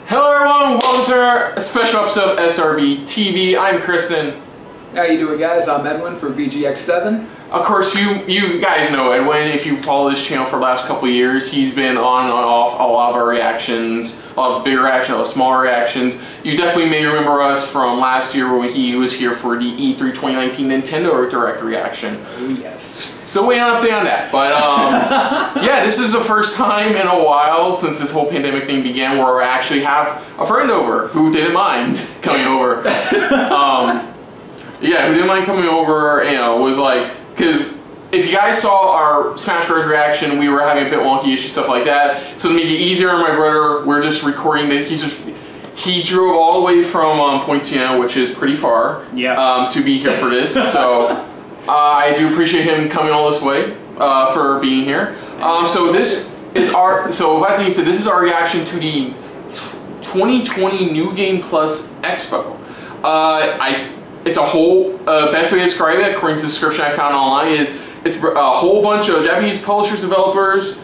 Hello everyone, welcome to our special episode of SRBTV. I'm Kristen. How you doing, guys? I'm Edwin for VGX7. Of course, you guys know Edwin. If you follow this channel for the last couple of years, he's been on and off a lot of our reactions, a lot of bigger reactions, a lot of smaller reactions. You definitely may remember us from last year when he was here for the E3 2019 Nintendo Direct reaction. Oh, yes. Still waiting on an update on that, but yeah, this is the first time in a while since this whole pandemic thing began where I actually have a friend over who didn't mind coming over. Yeah, who didn't mind coming over, you know, was like, because if you guys saw our Smash Bros. Reaction, we were having a bit wonky issues, stuff like that. So to make it easier on my brother, we're just recording that he drove all the way from Poinciana, which is pretty far, to be here for this. So I do appreciate him coming all this way for being here. So this is our, so with that being said, this is our reaction to the 2020 New Game Plus Expo. It's a whole, best way to describe it, according to the description I found online, is it's a whole bunch of Japanese publishers, developers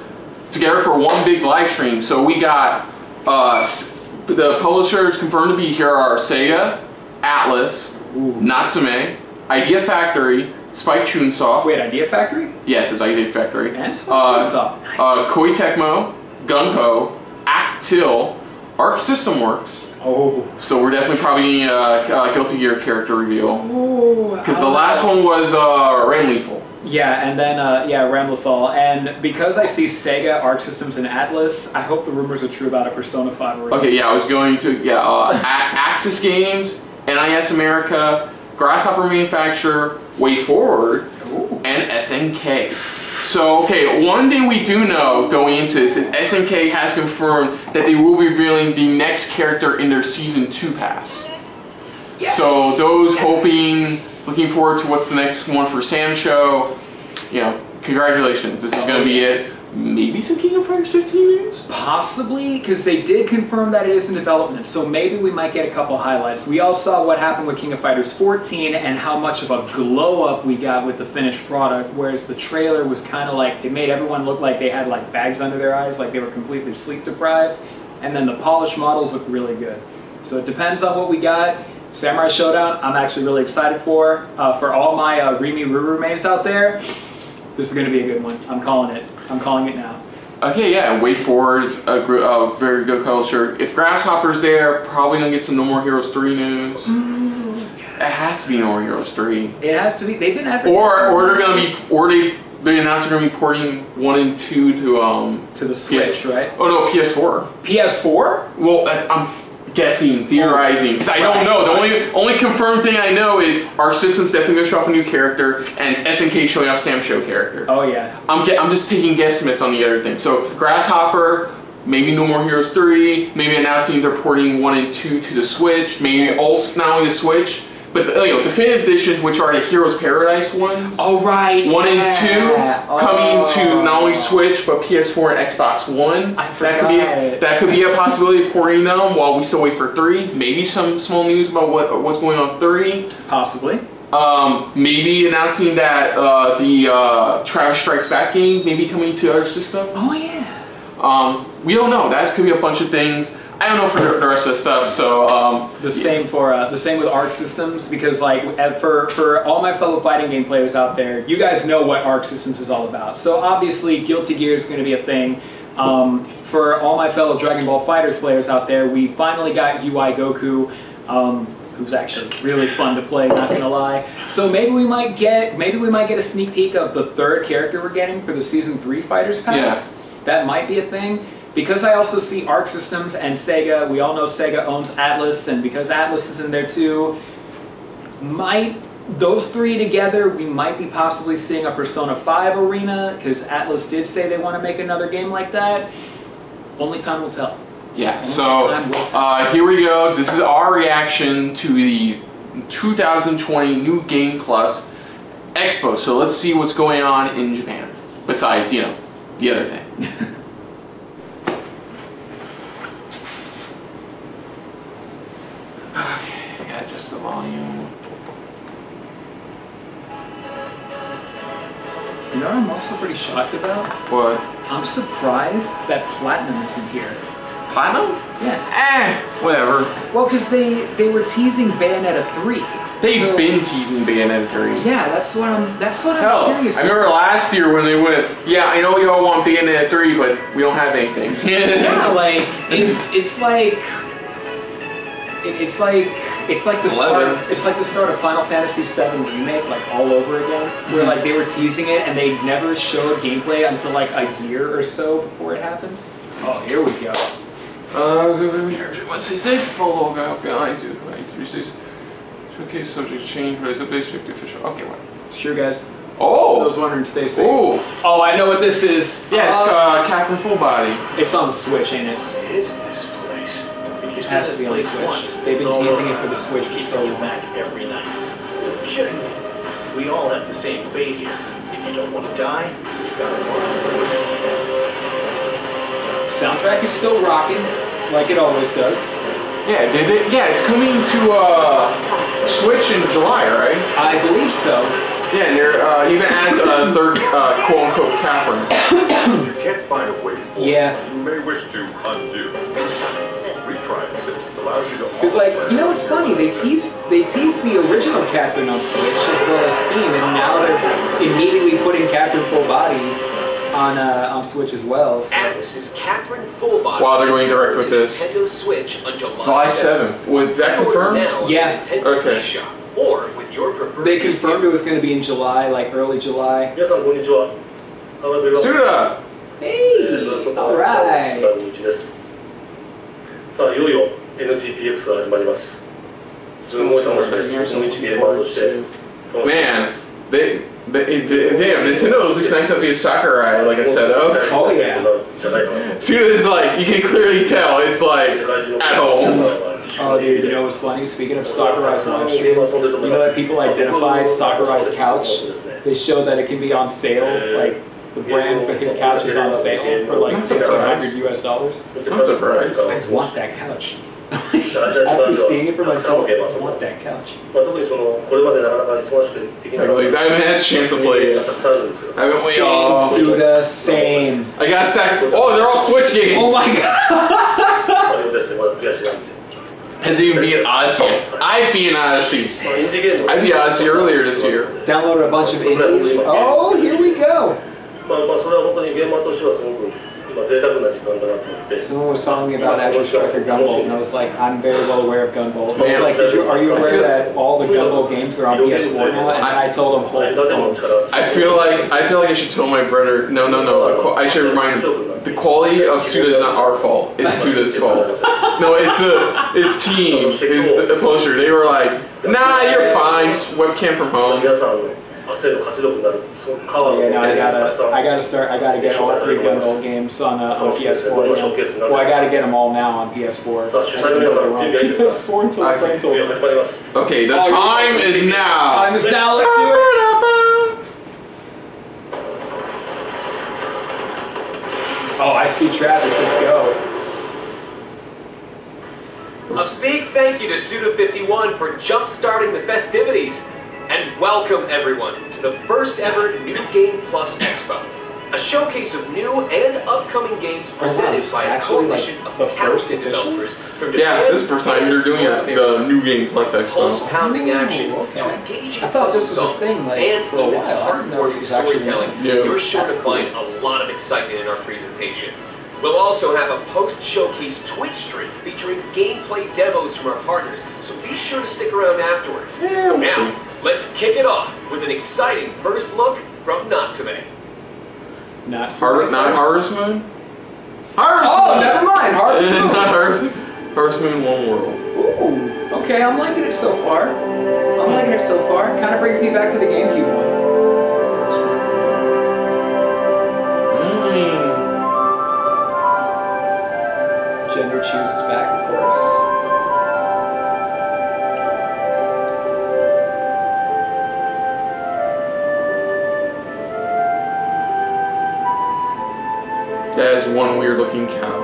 together for one big live stream. So we got the publishers confirmed to be here are Sega, Atlas, Natsume, Idea Factory, Spike Chunsoft. Wait, Idea Factory? Yes, it's Idea Factory. And Spike Chunsoft. Nice. Koei Tecmo, Gunpei, Actil, Arc System Works. Oh. So we're definitely probably getting a Guilty Gear character reveal. Because the last one was Ramlethal. Yeah, and then, Ramlethal. And because I see Sega, Arc Systems, and Atlas, I hope the rumors are true about a Persona 5 already. Okay, yeah, I was going to, Axis Games, NIS America, Grasshopper Manufacturer, Way Forward, and SNK. So, okay, one thing we do know going into this is SNK has confirmed that they will be revealing the next character in their Season 2 pass. Yes. So those hoping, looking forward to what's the next one for Sam Show, you know, congratulations, this is going to be it. Maybe some King of Fighters 15 news? Possibly, because they did confirm that it is in development, so maybe we might get a couple highlights. We all saw what happened with King of Fighters 14 and how much of a glow-up we got with the finished product, whereas the trailer was kind of like, it made everyone look like they had like bags under their eyes, like they were completely sleep-deprived, and then the polished models look really good. So it depends on what we got. Samurai Shodown, I'm actually really excited for all my Rimi Ruru maves out there, this is going to be a good one. I'm calling it. I'm calling it now. Okay, yeah, Way Forward is a very good publisher. If Grasshopper's there, probably gonna get some No More Heroes 3 news. It has to be No More Heroes 3. It has to be. They've been advertising. Or they're gonna be, they announced they're gonna be porting 1 and 2 to the Switch, right? Oh no, PS4. PS4? Well, I'm guessing, theorizing, because I don't know. The only confirmed thing I know is Arc System's definitely gonna show off a new character, and SNK showing off Sam Show character. Oh yeah. I'm just taking guesstimates on the other thing. So Grasshopper, maybe No More Heroes 3, maybe announcing they're porting 1 and 2 to the Switch, maybe also not only the Switch, but the, definitive editions, which are the Heroes Paradise ones. Oh right. 1 and 2 coming to not only Switch but PS4 and Xbox One. I forgot. That could be a possibility of porting them while we still wait for 3. Maybe some small news about what's going on 3. Possibly. Maybe announcing that the Travis Strikes Back game may be coming to other systems. Oh yeah. We don't know. That could be a bunch of things. I don't know for the rest of the stuff. So the same with Arc Systems, because like for all my fellow fighting game players out there, you guys know what Arc Systems is all about. So obviously Guilty Gear is going to be a thing. For all my fellow Dragon Ball Fighters players out there, we finally got UI Goku. Who's actually really fun to play, not gonna lie. So maybe we might get a sneak peek of the 3rd character we're getting for the Season 3 Fighters Pass. Yeah. That might be a thing. Because I also see Arc Systems and Sega, we all know Sega owns Atlas, and because Atlas is in there too, those 3 together, we might be possibly seeing a Persona 5 arena, because Atlas did say they want to make another game like that. Only time will tell. Yeah, so here we go. This is our reaction to the 2020 New Game Plus Expo. So let's see what's going on in Japan, besides, the other thing. Okay, adjust the volume. You know what I'm also pretty shocked about? What? I'm surprised that Platinum isn't here. Platinum? Yeah. Whatever. Well, because they were teasing Bayonetta 3. They've been teasing Bayonetta 3. Yeah, that's what I'm Hell, curious I remember last year when they went, yeah, I know y'all want Bayonetta 3, but we don't have anything. Yeah, like it's like the start of Final Fantasy VII Remake, like all over again, where like they were teasing it and they never showed gameplay until like a year or so before it happened. Oh, here we go. Once they say follow guys, showcase subject change, but it's a basic official. Okay, what? Sure, guys. Oh! Those wondering, stay safe. Oh! Oh, I know what this is. Yeah, it's Catherine Full Body. It's on the Switch, ain't it? What is this place? It has to be on the Switch. They've been teasing it for the Switch for so long. Back every night. Sure. We all have the same fate here. If you don't want to die, you've got to work. Soundtrack is still rocking, like it always does. Yeah, did it? Yeah, it's coming to Switch in July, right? I believe so. Yeah, and they're even adds a third quote-unquote Catherine. You can't find a way forward. Yeah. You may wish to undo. Retry assist allows you to. Because like, you know what's funny? They teased the original Catherine on Switch as well as Steam, and now they're immediately putting Catherine Full Body on Switch as well. So. This is Catherine Full Body. Wow, they're going direct with this. Nintendo Switch on July 7th. Was that confirmed? Yeah. Okay. Shop, or with your preferred. They confirmed it was going to be in July, like early July. Suda! Hey! Alright! さあ、いよいよ NGPX が始まります。すごい楽しみです。日ゲーマーとして。Man, damn, Nintendo at least nice enough to use Sakurai like a setup. Oh yeah. Suda is like, you can clearly tell it's like at home. Oh dude, you know what's funny? Speaking of Sakurai's live stream, you know that people identified Sakurai's couch? They showed that it can be on sale, like the brand for his couch is on sale for like $1,500 US. I'm surprised. I want that couch. After seeing it for myself, I want that couch. I haven't had a chance to play it. Haven't we all? Same, Suda, same. I got stacked. Oh, they're all Switch games. Oh my god. Has even beat Odyssey. I beat Odyssey. I beat Odyssey earlier this year. Downloaded a bunch of indies. Oh, here we go. Someone was telling me about Azure Striker Gunvolt, and I was like, I'm very well aware of Gunvolt. I was like, are you aware that all the Gunvolt games are on PS4 now? And I told him, hold the phone. I feel like I should tell my brother. No. I should remind him. The quality of Suda is not our fault. It's Suda's fault. No, it's team. It's the poster. They were like, nah, you're fine. Just webcam from home. Yeah, no, I gotta get all 3 Gunvolt games on PS4. Well, I gotta get them all now on PS4. PS4 until the friends over. Okay, the time is now. Time is now, let's do it! Oh, I see Travis, let's go. A big thank you to Suda51 for jump-starting the festivities. And welcome everyone to the first ever New Game Plus Expo, a showcase of new and upcoming games presented by a coalition of talented developers from Japan. Yeah, this is the first time you're doing the New Game Plus Expo. Pulse-pounding action to engage in puzzle solving and even hardcore storytelling. You're sure to find a lot of excitement in our presentation. We'll also have a post-showcase Twitch stream featuring gameplay demos from our partners, so be sure to stick around afterwards. Yeah, now, let's kick it off with an exciting first look from Natsume. Not Harvest Moon? Harvest Moon! Oh, never mind, Harvest Moon. Not Harvest Moon, One World. Ooh, okay, I'm liking it so far. Kind of brings me back to the GameCube one. Gender chooses back, of course. That is one weird looking cow.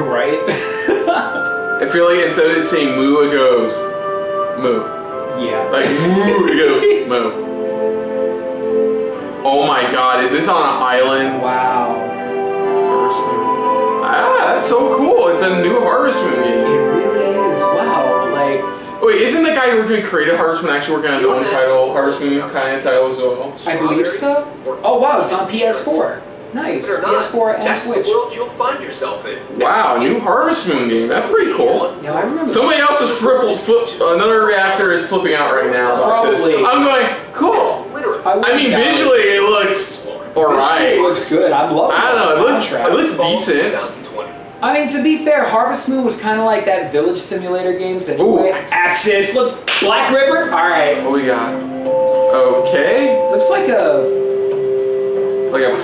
Right? I feel like instead of it saying moo, it goes moo. Yeah. Like moo, it goes moo. Oh my god, is this on an island? Wow. Harvest Moon game. It really is. Wow. Like. Wait, isn't the guy who originally created Harvest Moon actually working on his own title, Harvest Moon kind of title as well? I believe so. Oh wow, it's on PS4. Nice. PS4 and Switch. That's the world you'll find yourself in. Wow, new Harvest Moon game. That's pretty cool. Yeah, I remember. Somebody else is another reactor is flipping out right now. Probably. I'm going, cool. I mean, visually it looks alright. It looks good. I'm loving it. I don't know, it looks decent. I mean, to be fair, Harvest Moon was kind of like that village simulator games that Ooh. Axis. Let's Black River. All right. What we got? Okay. Looks like a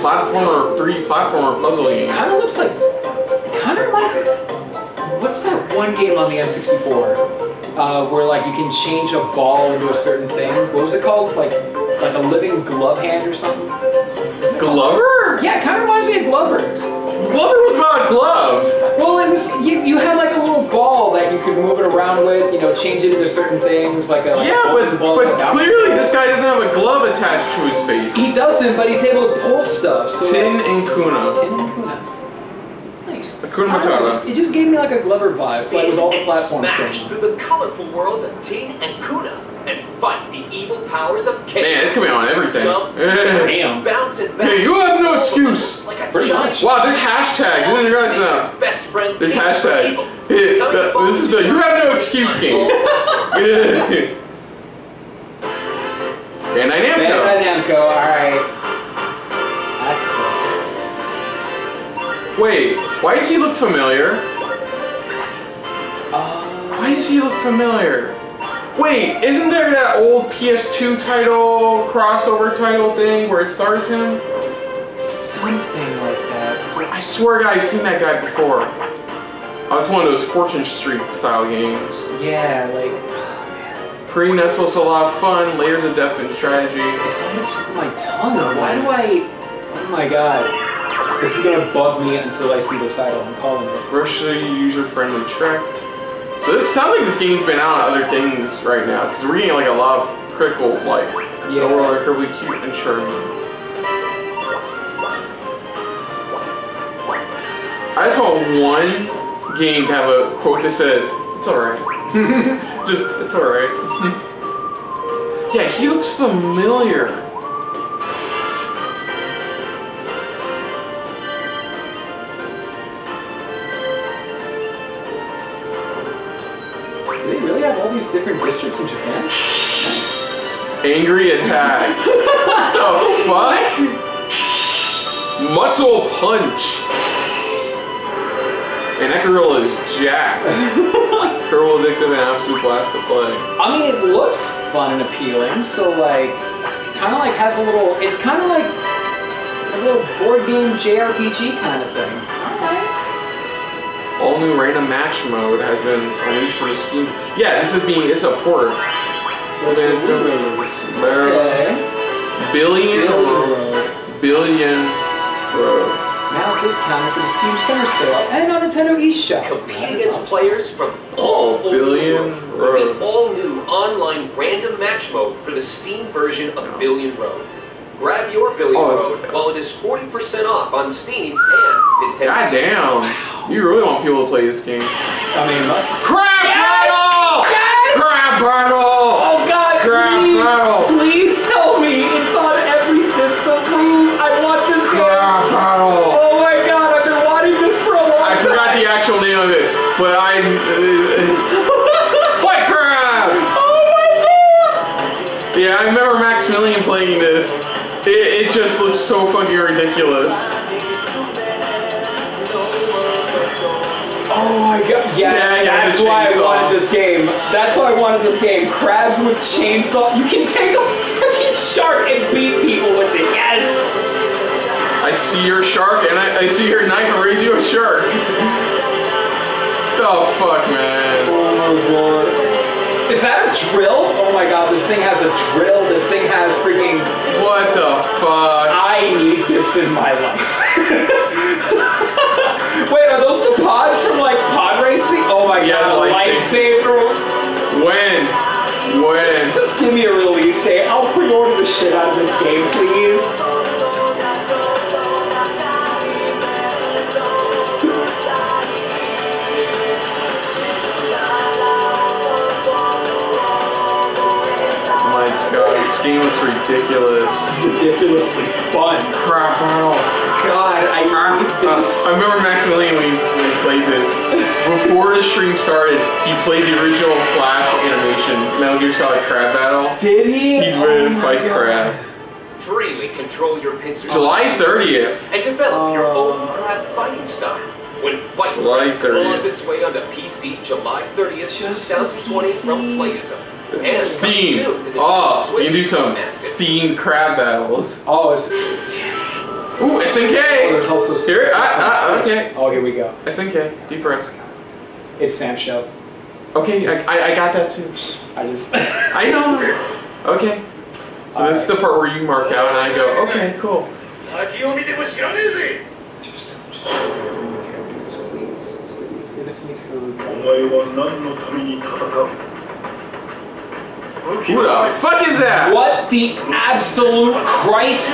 platformer, 3D platformer puzzle game. Kind of looks like, what's that one game on the N64 where like you can change a ball into a certain thing? What was it called? Like a living glove hand or something? Glover? Yeah, it kind of reminds me of Glover. Glover was about a glove. Well, it was you had like a little ball that you could move it around with, you know, change it into certain things, like a but clearly this guy doesn't have a glove attached to his face. He doesn't, but he's able to pull stuff. So Tin and Kuna. Tin and Kuna. Nice. Kuna Matata. It just gave me like a Glover vibe, like with all the platforms going. Smash through the colorful world of Tin and Kuna and fight the evil powers of chaos. Man, it's coming on everything. Damn. Bounce and bounce. Hey, you have no excuse. Pretty much. Wow, there's hashtag. You didn't realize that. Best friend. There's hashtag. This is the you have no excuse game. Bandai Namco. Bandai Namco. All right. That's Wait, why does he look familiar? Why does he look familiar? Wait, isn't there that old PS2 title, crossover title thing where it stars him? something like that. I swear, guys, I've seen that guy before. It's one of those Fortune Street style games. Yeah, like... Pre-Nuts was a lot of fun, Layers of Death and Strategy. It's on the tip of my tongue. Why do I... Oh my god. This is gonna bug me until I see the title. I'm calling it. Virtually user-friendly track. So this sounds like this game's been out on other things right now, because we're getting like a lot of critical, like, overall incredibly cute and charming. I just want one game to have a quote that says, "It's alright." Just, it's alright. Yeah, he looks familiar. Do they really have all these different districts in Japan? Nice. Angry Attack. The fuck? Muscle Punch. And that girl is jacked. Girl addictive and absolute blast to play. I mean, it looks fun and appealing, so like, kind of like has a little, it's kind of like a little board game JRPG kind of thing. Alright. All new random match mode has been released for the Steam. Yeah, this is it's a port. So it's a release. Okay. Billion Road. Now discounted for the Steam Summer Sale and on Nintendo eShop. Compete against players from all over the world with an all-new online random match mode for the Steam version of Billion Road. Grab your Billion Road while it is 40% off on Steam and Nintendo. God damn! You really want people to play this game? I mean, must. Crab Battle! Yes! Crab Battle! Oh God! Crab Battle! Please tell me it's on every system, please. I want this game. Crab Battle! Oh my God! I've been wanting this for a long time. I forgot the actual name of it, but Fight Crab! Oh my God! Yeah, I remember Maximilian playing this. It just looks so fucking ridiculous. Oh my God! Yeah, that's why I wanted this game. That's why I wanted this game. Crabs with chainsaw. You can take a fucking shark and beat people with it. Yes. I see your shark and I see your knife and raise you a shark. Oh fuck, man. Oh my God. Is that a drill? Oh my God, this thing has a drill. This thing has freaking... What the fuck? I need this in my life. Wait, are those the pods from like pod racing? Oh my God, a lightsaber. When? Just give me a release date. I'll pre-order the shit out of this game, please. ridiculously fun. Crap battle. God, I remember Maximilian when he played this. Before the stream started, he played the original Flash animation, Metal Gear Solid Crab Battle. Did he? He's ready to fight Crab. Freely control your pincers. July 30th. And develop your own crab fighting style. When Fight July 30th. launches its way onto PC July 30th, 2020 from Playism. And Steam. Oh, you can do some Steam crab battles. Oh, it's... Ooh, SNK! Oh, there's also... Here, okay. Oh, here we go. SNK, deep breath. It's Sam Show. Okay, I got that too. I know. Okay. So this is the part where you mark out and I go, okay, cool. Who the fuck is that? What the absolute Christ?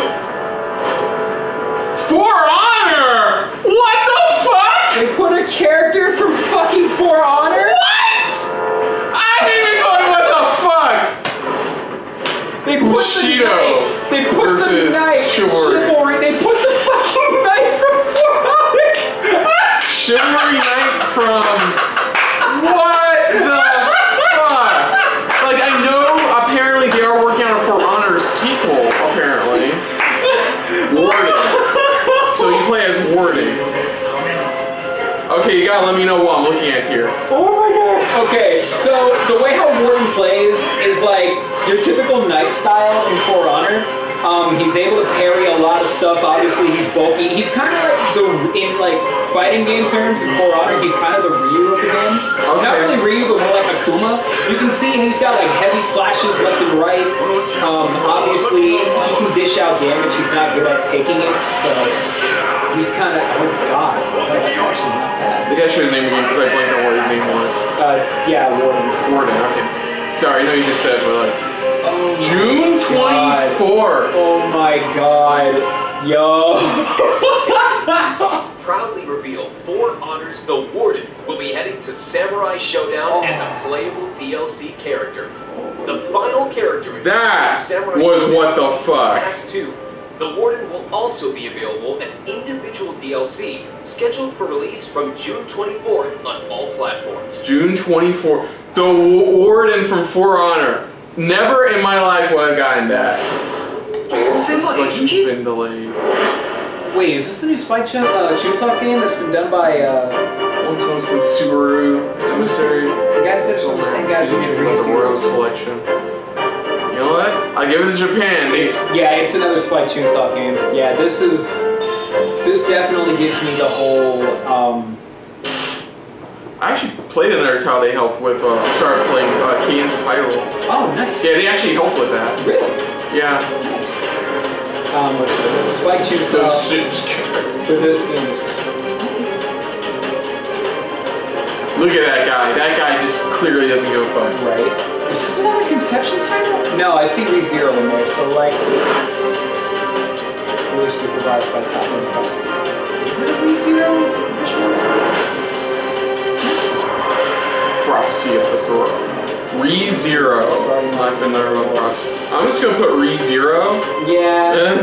For Honor! What the fuck? They put a character from fucking For Honor? What? I'm even going, what the fuck? They put Bushido the knight Chivalry. They put the fucking knight from For Honor. Chivalry Knight from... What the fuck? Like, I know apparently they are working on a For Honor sequel, apparently. Warden. So you play as Warden. Okay, you gotta let me know what I'm looking at here. Oh my god. Okay, so the way how Warden plays is like your typical knight style in For Honor. He's able to parry a lot of stuff. Obviously, he's bulky. He's kind of like in like fighting game terms in For Honor, he's kind of the Ryu of the game. Okay. Not really Ryu, but more like Akuma. You can see he's got like heavy slashes left and right. Obviously, he can dish out damage. He's not good at taking it, so he's kind of, oh god, that's actually not bad. The guy show his name again because I blanked on what his name was. Yeah, Warden. Warden, okay. Sorry, I know you just said, but like, oh June 24th. Oh my god. Yo. Proudly reveal For Honor's The Warden will be heading to Samurai Shodown as a playable DLC character. The final character that was what the fuck. Class 2. The Warden will also be available as individual DLC, scheduled for release from June 24th on all platforms. June 24th. The Warden from For Honor. Never in my life would I have gotten that. Selection's been delayed. Wait, is this the new Spike Chunsoft game that's been done by Once Subaru Emissary? The guy said it's the same guys who made the Royal Selection. You know what? I'll give it to Japan. Yeah, it's another Spike Chunsoft game. Yeah, this definitely gives me the whole I actually played another title they helped with, started playing Kane's Pyro. Oh, nice. Yeah, they actually helped with that. Really? Yeah. Nice. What's the Spike Chunsoft for this game? Nice. Look at that guy. That guy just clearly doesn't give a fuck. Right. Is this another Conception title? No, I see ReZero in there, so likely. Fully supervised by Top End Boss. Is it a ReZero visual? Prophecy of the Throne. ReZero. Life in the Prophecy. I'm just gonna put ReZero. Yeah.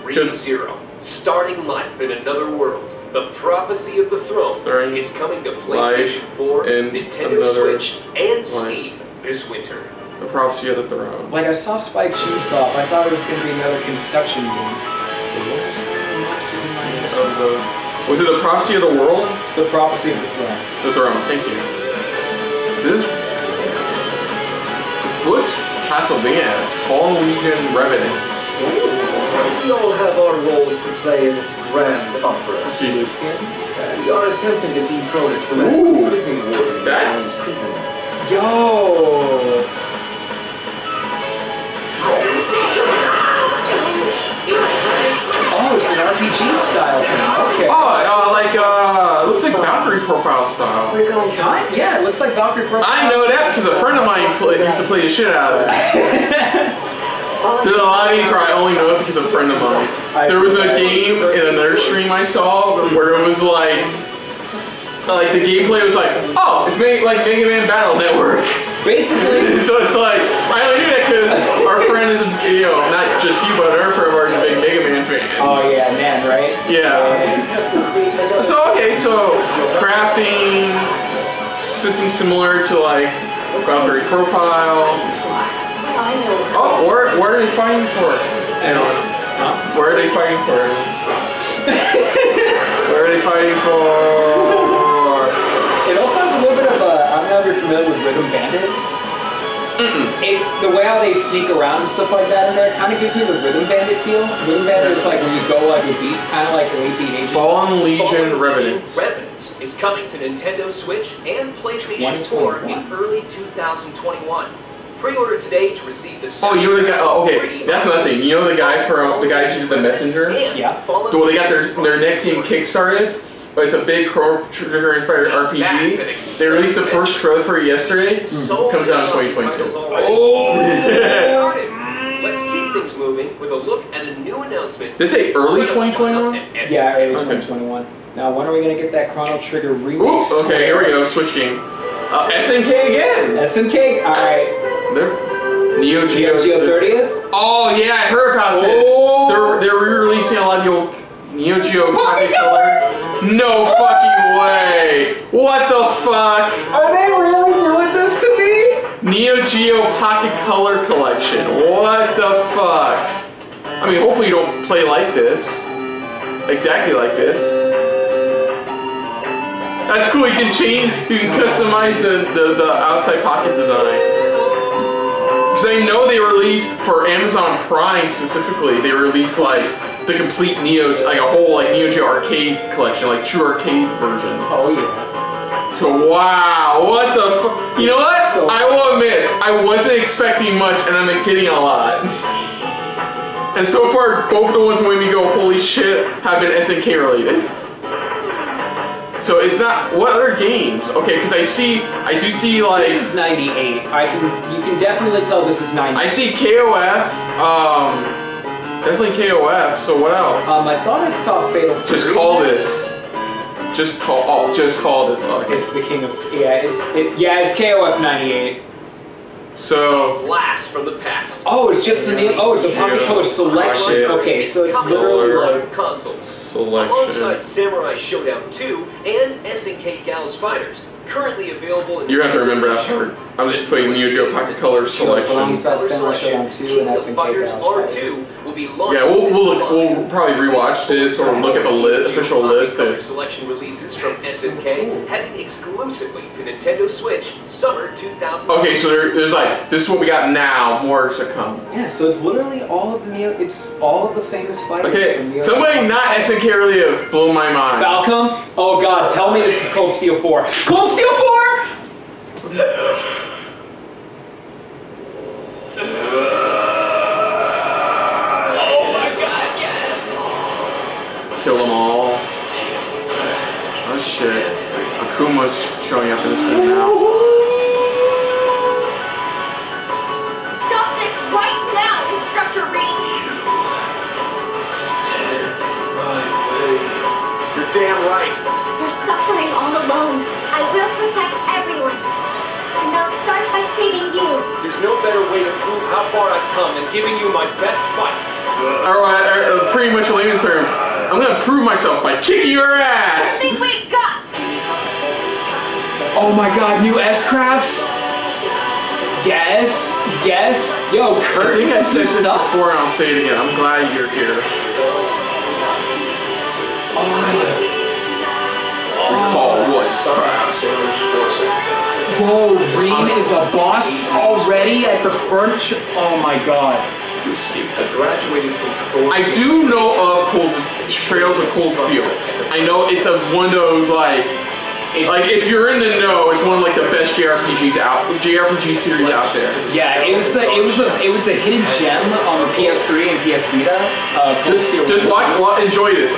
ReZero. Starting life in another world. The Prophecy of the Throne is coming to PlayStation 4, Nintendo Switch, and Steam this winter. The Prophecy of the Throne. Like I saw Spike Chunsoft, I thought it was gonna be another Conception game. Was it the Prophecy of the World? The Prophecy of the Throne. The Throne. Thank you. This looks Castlevania-esque. Fallen Legion Revenants. We all have our roles to play in this grand opera. We are attempting to dethrone it from a prison warden. That's prison. Yo. Oh, it's an RPG style thing. Okay. Oh, looks like Valkyrie profile style. Yeah, it looks like Valkyrie profile. I know that because a friend of mine used to play the shit out of it. There's a lot of these where I only know it because a friend of mine. There was a game in another stream I saw where it was like like the gameplay was like, oh, it's like Mega Man Battle Network. Basically. So it's like, I only knew that because our friend is, you know, not just you, but our friend of ours is a big Mega Man fan. Oh yeah, man, right? Yeah. So okay, so crafting system similar to like Valkyrie Profile. Oh, where are they fighting for? Where are they fighting for? Where are they fighting for? It also has a little bit of a, I don't know if you're familiar with Rhythm Bandit. It's the way how they sneak around and stuff like that in there. Kind of gives me the Rhythm Bandit feel. Rhythm Bandit is like when you go like with beats, kind of like 8-beat agents. Fallen Legion Revenants. Revenants is coming to Nintendo Switch and PlayStation 4 in early 2021. Pre-order today to receive the. Oh, you know the guy. Oh, okay, that's another thing. You know the guy from the guys who did the Messenger. Yeah. Well, they got their next game kickstarted. But it's a big Chrono Trigger inspired RPG. They released the first trailer for it yesterday. Comes out in 2022. Oh! Let's keep things moving with a look at a new announcement. Did they say early 2021? Yeah, early 2021. Now, when are we going to get that Chrono Trigger remix? Oops, okay, here we go, switch game. SNK again! SNK, alright. NeoGeo 30th? Oh, yeah, I heard about this. They're re-releasing a lot of the old NeoGeo Pocket Color. No fucking way! What the fuck? Are they really doing this to me? NeoGeo Pocket Color Collection. What the fuck? I mean, hopefully you don't play like this. Exactly like this. That's cool, you can change, you can customize the outside pocket design. Because I know they released, for Amazon Prime specifically, they released like the complete like a whole like NeoGeo arcade collection, like true arcade version. Oh yeah. So wow, what the fuck? You know what? I will admit, I wasn't expecting much, and I'm getting a lot. And so far, both the ones that made me go, holy shit, have been SNK related. So it's not, what other games? Okay, because I do see like. This is 98. You can definitely tell this is 98. I see KOF, definitely KOF, so what else? I thought I saw Fatal Fury. Just call this. Just call this. Okay. It's the king of, it's KOF 98. So. Blast from the past. Oh, it's just it's a Pocket Color selection. Okay, so it's literally like consoles. Selection. Alongside Samurai Shodown 2 and SNK Gals Fighters, currently available in. You have to remember that part. I'm just putting NeoGeo Pocket Color selection. Alongside Samurai Shodown 2 and SNK Gals Fighters. Yeah, we'll probably rewatch this or look at the official list. Selection releases from SNK heading exclusively to Nintendo Switch summer 2000. Okay, so there's like this is what we got now. More to come. Yeah, so it's literally all of the it's all of the famous fighters. Okay, somebody not SNK really have blown my mind. Falcom? Oh god, tell me this is Cold Steel 4. Cold Steel 4! Kill them all. Oh shit. Akuma's showing up in this game now. Stop this right now, Instructor Reed! Stand my way. You're damn right. You're suffering all alone. I will protect everyone. And I'll start by saving you. There's no better way to prove how far I've come than giving you my best fight. Alright, pretty much layman's terms. I'm gonna prove myself by kicking your ass! I think we've got! Oh my god, new S-Crafts? Yes, yes. Yo, Kurt, I think I said this before and I'll say it again. I'm glad you're here. Recall what's crafts. Whoa, Reen is a boss already at the front? Oh my god. To escape the graduated from Cold Steel. I do know of Trails of Cold Steel. I know it's one of those like if you're in the know, it's one of like the best JRPG series out there. Yeah, it was a hidden gem on the PS3 and PS Vita. Just watch, enjoy this.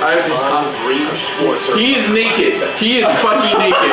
He is naked. He is fucking naked.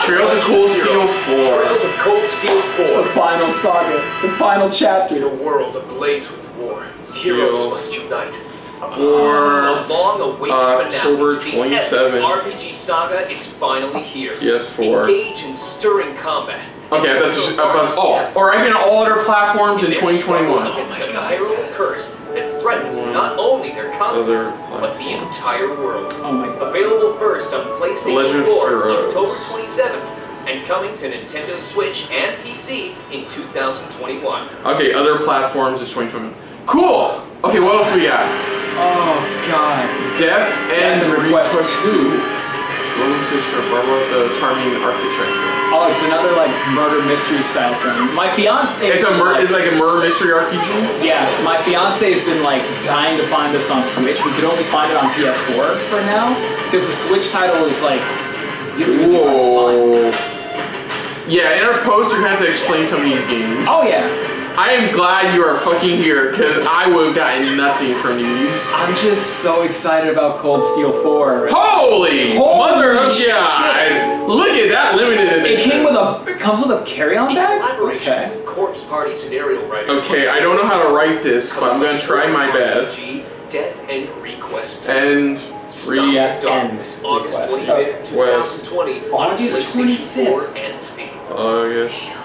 Trails of Cold Steel 4. Trails of Cold Steel 4. The final saga. The final chapter. In a world ablaze with war, heroes must unite. for October 27th. RPG saga is finally here. PS4. Engage in stirring combat. Okay, that's just or I can all other platforms in 2021. Against a terrible curse that threatens not only their console, but the entire world. Oh my god. Available first on PlayStation Legend 4 of on Heroes. October 27th, and coming to Nintendo Switch and PC in 2021. Okay, other platforms is 2021. Cool! Okay, what else we got? Oh god. Death and Request 2. What about the charming architecture? Oh, it's another like murder mystery style thing. My fiance. It's like a murder mystery RPG. Yeah, my fiance has been like dying to find this on Switch. We could only find it on PS4 for now because the Switch title is like. Whoa. Yeah, in our post you're gonna have to explain some of these games. Oh yeah. I am glad you are fucking here because I would have gotten nothing from these. I'm just so excited about Cold Steel 4. Holy mother of God! Look at that limited edition. It comes with a carry-on bag? Okay. Corpse Party scenario writer. Okay, I don't know how to write this, but I'm gonna try my best. Death and Request. And Death and August 25th, 2020. August 25th. And Steam. August 25th.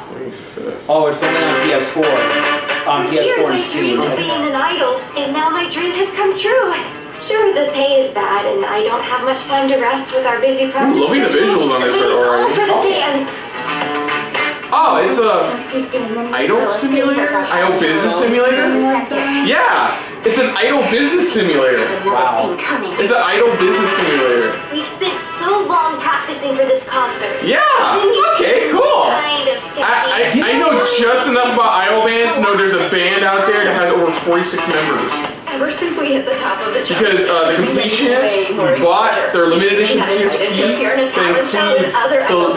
Oh, it's only on PS4. On For years PS4 and I Steam. dreamed of being an idol, and now my dream has come true. Sure, the pay is bad, and I don't have much time to rest with our busy practice. Ooh, loving the visuals on this but it's all already. for the fans. Oh, it's a idol simulator? Idol business simulator? Yeah, it's an idol business simulator. Wow. It's an idol business simulator. We've spent so long practicing for this concert. Yeah, okay, cool. Kind of sketchy. I know just enough about idol bands to know there's a band out there that has over 46 members. Ever since we hit the top of the chart. Because the Completionists bought their limited edition PSP that includes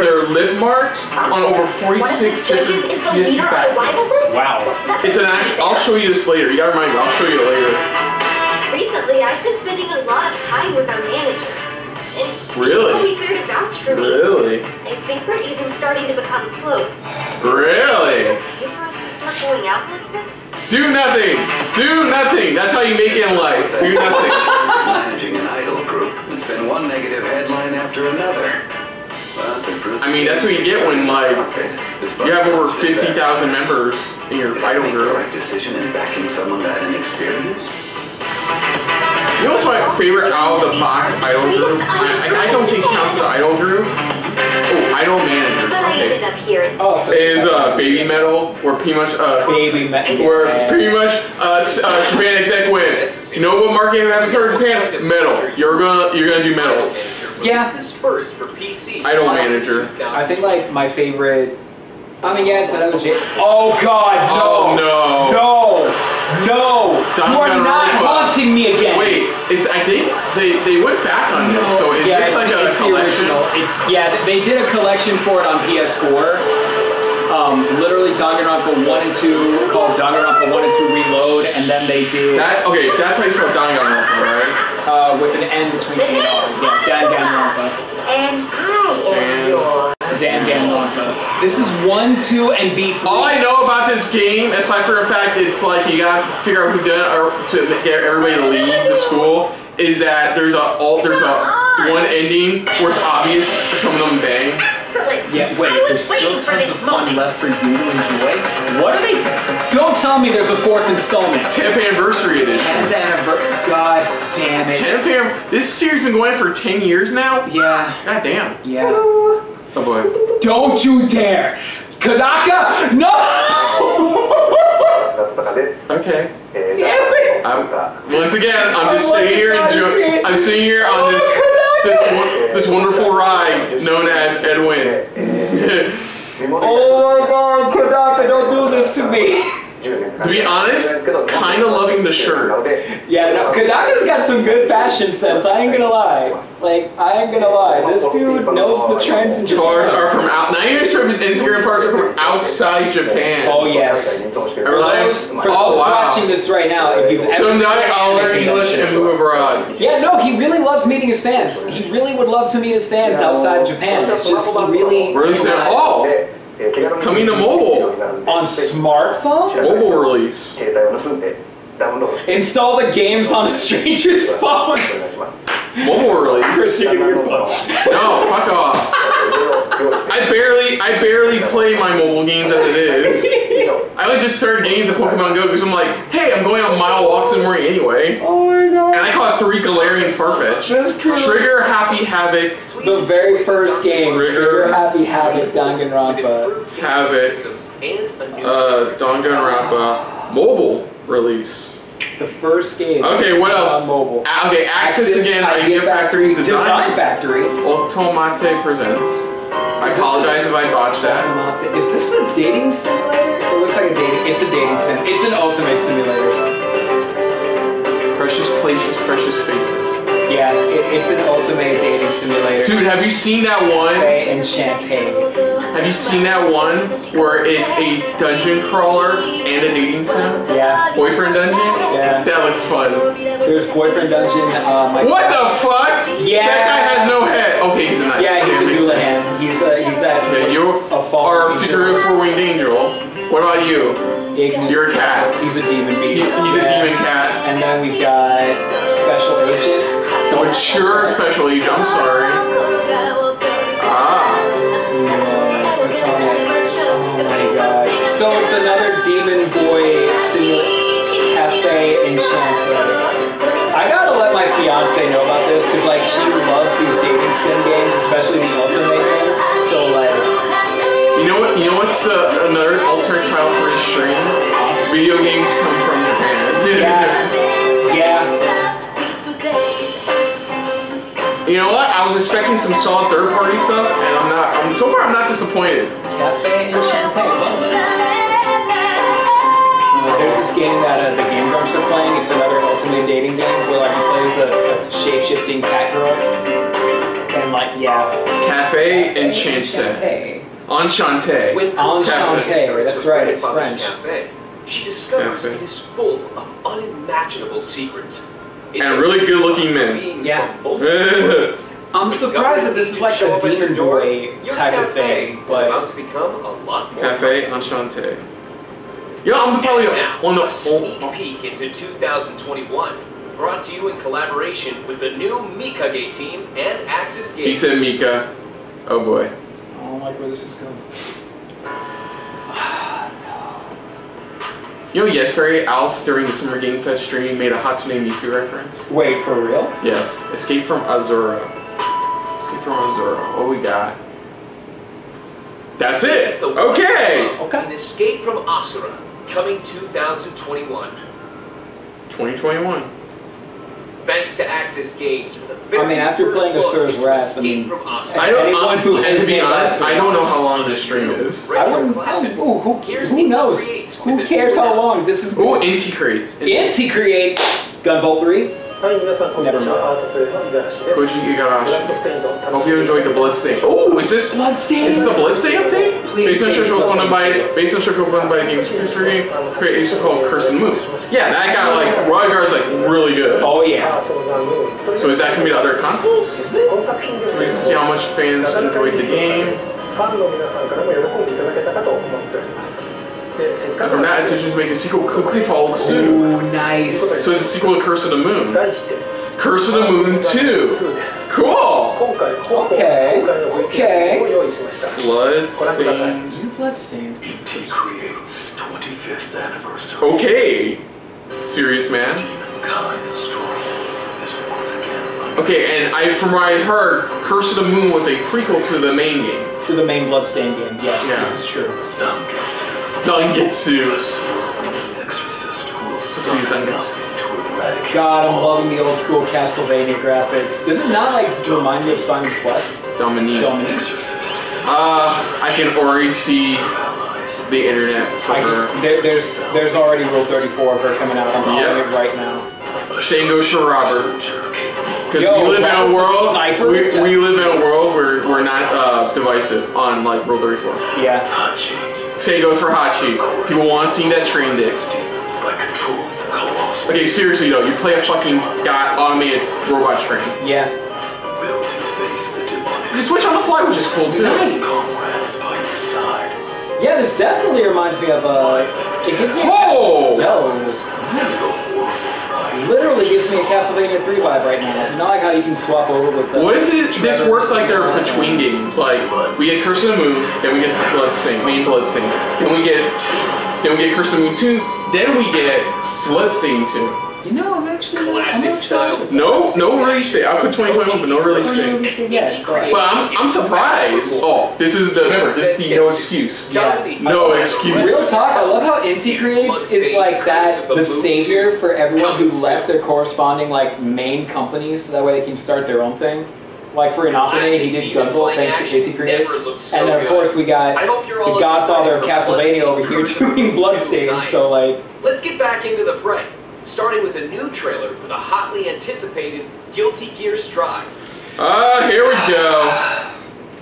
their lip marks on over 46 different PSP backgrounds. Wow. It's an actual, I'll show you this later. You gotta remind me, I'll show you it later. Recently, I've been spending a lot of time with our manager. And Really? he's always there to vouch for me. Really? I think we're even starting to become close. Really? Okay for us to start going out like this? Do nothing! Do nothing! That's how you make it in life. Do nothing. Managing an idol group, it's been one negative headline after another. I mean, that's what you get when, like, you have over 50,000 members in your idol group. Right decision in backing someone that inexperienced. You know what's my favorite out of the box idol group? I don't think counts as an idol group. Oh, idol manager. But I ended up here instead. Is Baby Metal, where pretty much Baby Metal. where pretty much Japan exec win. You know what marketing happened for Japan? Metal. You're gonna do metal. Yeah. This is first for PC. Idol manager. I think like my favorite. I mean, yeah, it's another J. Oh God, no! Oh no! No! No! You are not haunting me again. Wait, I think they went back on this. So is this like a collection? They did a collection for it on PS4. Literally Danganronpa 1 and 2 called Danganronpa 1 and 2 Reload, and then they did Okay, that's how you spell Danganronpa, right? with an N between A and R. Yeah, Danganronpa. And I am yours. Danganronpa. This is 1, 2, and V3. All I know about this game, aside from the fact it's like you gotta figure out who did it or to get everybody to leave the school, is that there's a one ending where it's obvious some of them bang. Yeah, wait, there's still tons of fun left for you to enjoy. What are they? Don't tell me there's a 4th installment. 10th anniversary edition. 10th anniversary. God damn it. 10th This series has been going for 10 years now? Yeah. God damn. Yeah. Oh boy. Don't you dare! Kadaka! No! Okay. Damn it! Once again, I'm just sitting here enjoying. I'm sitting here on this wonderful ride known as Edwin. Oh my God, Kadaka, don't do this to me. To be honest, kind of loving the shirt. Yeah, no, Kadaka's got some good fashion sense, I ain't gonna lie. Like, I ain't gonna lie. This dude knows the trends in Japan. Bars are from out. 90% of his Instagram bars are from outside Japan. Oh, yes. For those wow. watching this right now, if you've ever Someday I'll learn English and move abroad. Yeah, no, he really loves meeting his fans. He really would love to meet his fans outside of Japan. It's just, he really... Coming to mobile. On smartphone? Mobile release. Install the games on a stranger's phone. Mobile release. No, fuck off. I barely play my mobile games as it is. I only just started getting the Pokemon Go because I'm like, hey, I'm going on mile walks in the morning anyway. Oh my god. And I caught 3 Galarian Farfetch. Trigger Happy Havoc. The very first game. Trigger Happy Havoc Danganronpa. Havoc. Danganronpa. Mobile release. The first game. Okay, what else? On mobile. Okay, Axis again. Idea Factory. Design Factory. Ultimate presents. I apologize if I botched that. Is this a dating simulator? It looks like a dating. It's a dating sim. It's an ultimate simulator. Precious places, precious faces. Yeah, it's an ultimate dating simulator. Dude, have you seen that one? Café Enchanté. Have you seen that one where it's a dungeon crawler and a dating sim? Yeah. Boyfriend dungeon? Yeah. That looks fun. There's boyfriend dungeon. What the fuck? Yeah. That guy has no head. Okay, he's a knight. Yeah, he's a Doulahan. He's that. Yeah, you are a secret 4-winged angel. What about you? Ignis. You're a cat. He's a demon beast. He's a demon cat. And then we've got special agent. The mature special agent. I'm sorry. Ah. Yeah, that's on it. Oh my god. So it's another demon boy Café Enchanté. I gotta let my fiance know about this because like she loves these dating sim games, especially the ultimate games. So like, you know what? You know what's another alternate title for his stream? Video games come from Japan. Yeah. Yeah. You know what? I was expecting some solid third-party stuff, and so far I'm not disappointed. Café Enchanté. There's this game that the Game Grumps are playing. It's another ultimate dating game where like he plays a shape-shifting cat girl. And like, yeah. Café Enchanté. Enchanté. Enchanté. That's right. It's French. She discovers it is full of unimaginable secrets. And really good-looking men. Yeah. I'm surprised that this is like a demon boy type of thing, but about to become a lot more. Café Enchanté. Yeah, I'm probably on the sneak peek into 2021, brought to you in collaboration with the new Mikage team and Axis Games. He said Mika. Oh boy. I don't like where this is going. You know, yesterday, Alf, during the Summer Game Fest stream, made a Hatsune Miku reference. Wait, for real? Yes. Escape from Asura. Escape from Asura. What we got? That's it! Okay! An Escape from Asura, coming 2021. 2021. Thanks to Axis Games for the very I mean, after playing Asura's Wrath, I mean, I don't know how long this stream is. I wouldn't. Who knows? Who cares how long this is? Ooh, Inti Creates. Inti Create. Gunvolt 3. Never mind. Koji Igarashi. Hope you enjoyed the Bloodstained. Oh, is this Bloodstained? Is this a Bloodstained update? Please. Based on Shoko funded by the game's history, creation called Curse and Moon. Yeah, that got like Rodgar's like really good. Oh yeah. So is that gonna be to other consoles? Is it? So we see how much fans enjoyed the game. And from that decision to make a sequel quickly followed suit. Ooh, nice. So it's a sequel to Curse of the Moon. Curse of the Moon 2. Cool. Okay. Okay. Bloodstained. New Bloodstained. Inti Creates 25th anniversary. Okay. Serious man. Demonkind strong is once again. Okay, and from what I heard, Curse of the Moon was a prequel to the main game. To the main Bloodstained game. Yes, yeah. This is true. Zangetsu. God, I'm loving the old school Castlevania graphics. Does it not like remind me of Simon's Quest? Dominique. Dominique. I can already see the internet for her. There's already Rule 34 of her coming out. I'm following it right now. Same goes for Robert. Because we live in a world. We live in a world where we're not divisive on like Rule 34. Yeah. Same goes for Hachi. People want to see that train dick. Okay, seriously though, you play a fucking automated robot train. Yeah. You switch on the fly, which is cool too. Nice. Yeah, this definitely reminds me of it gives me Yo! Nice. literally gives me a Castlevania 3 vibe right now. Not like how you can swap over with the... What if this works like they're between games? Like, we get Curse of the Moon, then we get Bloodstained, main Bloodstained. Then we get Curse of the Moon 2, then we get Bloodstained 2. You know, I'm actually... Classic style. No release date. I put 2021, but no release date. But I'm surprised. Oh, this is the no excuse. Yeah. No excuse. Real talk, I love how Inti Creates is like that, the savior for everyone who left their corresponding like main companies, so that way they can start their own thing. Like for Inafune, he did Gunvolt thanks to Inti Creates. And then of course we got the godfather of Castlevania over here doing Bloodstained, so like... Let's get back into the fray. Starting with a new trailer for the hotly anticipated Guilty Gear Strive. Here we go.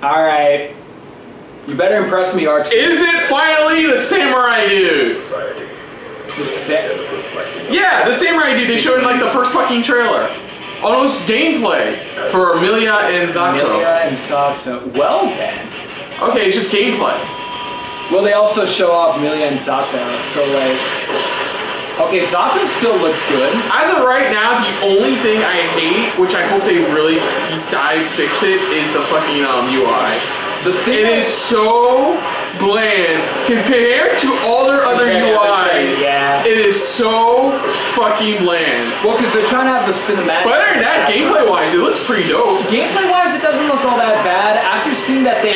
Alright. You better impress me, Arx. Is it finally the Samurai Dude? Yeah, the Samurai Dude they showed in like the first fucking trailer. Almost gameplay for Millia and Zato. Millia and Zato. Well then. Okay, it's just gameplay. Well, they also show off Millia and Zato, so like... Okay, Zato still looks good. As of right now, the only thing I hate, which I hope they really deep dive fix it, is the fucking UI. It is so bland compared to all their other UIs. Yeah. It is so fucking bland. Well, because they're trying to have the cinematic. But other than that, gameplay-wise, it looks pretty dope. Gameplay-wise, it doesn't look all that bad. After seeing that they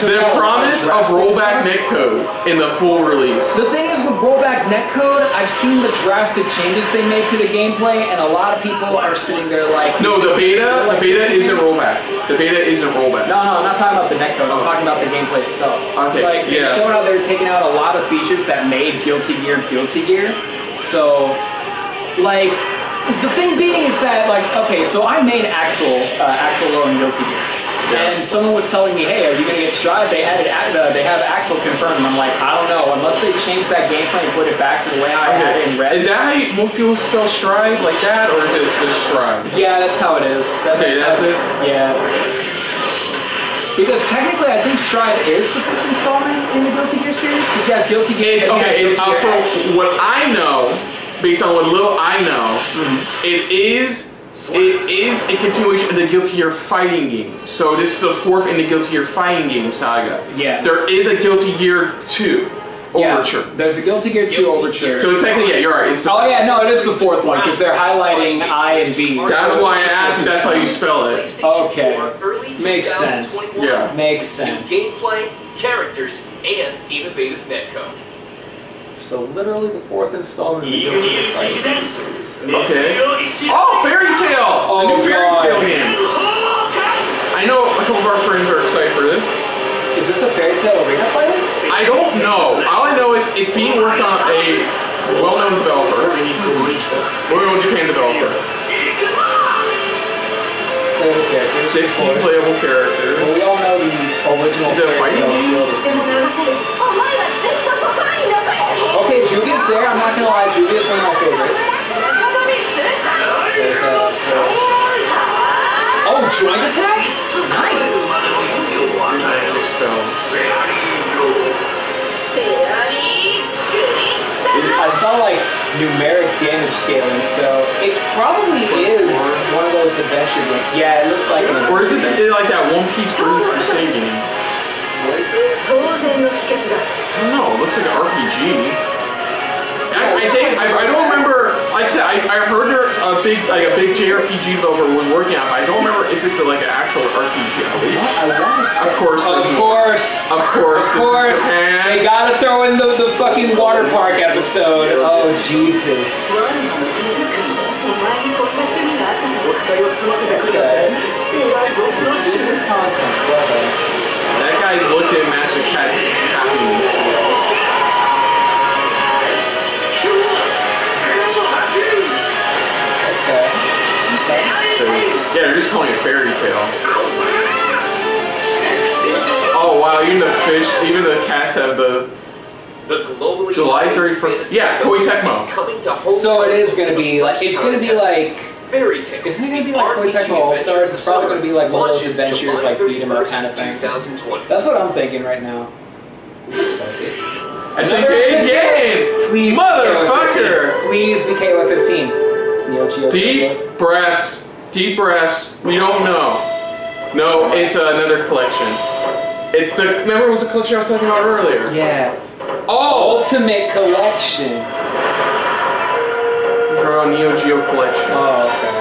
the promise of rollback netcode in the full release. The thing is, with rollback netcode, I've seen the drastic changes they made to the gameplay, and a lot of people are sitting there like... No, the beta isn't rollback. The beta isn't rollback. No, I'm not talking about the netcode. I'm talking about the gameplay itself. Okay, like, they showed how they were taking out a lot of features that made Guilty Gear. So, like, the thing being is that, like, okay, so I made Axel Low in Guilty Gear. And someone was telling me, hey, are you going to get Strive? They have Axel confirmed. And I'm like, I don't know. Unless they change that gameplay and put it back to the way I had it in Red. Is that how most people spell Strive like that, or is it just Strive? Yeah, that's how it is. That's it? Yeah. Because technically, I think Strive is the fifth installment in the Guilty Gear series. Because you have Guilty Gear. From what I know, based on what little I know, it is a continuation of the Guilty Gear fighting game. So this is the fourth in the Guilty Gear fighting game saga. Yeah. There is a Guilty Gear 2 overture. There's a Guilty Gear 2 overture. So technically, yeah, you're right. It's no, it is the fourth one because they're highlighting I and V. That's why I asked if that's how you spell it. Okay. Makes sense. Yeah. Makes sense. Gameplay, characters, and innovative netcode. So literally the fourth installment of the Guilty Gear fighting game series. Okay. Oh, Fairy Tail! Oh, the new Fairy Tail game. I know a couple of our friends are excited for this. Is this a Fairy Tail arena fighter? I don't know. All I know is it's being worked on a well-known developer. Well-known Japan developer. Playable characters. 16 playable characters. Well, we all know the original. Is it a fighting game? Okay, Juvia's there. I'm not gonna lie, Juvia's one of my favorites. There's oh, joint attacks? Nice. Magic spells. I saw like numeric damage scaling, so it probably is one of those adventure games. Yeah, it looks like an. Or is it like that One Piece Burning Crusade game? I don't know. It looks like an RPG. I don't remember. Like I said, I heard there's a big JRPG developer was working on it, but I don't remember if it's like an actual RPG. I believe. Of course. They gotta throw in the fucking water park episode. Oh Jesus. Exclusive content, brother. That guy's looked at Master Cat's happiness. Yeah, they're just calling it Fairy Tail. Oh wow, even the fish, even the cats have the July 31st. Yeah, Koei Tecmo. So it is gonna be like, it's gonna be like, Fairy Tail. isn't it gonna be like Koei Tecmo All Stars? It's probably gonna be like one of those adventures, like beat 'em up kind of things. That's what I'm thinking right now. Looks like it. SNK again! Please, motherfucker! Please be KY15. NeoGeo. Deep breaths. Deep breaths. We don't know. No, it's another collection. It's the. Remember, it was the collection I was talking about earlier. Yeah. Oh! Ultimate collection. For a NeoGeo collection. Oh, okay.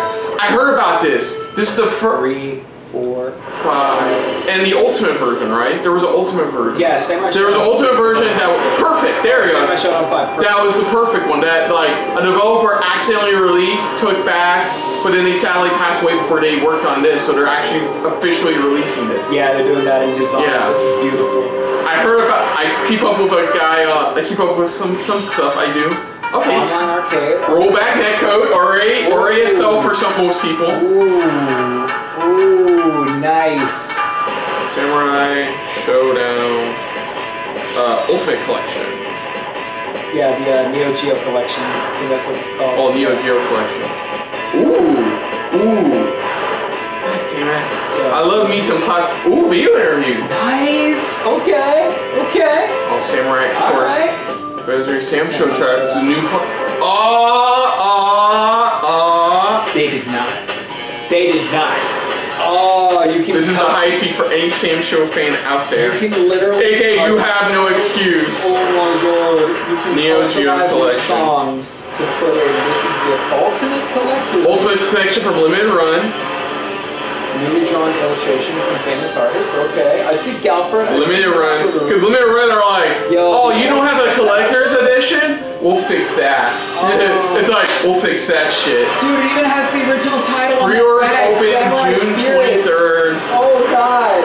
I heard about this. This is the 3, 4, 5. And the ultimate version, right? There was an ultimate version. Yeah, same. There was an ultimate version that was perfect. There we go. Shodown 5. That was the perfect one. That like a developer accidentally released, took back, but then they sadly passed away before they worked on this. So they're actually officially releasing this. Yeah, they're doing that in design. Yeah. This is beautiful. I heard about. I keep up with a guy. I keep up with some stuff. I do. Okay. Online arcade. Rollback netcode. Already a sell for most people. Ooh, nice. Samurai Shodown Ultimate Collection. Yeah, the NeoGeo collection. I think that's what it's called. Oh, NeoGeo collection. Ooh. God damn it. Yeah. I love me some video interviews. Nice. Okay. Oh, Samurai, of course. Alright. There's Sam Show Track. It's a new They did not. Oh, you can. This is the highest peak for any Sam Show fan out there. You can literally. AK, you have no excuse. Oh my god. You can NeoGeo collection. Songs to put in. This is the ultimate collector's. Ultimate collection from Limited Run. Newly drawn illustration from famous artists. Okay, I see Galford. Limited Run, because Limited Run are like, oh, you don't have a collector's edition? We'll fix that. It's like, we'll fix that shit. Dude, it even has the original title. Pre-orders open June 23rd. Oh god,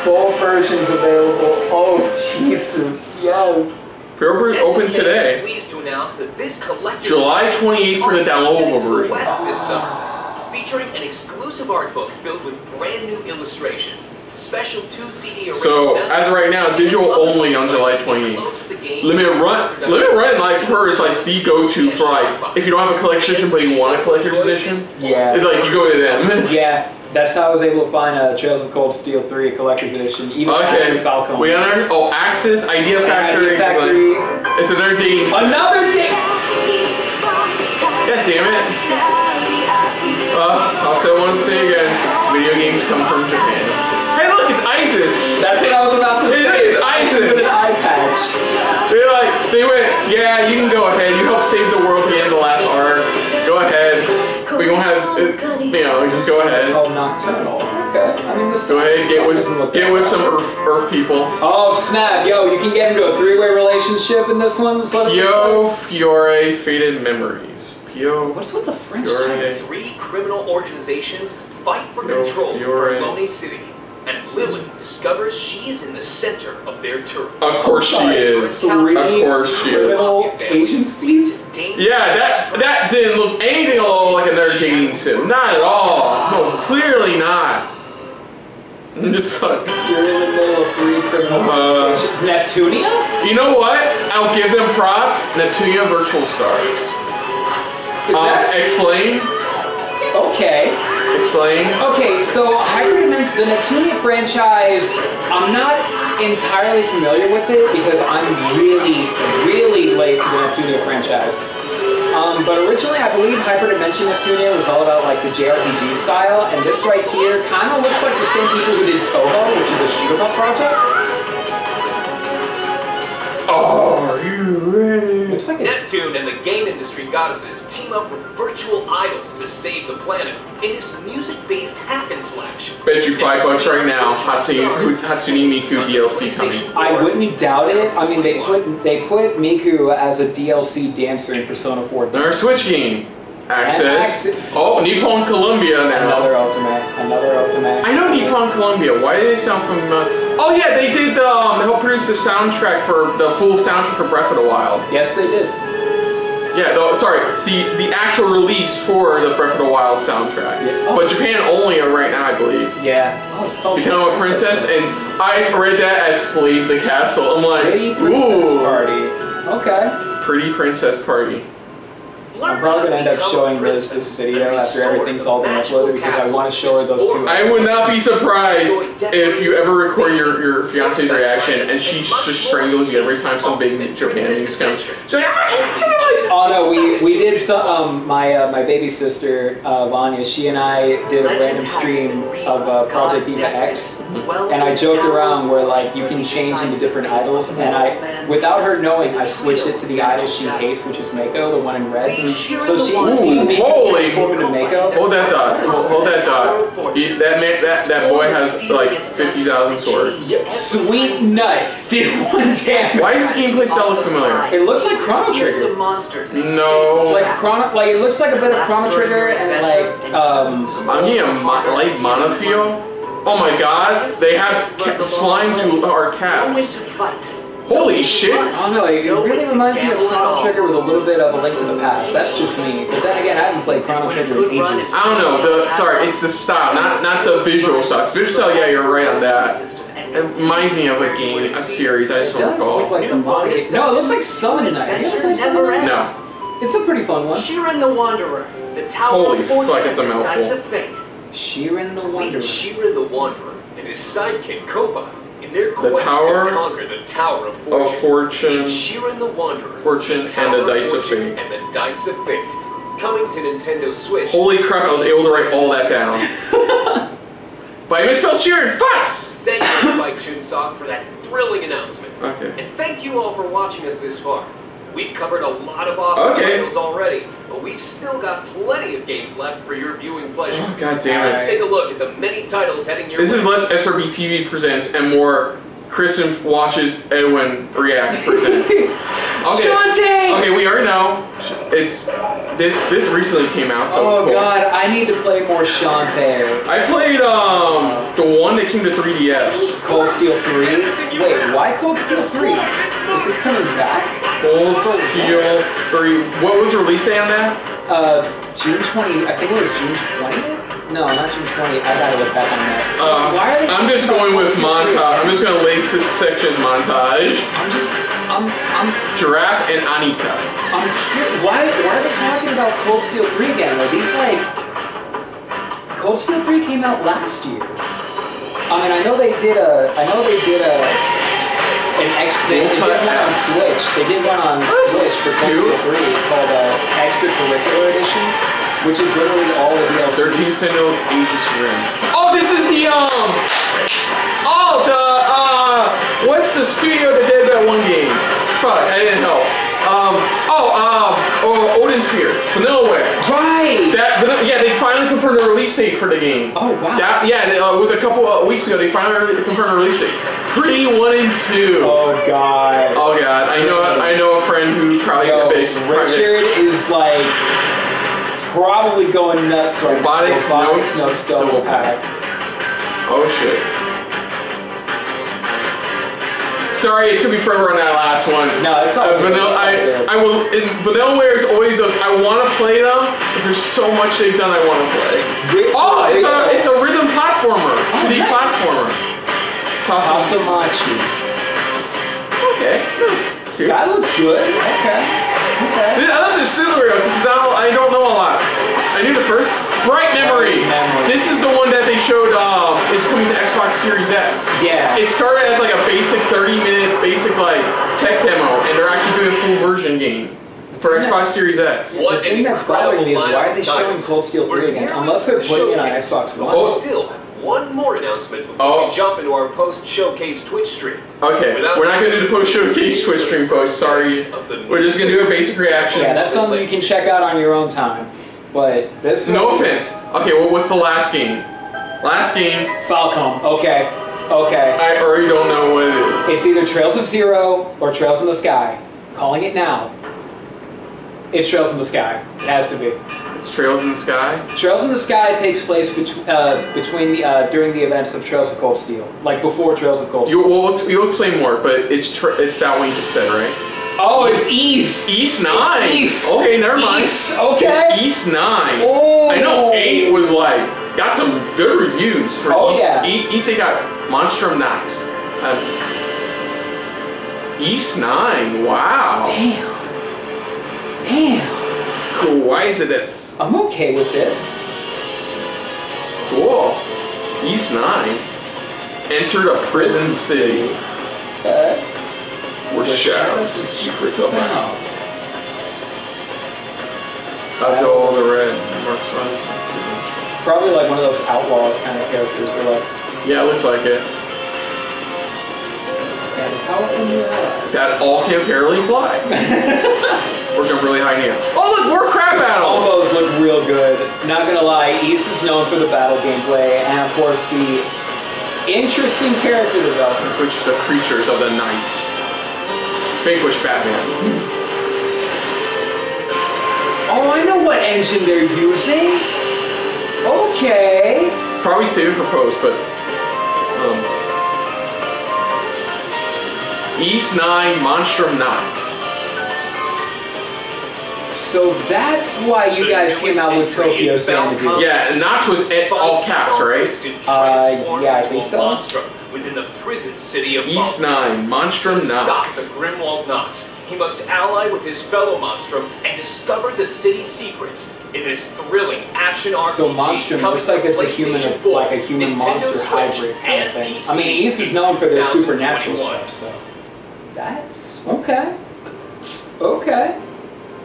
both versions available. Oh Jesus, yes. Pre-orders open today. Pleased to announce that this collection July 28th for the downloadable version. This summer. Featuring an exclusive art book filled with brand new illustrations, special 2 CD. So as of right now, digital only on July 28th. Limited Run, like for her, is like the go-to for like if you don't have a collector's edition but you want a collector's edition. Yeah. It's like you go to them. Yeah. That's how I was able to find Trails of Cold Steel 3 collector's edition. Even after Falcon. We other Axis Idea Factory. It's another dating. Another date. God damn it. Also want to say again, video games come from Japan. Hey look, it's Aizen! That's what I was about to say. It's Aizen! With an eye patch. They went, yeah, you can go ahead, you helped save the world at the end of the last arc. Go ahead. We gonna have, just go ahead. It's called Nocturnal. Okay. I mean, this go ahead, get with some Earth people. Oh snap, yo, you can get into a 3-way relationship in this one? Piofiore Faded Memories. What's with the French? 3 criminal organizations fight for control of Lone City, and Lily discovers she is in the center of their turf. Of course she is. Of course she is. Criminal agencies? Yeah, that didn't look anything like another dating sim. Not at all. No, clearly not. Just like, you're in the middle of 3 criminal organizations. Neptunia? You know what? I'll give them props. Neptunia Virtual Stars. Explain. Okay. Explain. Okay, so the Neptunia franchise, I'm not entirely familiar with it because I'm really late to the Neptunia franchise. But originally, I believe Hyperdimension Neptunia was all about like the JRPG style, and this right here kind of looks like the same people who did Toho, which is a shoot-'em-up project. Are you ready? Looks like Neptune and the game industry goddesses team up with virtual idols to save the planet in this music-based hack and slash. Bet you $5 right now. Hatsune Miku DLC coming. I wouldn't doubt it. I mean, they put Miku as a DLC dancer in Persona 4. Another Switch game. Access. Oh, Nippon Columbia now. Another Ultimate. I know Nippon Columbia. Why did they sound familiar? Oh yeah, they did help produce the soundtrack for the full soundtrack for Breath of the Wild. Yes, they did. Yeah, the actual release for the Breath of the Wild soundtrack. Yeah. Oh. But Japan only right now, I believe. Yeah. Oh, it's called Become a Princess, and I read that as Slave the Castle. I'm like, Pretty Princess Party. Okay. Pretty Princess Party. I'm probably going to end up showing this video after everything's all been uploaded because I want to show her those two. I would not be surprised if you ever record your fiance's reaction and she just strangles you every time some big Japan news comes. Oh no, we did some, my baby sister, Vanya, she and I did a random stream of Project Diva X, and I joked around where like you can change into different idols, and without her knowing, I switched it to the idol she hates, which is Mako, the one in red. So she see me transform into Mako. Hold that thought. Hold that thought. That boy has like 50,000 swords. Sweet nut. Did one damage. Why does this gameplay style look familiar? It looks like Chrono Trigger. No. Like it looks like a bit of Chrono Trigger and like I'm getting a like mana feel. Oh my god, they have slimes who are cats. Holy shit! I don't know, it really reminds me of Chrono Trigger with a little bit of A Link to the Past. That's just me. But then again, I haven't played Chrono Trigger in ages. I don't know. Sorry, it's the style, not the visual style. Visual style, yeah, you're right on that. It reminds me of a game, a series. I just don't recall. Look like the game. No, it looks like Summon Night. Have you ever played Summon Night? No. It's a pretty fun one. Shiren the Wanderer. The Tower Holy fuck, it's a mouthful. Shiren the Wanderer. Shiren the Wanderer and his sidekick Koba. In their quest the Tower to conquer the Tower of Fortune, Shiren the Wanderer, Fortune, and the Dice of Fate. And the Dice of Fate. Coming to Nintendo Switch. Holy crap, I was able to write all that down. But I misspelled Shiren, fuck! Thank you, Mike Chunsock, for that thrilling announcement. Okay. And thank you all for watching us this far. We've covered a lot of awesome titles already, but we've still got plenty of games left for your viewing pleasure. Oh, God damn it. Let's take a look at the many titles heading your way. This is less SRBTV presents and more Kristen watches Edwin react presents. Shantae! Okay, we already know. It's this recently came out, so oh cool. god, I need to play more Shantae. I played the one that came to 3DS. Cold Steel 3? Wait, why Cold Steel 3? Is it coming back? Cold Steel 3. What was the release day on that? June 20. I think it was June 20th? No, not June 20th. I gotta look back on that. Why are they I'm just going with Montage. I'm just gonna lace this section as Montage. I'm Giraffe and Anika. I'm curious. Why are they talking about Cold Steel 3 again? Are these like... Cold Steel 3 came out last year. I mean, I know they did an extra. They did one on Switch. They did one on Switch for Cold Steel 3 called Extracurricular Edition, which is literally all the DLC. 13 Sentinels, Age of Shiren. Oh, this is the what's the studio that did that one game? Fuck, I didn't help. Odin Sphere, Vanillaware. Right. Yeah, they finally confirmed a release date for the game. Oh wow. It was a couple of weeks ago. They finally confirmed a release date. Pretty 1 and 2. Oh god. Oh god. I know a friend who probably got a base. Richard is like probably going nuts right now. Robotics Notes double pack. Oh shit. Sorry, it took me forever on that last one. No, it's not. Vanillaware is always those. I want to play them, but there's so much they've done I want to play. It's a rhythm platformer, 2D platformer. Tasamachi. Okay, cute. That looks good. Okay. I love this Sizzle because now I don't know a lot. I knew the first. Bright Memory. This is the one that they showed. It's coming to Xbox Series X. Yeah. It started as like a basic 30-minute basic like tech demo, and they're actually doing a full version game for Xbox Series X. The thing that's bothering me is why are they showing Cold Steel 3 again? Unless they're putting it on Xbox One. Still have one more announcement before we jump into our post-showcase Twitch stream. Okay, we're not going to do the post-showcase Twitch stream, folks. Sorry. We're just going to do a basic reaction. Yeah, that's something you can check out on your own time. But this... No offense. Okay, well, what's the last game? Last game... Falcom. Okay. I already don't know what it is. It's either Trails of Zero or Trails in the Sky. Calling it now. It's Trails in the Sky. It has to be. It's Trails in the Sky? Trails in the Sky takes place during the events of Trails of Cold Steel. Like before Trails of Cold Steel. You'll explain more, but it's that one you just said, right? Oh, it's East. East 9. East. Okay, never mind. East. Okay. It's East 9. Oh. I know 8 was like got some good reviews for East. Yeah. East 8 got Monstrum Nox. East 9. Wow. Damn. Cool. Why is it this? I'm okay with this. Cool. East 9. Entered a prison city. Where shadows and secrets abound. I've got all the red marks on his signature. Probably like one of those outlaws kind of characters. Or like, yeah, it looks like it. and powerful new allies. That all can barely fly. Or jump really high now. Oh look, more crab battle! All those look real good. Not gonna lie, East is known for the battle gameplay, and of course the interesting character development. Which the creatures of the night. Vanquish Batman. Oh, I know what engine they're using. Okay. It's probably saved for post, but East 9 Monstrum Nox. So that's why you guys came out with Tokyo Sanity. Yeah, and Nox was all caps, right? Yeah, I think so. Within the prison city of East 9 Monstrum Nox. To stop the Grimwald Nox, he must ally with his fellow Monstrum and discover the city's secrets in this thrilling action RPG. So Monstrum looks like it's a human, like a human monster hybrid kind of thing. I mean, East is known for their supernatural stuff, so that's okay. Okay.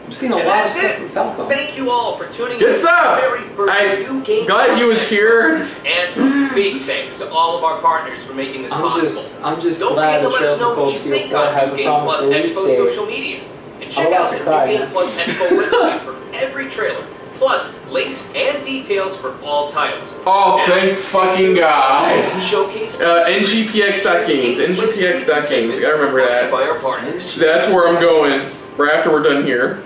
I've seen a lot of stuff from Falcon. Thank you all for tuning in. Good stuff! I'm glad you was here. And big thanks to all of our partners for making this possible. I'm just glad the Trails of Cold Steel 4 has a promised release date. Social media. And check out the New Game Plus Expo website for every trailer, plus links and details for all titles. Oh, thank fucking God. Showcase NGPX.games. NGPX.games. I gotta remember that. By our partners. So that's where I'm going right after we're done here.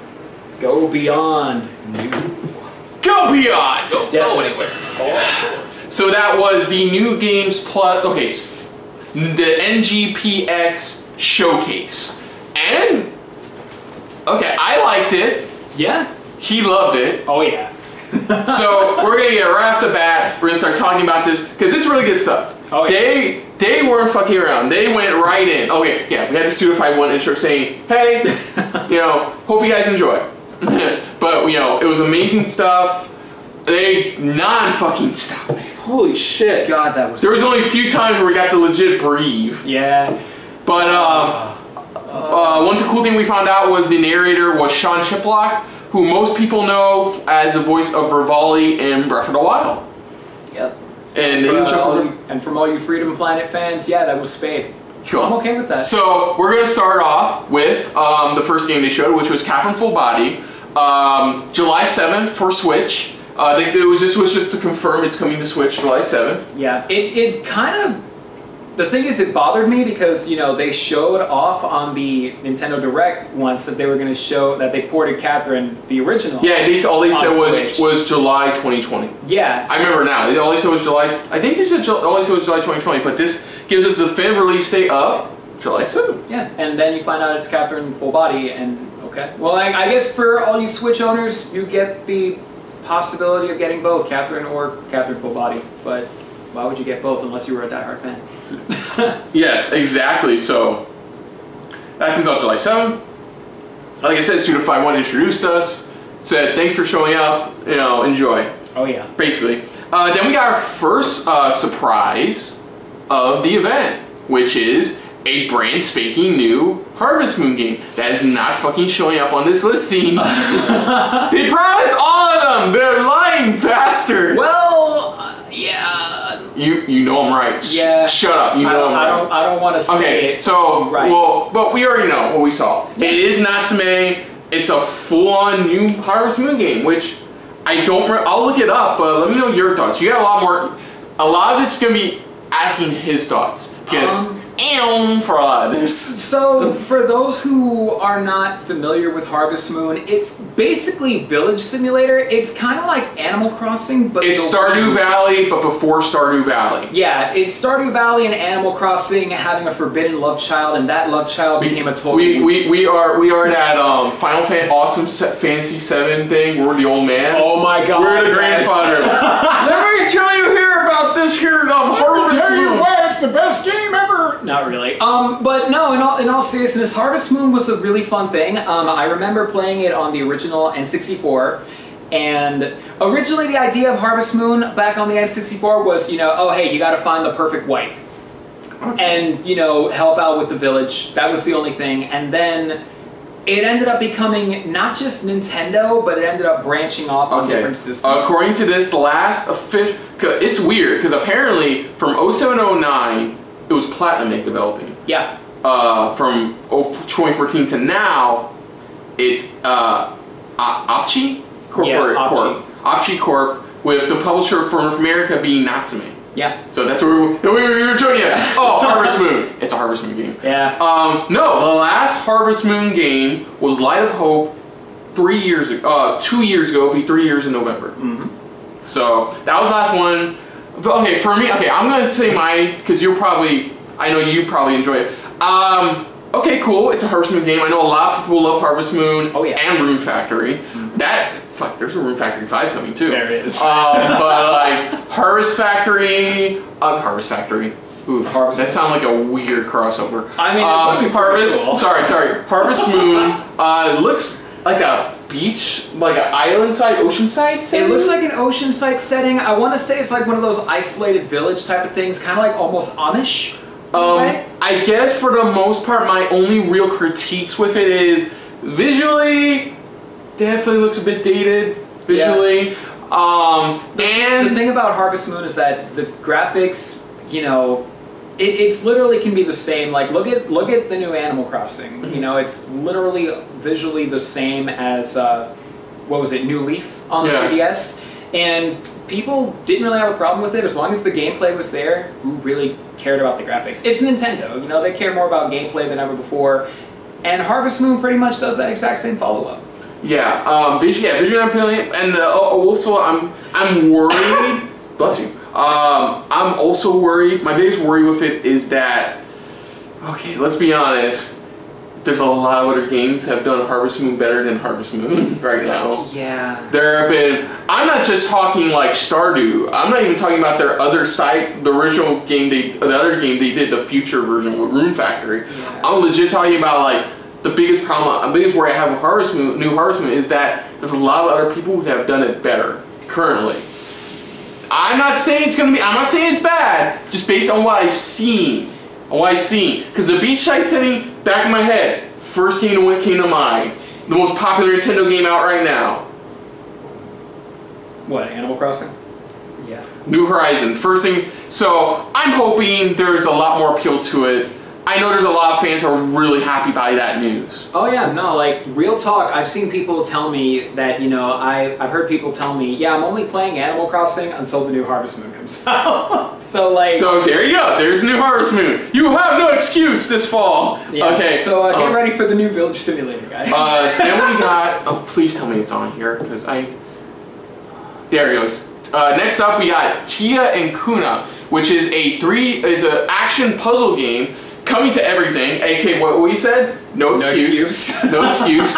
Go beyond. Go beyond! Don't go anywhere. So that was the New Games Plus, okay, the NGPX Showcase. And, okay, I liked it. Yeah. He loved it. Oh yeah. So we're gonna get right off the bat, we're gonna start talking about this, because it's really good stuff. Oh yeah. They weren't fucking around. They went right in. Okay, yeah, we had the Suda 1 intro saying, hey, you know, hope you guys enjoy. But, you know, it was amazing stuff. They non-fucking stop, man. Holy shit. God, that was... There was only a few times where we got to legit breathe. Yeah. But, one cool thing we found out was the narrator was Sean Chiplock, who most people know as the voice of Rivali in Breath of the Wild. Yep. And from all you Freedom Planet fans, yeah, that was Spade. Cool. I'm okay with that. So we're going to start off with the first game they showed, which was Catherine Full Body, July 7th for Switch. This was just to confirm it's coming to Switch July 7th. Yeah, it kind of... The thing is, it bothered me because, you know, they showed off on the Nintendo Direct once that they were going to show that they ported Catherine, the original. Yeah, all they said was July 2020. Yeah. I remember now. All they said was July... I think they said all they said was July 2020, but this gives us the definitive release date of July 7th. Yeah, and then you find out it's Catherine Full Body, and okay. Well, I guess for all you Switch owners, you get the possibility of getting both, Catherine or Catherine Full Body, but why would you get both unless you were a diehard fan? Yes, exactly. So that comes out July 7th. Like I said, Suda1 introduced us, said thanks for showing up, you know, enjoy. Oh yeah. Basically. Then we got our first surprise of the event, which is a brand spanking new Harvest Moon game that is not fucking showing up on this listing. They promised all of them. They're lying bastards. Well, yeah. You know I'm right. Yeah. Shut up. You know I'm right. I don't want to say okay, it. so right. Well, but we already know what we saw. Yeah. It is Natsume. It's a full-on new Harvest Moon game, which I don't. I'll look it up, but let me know your thoughts. You got a lot more. A lot of this is gonna be asking his thoughts because for a lot of this. So for those who are not familiar with Harvest Moon, it's basically Village Simulator. It's kind of like Animal Crossing, but it's Stardew Valley, but before Stardew Valley. Yeah, it's Stardew Valley and Animal Crossing having a forbidden love child, and that love child became a total. We are that Final Awesome Fantasy 7 thing. We're the old man. Oh my God! We're the grandfather. Let me tell you here about this here Harvest Moon. why it's the best game ever. Not really. But no, in all seriousness, Harvest Moon was a really fun thing. I remember playing it on the original N64. And originally the idea of Harvest Moon back on the N64 was, you know, oh hey, you gotta find the perfect wife. Okay. And, you know, help out with the village. That was the only thing. And then it ended up becoming not just Nintendo, but it ended up branching off on different systems. According to this, the last official... It's weird, because apparently from 07-09, it was Platinum Inc. developing. Yeah. From 2014 to now, it's Opchi Corp. Opchi Corp, with the publisher for North America being Natsume. Yeah. So that's where we were joking at. Oh, Harvest Moon. It's a Harvest Moon game. Yeah. No, the last Harvest Moon game was Light of Hope 3 years ago. 2 years ago. It'll be 3 years in November. Mm-hmm. So that was the last one. Okay, for me, okay, I'm gonna say mine because I know you probably enjoy it. Okay, cool. It's a Harvest Moon game. I know a lot of people love Harvest Moon. Oh yeah. And Rune Factory. Mm-hmm. There's a Rune Factory 5 coming too. There it is. But like Harvest Factory. Ooh, that sounds like a weird crossover. I mean, Harvest. Cool. Sorry. Harvest Moon. It looks like a beach, like an island-side, ocean-side setting. It looks like an ocean-side setting. I want to say it's like one of those isolated village type of things, kind of like almost Amish. I guess for the most part, my only real critiques with it is visually. Definitely looks a bit dated visually. Yeah. And the thing about Harvest Moon is that the graphics, you know, it's literally can be the same. Like look at the new Animal Crossing. Mm-hmm. You know, it's literally visually the same as what was it, New Leaf on the 3DS, and people didn't really have a problem with it as long as the gameplay was there. Who really cared about the graphics? It's Nintendo. You know, they care more about gameplay than ever before, and Harvest Moon pretty much does that exact same follow-up. Yeah, visually I'm feeling, and also I'm worried. Bless you. I'm also worried. My biggest worry with it is that, okay, let's be honest. There's a lot of other games have done Harvest Moon better than Harvest Moon right now. Yeah. There have been. I'm not just talking like Stardew. I'm not even talking about their other site, the original game the other game they did, the future version with Rune Factory. Yeah. I'm legit talking about like. The biggest worry I have with New Harvest Moon is that there's a lot of other people who have done it better currently. I'm not saying it's bad, just based on what I've seen. Because the beachside setting, back in my head, first game that came to mind, the most popular Nintendo game out right now. What, Animal Crossing? Yeah. New Horizon, first thing. So I'm hoping there's a lot more appeal to it. I know there's a lot of fans who are really happy by that news. Oh yeah, no, like real talk, I've seen people tell me that, you know, I've heard people tell me, yeah, I'm only playing Animal Crossing until the new Harvest Moon comes out. So there you go, there's the new Harvest Moon. You have no excuse this fall. Yeah. Okay. So get ready for the new Village Simulator, guys. Then we got, oh please tell me it's on here, because there it goes. Next up we got Tia and Kuna, which is an action puzzle game. Coming to everything, aka what we said? No excuse. No excuse.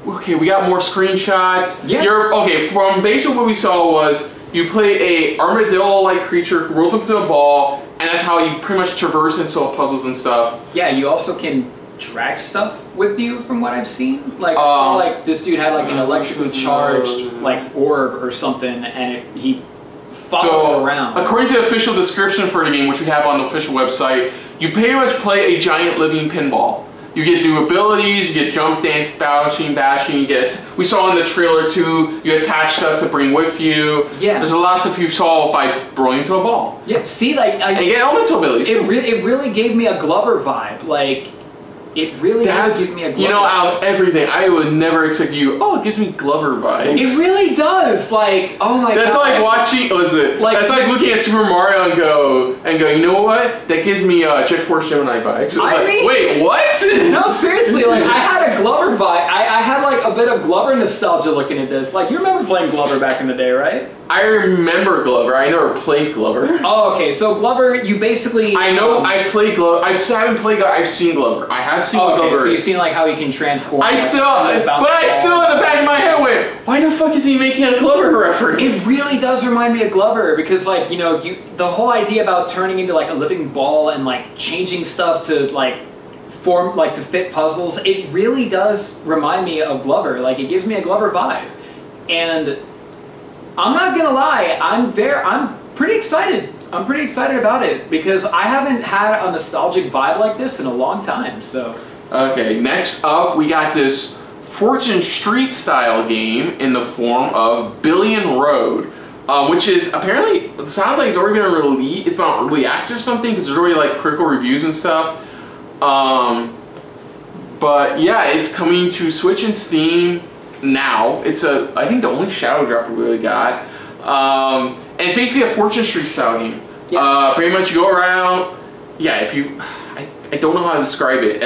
Okay, we got more screenshots. Yeah. From basically what we saw was you play a armadillo-like creature who rolls up to a ball, and that's how you pretty much traverse and solve puzzles and stuff. Yeah, you also can drag stuff with you from what I've seen. Like I saw like this dude had like an electrically charged like orb or something, and he around. According to the official description for the game, which we have on the official website, you pretty much play a giant living pinball. You get new abilities, you get jump, dance, bashing, we saw in the trailer too, you attach stuff to bring with you. Yeah. There's a lot of stuff you solve by rolling into a ball. Yeah, see, like... and you get elemental abilities it really gave me a Glover vibe, like... It really does give me a Glover. You know, out of everything, I would never expect it gives me Glover vibes. It really does. Like, oh my god. That's like watching. That's like looking at Super Mario and go. You know what? That gives me Jet Force Gemini vibes. Wait, what? No, seriously. Like, I had a Glover vibe. I had like a bit of Glover nostalgia looking at this. Like, you remember playing Glover back in the day, right? I remember Glover. I never played Glover. Oh, okay. So Glover, you basically... I know I've played Glover. I haven't played Glover. I've seen Glover. I have I've seen what Glover so is. you've seen like how he can transform. I still in the back of my head went, why the fuck is he making a Glover reference? It really does remind me of Glover because, like, you know, the whole idea about turning into like a living ball and like changing stuff to like form, like to fit puzzles, it really does remind me of Glover. Like, it gives me a Glover vibe, and I'm not gonna lie, I'm pretty excited. I'm pretty excited about it because I haven't had a nostalgic vibe like this in a long time. So. Okay, next up we got this Fortune Street style game in the form of Billion Road, which is apparently, it sounds like it's already been released. It's been on early access or something because there's already like critical reviews and stuff. But yeah, it's coming to Switch and Steam now. It's I think the only shadow drop we really got. And it's basically a Fortune Street style game. Yeah. Pretty much you go around. Yeah, if you, I don't know how to describe it.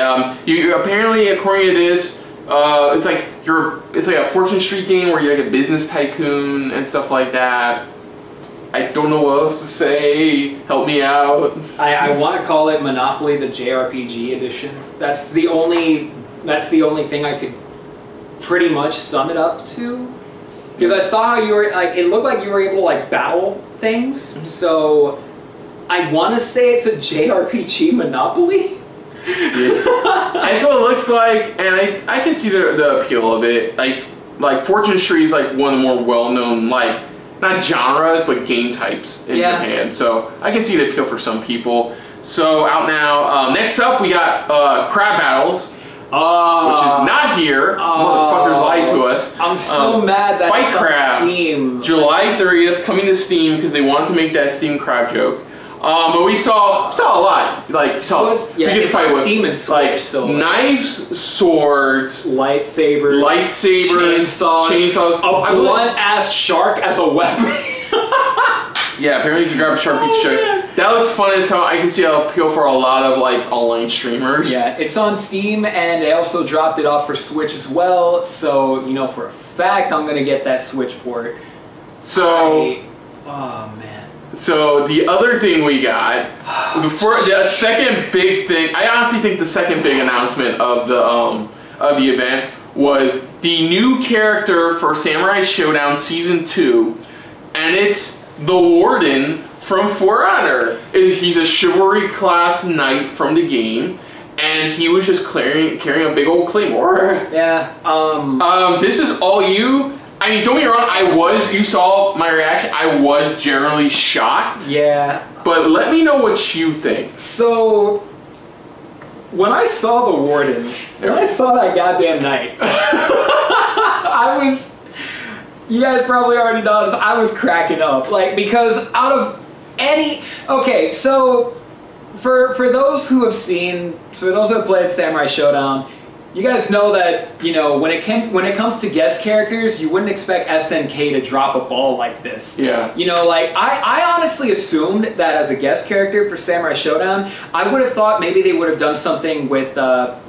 You apparently, according to this, it's like a Fortune Street game where you're like a business tycoon and stuff like that. I don't know what else to say. Help me out. I want to call it Monopoly the JRPG edition. That's the only thing I could pretty much sum it up to. Because I saw how you were like, it looked like you were able to like battle things. So I want to say it's a JRPG Monopoly. Yeah. That's what it looks like, and I can see the appeal of it. Like Fortune Street is like one of the more well-known, like, not genres but game types in Japan. So I can see the appeal for some people. So out now. Next up we got Crab Battles. Which is not here. Motherfuckers lied to us. I'm so mad that Fight it's Crab, on Steam. July 30th, coming to Steam because they wanted to make that Steam crab joke. But we saw a lot. Like, we could fight with Steam and Switch, like so knives, swords, lightsabers, chainsaws, a blunt ass shark as a weapon. Yeah, apparently you can grab a shark, beat shark. That looks fun as hell. I can see how appeal for a lot of like online streamers. Yeah, it's on Steam, and they also dropped it off for Switch as well. So you know for a fact I'm gonna get that Switch port. So, oh man. So the other thing we got, the second big thing. I honestly think the second big announcement of the event was the new character for Samurai Shodown Season 2, and it's the Warden from For Honor. He's a chivalry class knight from the game, and he was just carrying a big old claymore. Yeah. This is all you. I mean, don't get me wrong. You saw my reaction. I was generally shocked. Yeah. But let me know what you think. So, when I saw the Warden, when I saw that goddamn knight, you guys probably already noticed, I was cracking up. Like, because out of any... Okay, so, for those who have played Samurai Shodown, you guys know that, you know, when it comes to guest characters, you wouldn't expect SNK to drop a ball like this. Yeah. You know, like, I honestly assumed that as a guest character for Samurai Shodown, I would have thought maybe they would have done something with Namco,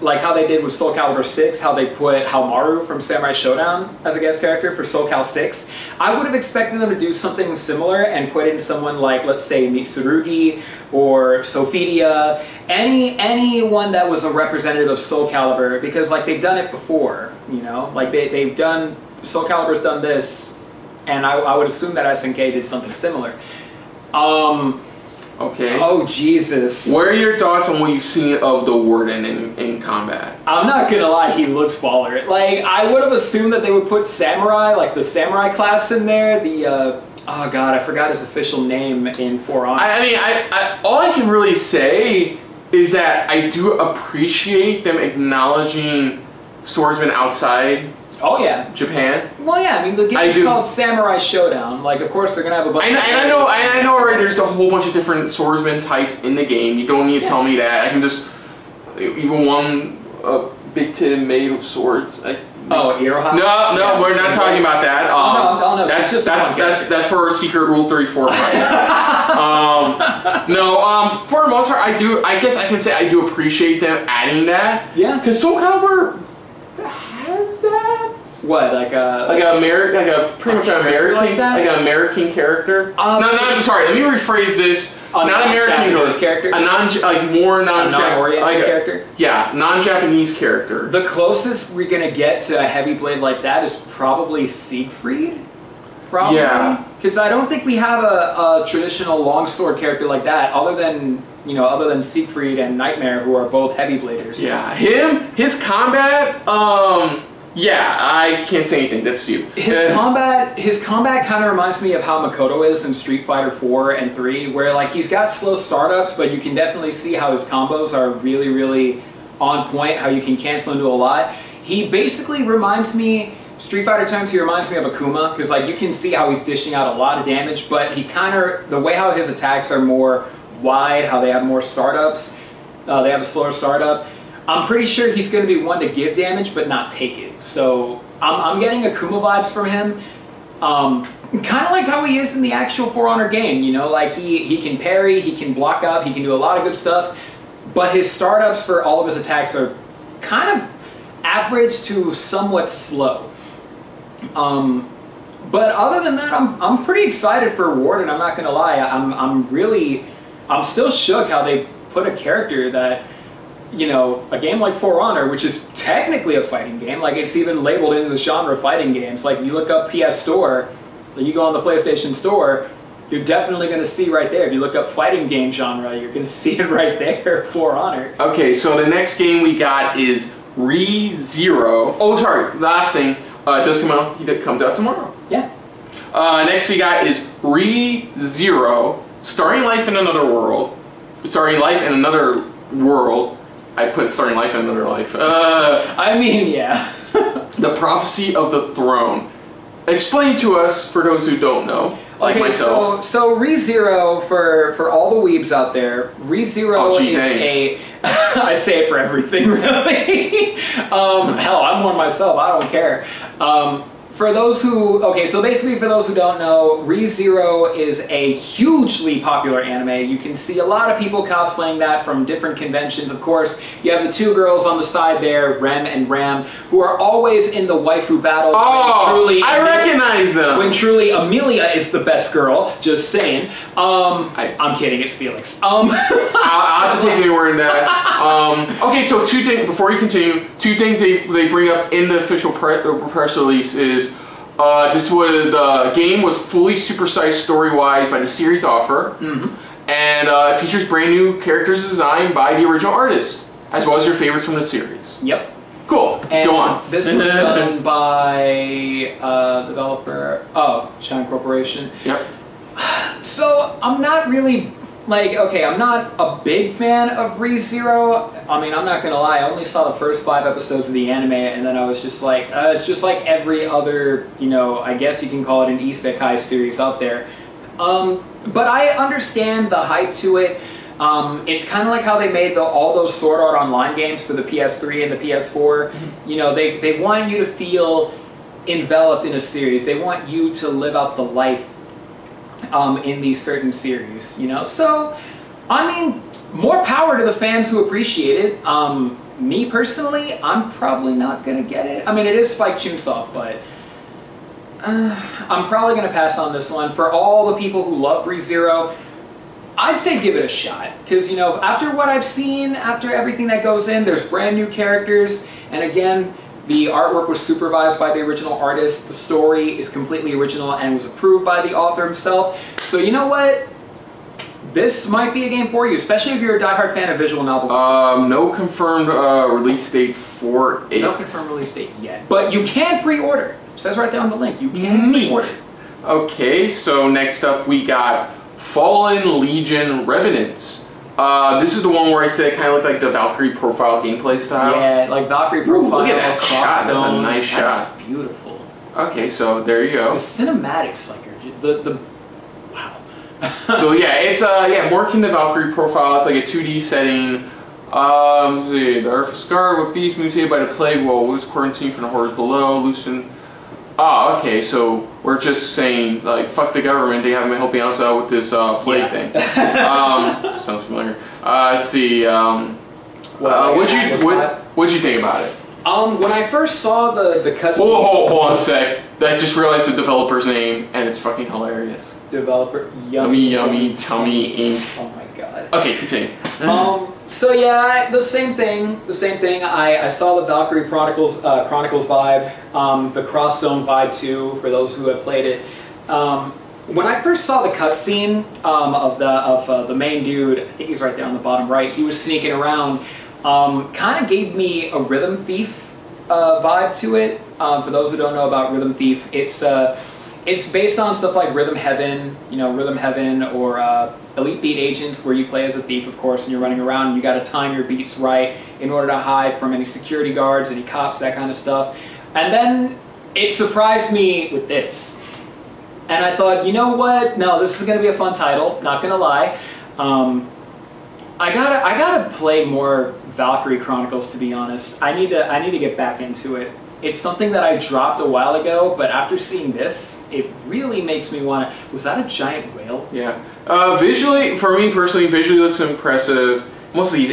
like how they did with Soul Calibur 6, how they put Haomaru from Samurai Shodown as a guest character for Soul Cal 6. I would have expected them to do something similar and put in someone like, let's say, Mitsurugi or Sophidia, anyone that was a representative of Soul Calibur, because like they've done it before, you know, like they've done, Soul Calibur's done this, and I would assume that SNK did something similar. Okay. Oh, Jesus. What are your thoughts on what you've seen of the Warden in combat? I'm not gonna lie, he looks baller. Like, I would have assumed that they would put Samurai, like the Samurai class in there, oh god, I forgot his official name in For Honor. I mean, all I can really say is that I do appreciate them acknowledging swordsmen outside Japan. Well, yeah, I mean, the game is called Samurai Shodown. Like, of course, they're going to have a bunch of... I know already there's a whole bunch of different swordsman types in the game. You don't need to tell me that. I can just... Even one big-titted maid of swords. Iroha? No, we're not talking about that. No, that's for Secret Rule 34. For the most part, I guess I can say I do appreciate them adding that. Yeah. Because Soul Calibur has that. What, like a pretty much an American, like an American character? I'm sorry. Let me rephrase this. Not American character. A non-oriented character. Yeah, non-Japanese character. The closest we're gonna get to a heavy blade like that is probably Siegfried. Probably. Yeah. Because I don't think we have a traditional longsword character like that, other than Siegfried and Nightmare, who are both heavy bladers. Yeah, his combat. Yeah, I can't say anything. That's you. His combat kind of reminds me of how Makoto is in Street Fighter 4 and 3, where like he's got slow startups, but you can definitely see how his combos are really, really on point. How you can cancel into a lot. He basically reminds me. Street Fighter terms, he reminds me of Akuma, because like you can see how he's dishing out a lot of damage, but he the way how his attacks are more wide, how they have more startups, they have a slower startup. I'm pretty sure he's going to be one to give damage, but not take it. So I'm getting Akuma vibes from him. Kind of like how he is in the actual For Honor game, you know, like he can parry, he can block up, he can do a lot of good stuff, but his startups for all of his attacks are kind of average to somewhat slow. But other than that, I'm pretty excited for Warden. I'm not gonna lie. I'm still shook how they put a character that, you know, a game like For Honor, which is technically a fighting game, like it's even labeled in the genre fighting games. Like you look up PS Store, you go on the PlayStation Store, you're definitely gonna see right there. If you look up fighting game genre, you're gonna see it right there. For Honor. Okay, so the next game we got is ReZero. Oh, sorry. Last thing. It does come out. It comes out tomorrow. Yeah. Next we got is ReZero, Starting Life in Another World. Starting Life in Another World. I put Starting Life in Another Life. I mean, yeah. The Prophecy of the Throne. Explain to us, for those who don't know, like myself. So ReZero, for all the weebs out there, ReZero is a... I say it for everything, really. Hell, I'm one myself. I don't care. For those who... Okay, so basically for those who don't know, ReZero is a hugely popular anime. You can see a lot of people cosplaying that from different conventions. Of course, you have the two girls on the side there, Rem and Ram, who are always in the waifu battle. Oh, I recognize them. When truly Amelia is the best girl. Just saying. I'm kidding, it's Felix. I'll have to take your word in that. Okay, so two things, before you continue, two things they bring up in the official press release is the game was fully supersized story-wise by the series offer, and it features brand new characters designed by the original artist, as well as your favorites from the series. Yep. Cool. And go on. This was done by developer, Shine Corporation. Yep. So I'm not really I'm not a big fan of ReZero. I mean, I'm not gonna lie, I only saw the first 5 episodes of the anime, and then I was just like, it's just like every other, you know, I guess you can call it an isekai series out there. But I understand the hype to it. It's kind of like how they made all those Sword Art Online games for the PS3 and the PS4. You know, they want you to feel enveloped in a series. They want you to live out the life in these certain series, you know? So, I mean, more power to the fans who appreciate it. Me personally, I'm probably not gonna get it. I mean, it is Spike Chunsoft, but I'm probably gonna pass on this one. For all the people who love ReZero, I'd say give it a shot. Because, you know, after what I've seen, after everything that goes in, there's brand new characters, and again, the artwork was supervised by the original artist. The story is completely original and was approved by the author himself. So you know what? This might be a game for you, especially if you're a diehard fan of visual novel games. No confirmed release date for it. No confirmed release date yet. But you can pre-order. It says right there on the link. You can pre-order. Okay, so next up we got Fallen Legion Revenants. This is the one where I said it kind of looked like the Valkyrie profile gameplay style. Yeah, like Valkyrie profile. Look at that shot. That's a nice shot. That's beautiful. Okay, so there you go. The cinematics, like, wow. So yeah, it's more akin to Valkyrie profile. It's like a 2D setting. Let's see, the earth is scarred with beasts mutated by the plague. While lose quarantine from the horrors below. Loosen. Okay, so we're just saying, like, fuck the government, they haven't been helping us out with this plague thing. Sounds familiar. Let's see, what'd you think about it? When I first saw the cutscene... Hold on a sec. I just realized the developer's name, and it's fucking hilarious. Developer... Yummy Tummy Inc. Oh my god. Okay, continue. So yeah, the same thing. I saw the Valkyrie Chronicles vibe, the Cross Zone vibe too, for those who have played it. When I first saw the cutscene of the main dude, I think he's right there on the bottom right, he was sneaking around, kind of gave me a Rhythm Thief vibe to it. For those who don't know about Rhythm Thief, it's based on stuff like Rhythm Heaven, or Elite Beat Agents, where you play as a thief, of course, and you're running around and you got to time your beats right in order to hide from any security guards, any cops, that kind of stuff. And then it surprised me with this. And I thought, you know what? No, this is going to be a fun title, not going to lie. I gotta play more Valkyrie Chronicles, to be honest. I need to get back into it. It's something that I dropped a while ago, but after seeing this, it really makes me want to... Was that a giant whale? Yeah. Visually, for me personally, visually looks impressive. Most of these,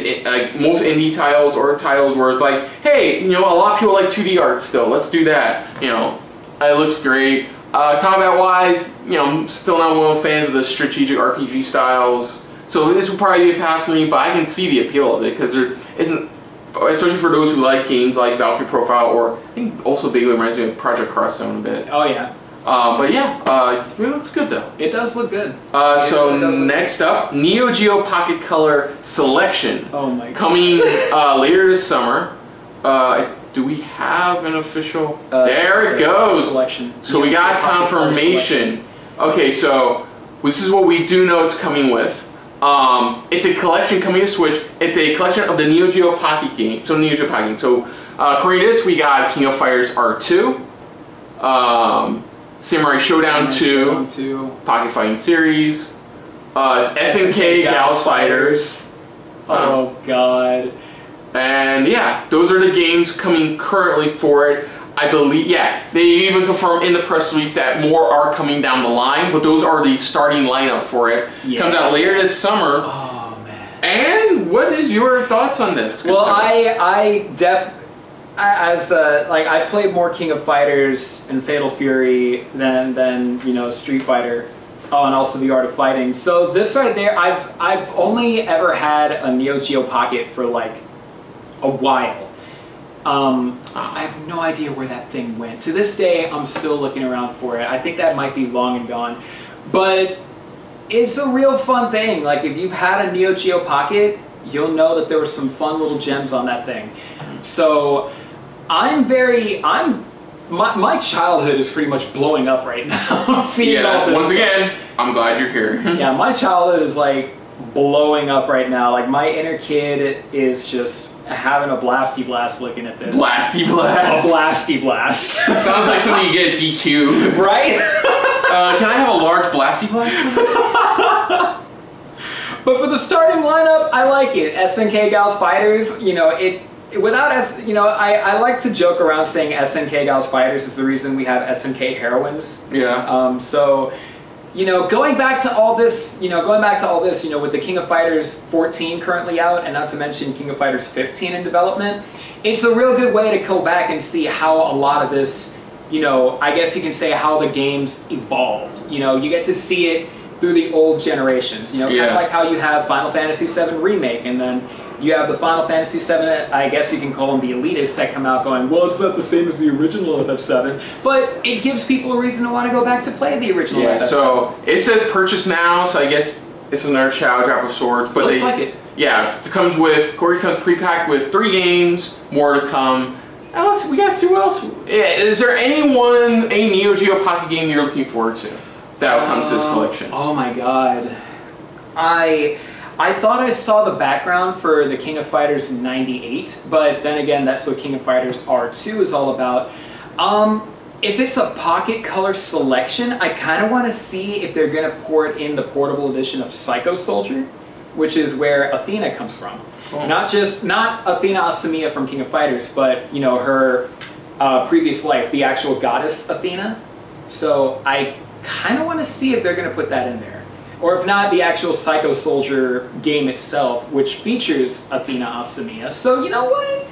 most indie titles or titles where it's like, hey, a lot of people like 2D art still. Let's do that. It looks great. Combat-wise, I'm still not one of the fans of the strategic RPG styles. So this would probably be a path for me, but I can see the appeal of it because there isn't, especially for those who like games like Valkyrie Profile, or I think also vaguely reminds me of Project Cross Zone a bit. Oh yeah. But yeah, it looks good though. It does look good. So next up, NeoGeo Pocket Color Selection. Oh my god. Coming later this summer. Do we have an official? There it goes. Selection. So we got confirmation. Okay, so this is what we do know it's coming with. It's a collection coming to Switch. It's a collection of the NeoGeo Pocket game. So NeoGeo Pocket game. So according to this, we got King of Fighters R2, Samurai Shodown 2, Pocket Fighting Series, SNK Gals Fighters. Oh god. And yeah, those are the games coming currently for it. I believe, yeah, they even confirmed in the press release that more are coming down the line, but those are the starting lineup for it. Yeah. Comes out later this summer. Oh man. And what is your thoughts on this? Well, I played more King of Fighters and Fatal Fury than Street Fighter. Oh, and also the Art of Fighting. So this right there, I've only ever had a NeoGeo Pocket for like a while. I have no idea where that thing went. To this day, I'm still looking around for it. I think that might be long and gone. But it's a real fun thing. Like, if you've had a NeoGeo Pocket, you'll know that there were some fun little gems on that thing. So my childhood is pretty much blowing up right now. Seeing all this once again, I'm glad you're here. Yeah, my childhood is like blowing up right now. Like, my inner kid is just having a blasty blast looking at this. Blasty blast? A blasty blast. Sounds like something you get at DQ. Right? Can I have a large blasty blast for this? But for the starting lineup, I like it. SNK Gals Fighters, I like to joke around saying SNK Gals Fighters is the reason we have SNK Heroines. Yeah. Going back to all this, with the King of Fighters 14 currently out, and not to mention King of Fighters 15 in development, it's a real good way to go back and see how a lot of this, I guess you can say how the games evolved. You get to see it through the old generations, kind of like how you have Final Fantasy VII Remake, and then you have the Final Fantasy VII, I guess you can call them the elitists that come out going, well, it's not the same as the original FF7, but it gives people a reason to want to go back to play the original FF7. So it says purchase now, so I guess it's another Shadow Drop of Swords. But looks like it. Yeah, it comes pre-packed with 3 games, more to come. Now we gotta see what else. Is there any NeoGeo Pocket game you're looking forward to that will come to this collection? Oh my god. I thought I saw the background for the King of Fighters 98, but then again, that's what King of Fighters R2 is all about. If it's a pocket color selection, I kind of want to see if they're going to port in the portable edition of Psycho Soldier, which is where Athena comes from. Oh. Not Athena Asamiya from King of Fighters, but her previous life, the actual goddess Athena. So I kind of want to see if they're going to put that in there. Or if not, the actual Psycho Soldier game itself, which features Athena Asamiya. So, you know what?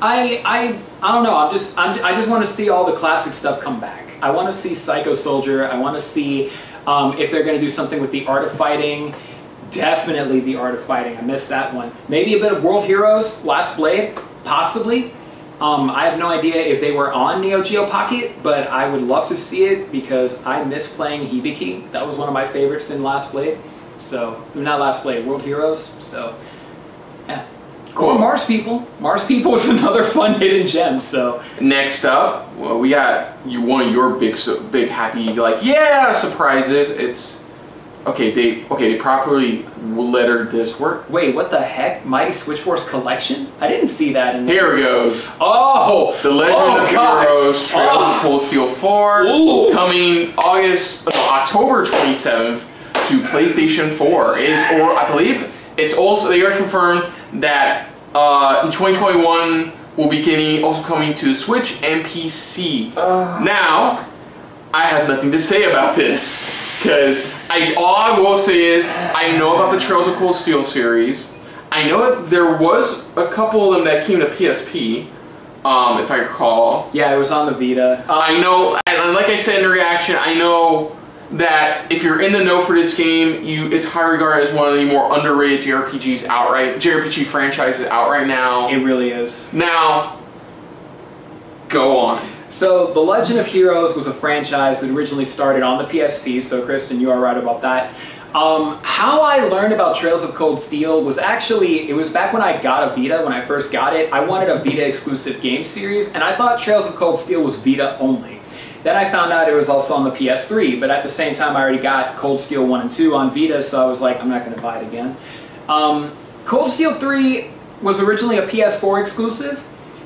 I don't know. I just want to see all the classic stuff come back. I want to see Psycho Soldier. I want to see if they're going to do something with the art of fighting. Definitely the art of fighting. I missed that one. Maybe a bit of World Heroes, Last Blade, possibly. I have no idea if they were on NeoGeo Pocket, but I would love to see it because I miss playing Hibiki. That was one of my favorites in Last Blade. So, not Last Blade, World Heroes. So, yeah. Cool. Or Mars People. Mars People is another fun hidden gem. So next up, well, we got one of your big happy yeah surprises. It's they properly lettered this work. Wait, what the heck? Mighty Switch Force Collection? I didn't see that in here. It goes. Oh, The Legend of Heroes Trails of Cold Steel 4 coming October 27th to PlayStation 4 or I believe it's also they are confirmed that in 2021 will be also coming to the Switch and PC. Now, I have nothing to say about this because all I will say is I know about the Trails of Cold Steel series. I know that there was a couple of them that came to PSP, if I recall. Yeah, it was on the Vita. I know, and like I said in the reaction, I know that if you're in the know for this game, it's highly regarded as one of the more underrated JRPG franchises out right now. It really is. Now, go on. So, The Legend of Heroes was a franchise that originally started on the PSP, so Kristen, you are right about that. How I learned about Trails of Cold Steel was it was back when I got a Vita, when I first got it. I wanted a Vita exclusive game series, and I thought Trails of Cold Steel was Vita only. Then I found out it was also on the PS3, but at the same time I already got Cold Steel 1 and 2 on Vita, so I was like, I'm not going to buy it again. Cold Steel 3 was originally a PS4 exclusive.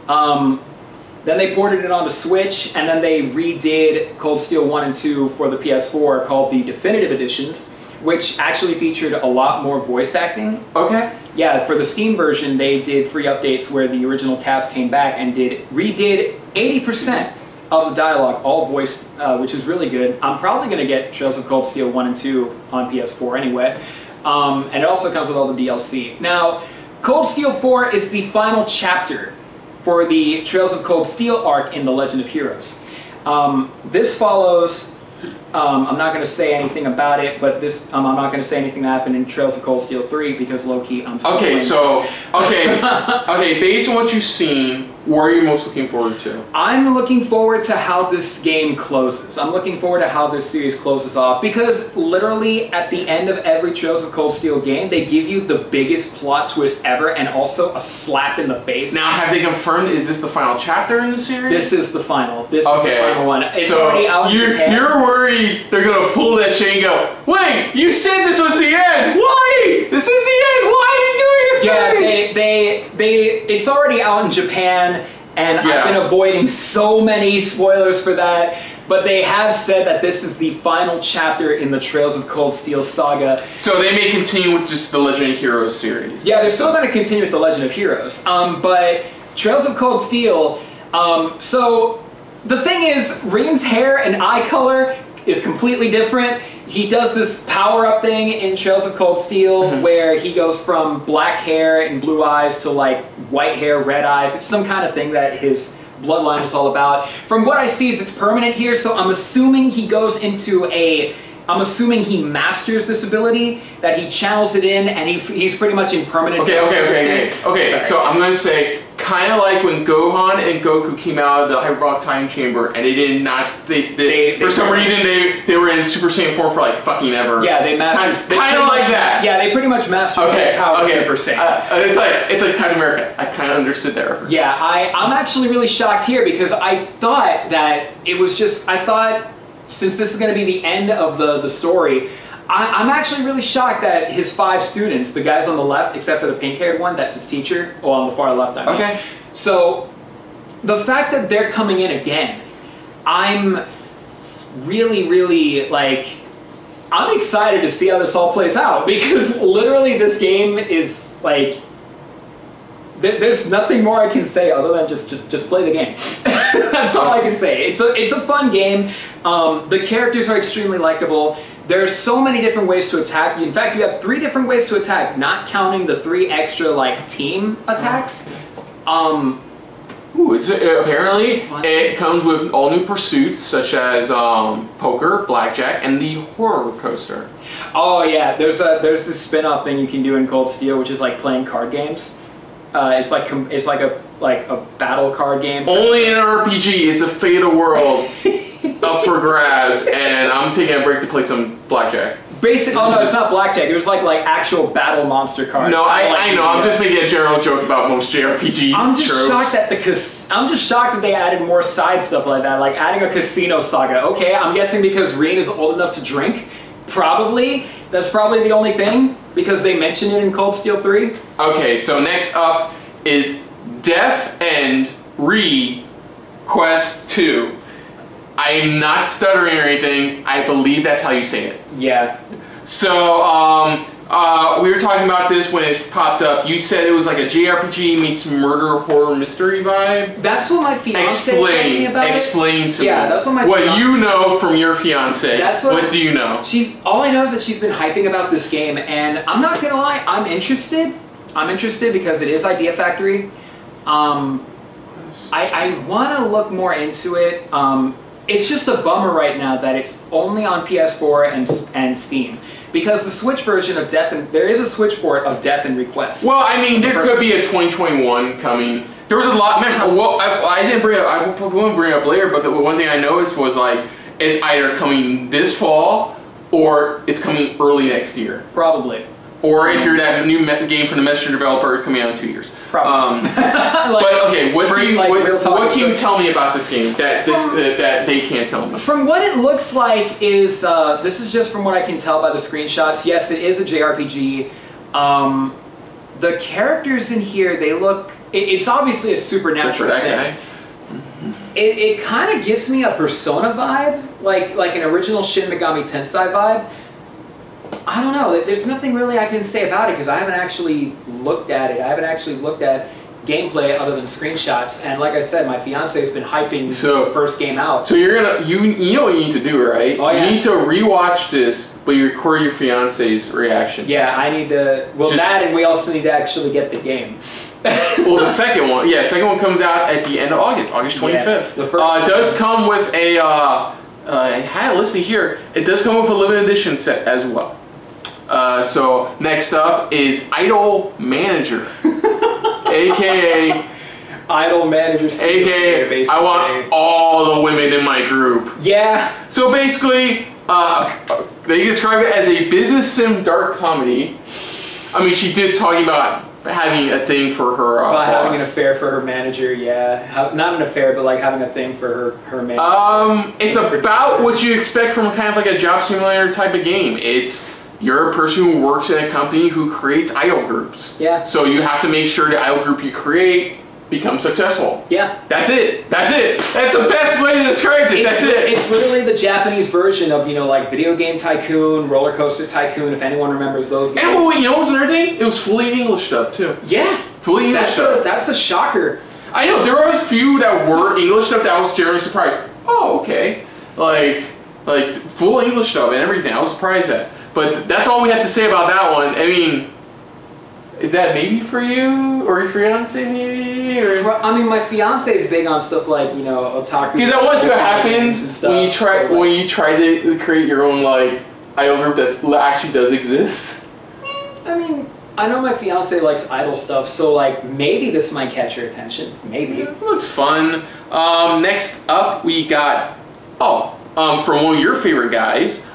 Then they ported it onto Switch, and then they redid Cold Steel 1 and 2 for the PS4 called the Definitive Editions, which actually featured a lot more voice acting. Okay. Yeah, for the Steam version, they did free updates where the original cast came back and redid 80% of the dialogue, all voiced, which is really good. I'm probably going to get Trails of Cold Steel 1 and 2 on PS4 anyway. And it also comes with all the DLC. Now, Cold Steel 4 is the final chapter for the Trails of Cold Steel arc in The Legend of Heroes. This follows, I'm not going to say anything about it, but I'm not going to say anything that happened in Trails of Cold Steel 3 because low-key I'm still okay, based on what you've seen, what are you most looking forward to? I'm looking forward to how this game closes. I'm looking forward to how this series closes off because literally at the end of every Trails of Cold Steel game, they give you the biggest plot twist ever and also a slap in the face. Now, have they confirmed, is this the final chapter in the series? This is the final. This is the final one. It's already out in Japan. You're worried they're going to pull that shit and go, wait, you said this was the end. Why? This is the end. Why are you doing this thing? It's already out in Japan. And I've been avoiding so many spoilers for that, but they have said that this is the final chapter in the Trails of Cold Steel saga. So they may continue with just the Legend of Heroes series. Yeah, they're still going to continue with the Legend of Heroes, but Trails of Cold Steel, so the thing is, Reem's hair and eye color is completely different. He does this power-up thing in Trails of Cold Steel where he goes from black hair and blue eyes to like white hair, red eyes. It's some kind of thing that his bloodline is all about. From what I see, it's permanent here, so I'm assuming he goes into I'm assuming he masters this ability, that he channels it in, and he's pretty much in permanent. Okay. So I'm gonna say, kind of like when Gohan and Goku came out of the hyperbolic time chamber, and for some reason they were in Super Saiyan form for like fucking ever. Yeah, they mastered. Kind of like that. Yeah, they pretty much mastered power Super Saiyan. It's like Captain America. I kind of understood that reference. Yeah, I'm actually really shocked here because I thought that it was just since this is going to be the end of the story, I'm actually really shocked that his 5 students, the guys on the left, except for the pink-haired one, that's his teacher, well, on the far left, I mean. Okay. So, the fact that they're coming in again, I'm really, really, I'm excited to see how this all plays out, because literally this game is, there's nothing more I can say other than just play the game. That's all I can say. It's a fun game. The characters are extremely likable. There are so many different ways to attack. In fact, you have 3 different ways to attack, not counting the 3 extra team attacks. Ooh, apparently it comes with all new pursuits such as poker, blackjack, and the horror coaster. Oh yeah, there's this spin-off thing you can do in Cold Steel, which is like playing card games. It's like a battle card game. Only in an RPG is the fate of the world up for grabs, and I'm taking a break to play some blackjack. Oh no, it's not blackjack. It was like actual battle monster cards. No, I know. I'm just making a general joke about most JRPGs. I'm just tropes. shocked that they added more side stuff like that, like adding a casino saga. Okay, I'm guessing because Reen is old enough to drink. Probably. That's probably the only thing, because they mention it in Cold Steel 3. Okay, so next up is Death End Quest 2. I'm not stuttering or anything. I believe that's how you say it. Yeah. So, we were talking about this when it popped up. You said it was like a JRPG meets murder horror mystery vibe. That's what my fiance told me about. Explain to me. Yeah, that's what my What you know from your fiance. What do you know? All I know is that she's been hyping about this game, and I'm not gonna lie, I'm interested. I'm interested because it is Idea Factory. I want to look more into it. It's just a bummer right now that it's only on PS4 and Steam. Because the Switch version of there is a Switch port of Death and Request. Well, I mean, there could be a 2021 coming. There was a lot. Well, I didn't bring up. I won't bring it up later. But the one thing I noticed was like it's either coming this fall or it's coming early next year. Probably. Or if you're that new game from the Messenger developer, coming out in 2 years. Probably. But okay, what can you tell me about this game that they can't tell me? From what it looks like is this is just from what I can tell by the screenshots. Yes, it is a JRPG. The characters in here, they look. It's obviously a supernatural thing. It kind of gives me a Persona vibe, like an original Shin Megami Tensei vibe. I don't know. There's nothing really I can say about it because I haven't actually looked at it. I haven't actually looked at gameplay other than screenshots. And like I said, my fiance has been hyping the first game out. So you're gonna you know what you need to do, right? Oh, yeah. You need to rewatch this, but you record your fiance's reaction. Yeah, I need to. Well, and we also need to actually get the game. Well, the second one, second one comes out at the end of August 25th. Yeah, the first it does come with a. I had it listed here. It does come with a limited edition set as well. So next up is Idol Manager, aka Idol Manager, aka I want all the women in my group. Yeah. So basically, they describe it as a business sim dark comedy. I mean, she did talking about having a thing for her boss. Having an affair for her manager, yeah. Not an affair, but like having a thing for her manager. It's about what you expect from kind of like a job simulator type of game. You're a person who works at a company who creates idol groups. Yeah. So you have to make sure the idol group you create becomes successful. Yeah. That's it. That's it. That's the best way to describe this. That's it. It's literally the Japanese version of, like Video Game Tycoon, Roller Coaster Tycoon, if anyone remembers those games. And you know what was another thing? It was fully English dub too. Yeah. Fully English dub. That's a shocker. I know, there was few that were English dub that I was generally surprised. Oh, okay. Like full English dub and everything. I was surprised at. But that's all we have to say about that one. I mean, is that maybe for you or your fiance maybe? Or? I mean, my fiance is big on stuff like otaku. Because I want to see what happens when you try to create your own idol group that actually does exist. I mean, I know my fiance likes idol stuff, so maybe this might catch her attention. Maybe. It looks fun. Next up, we got from one of your favorite guys.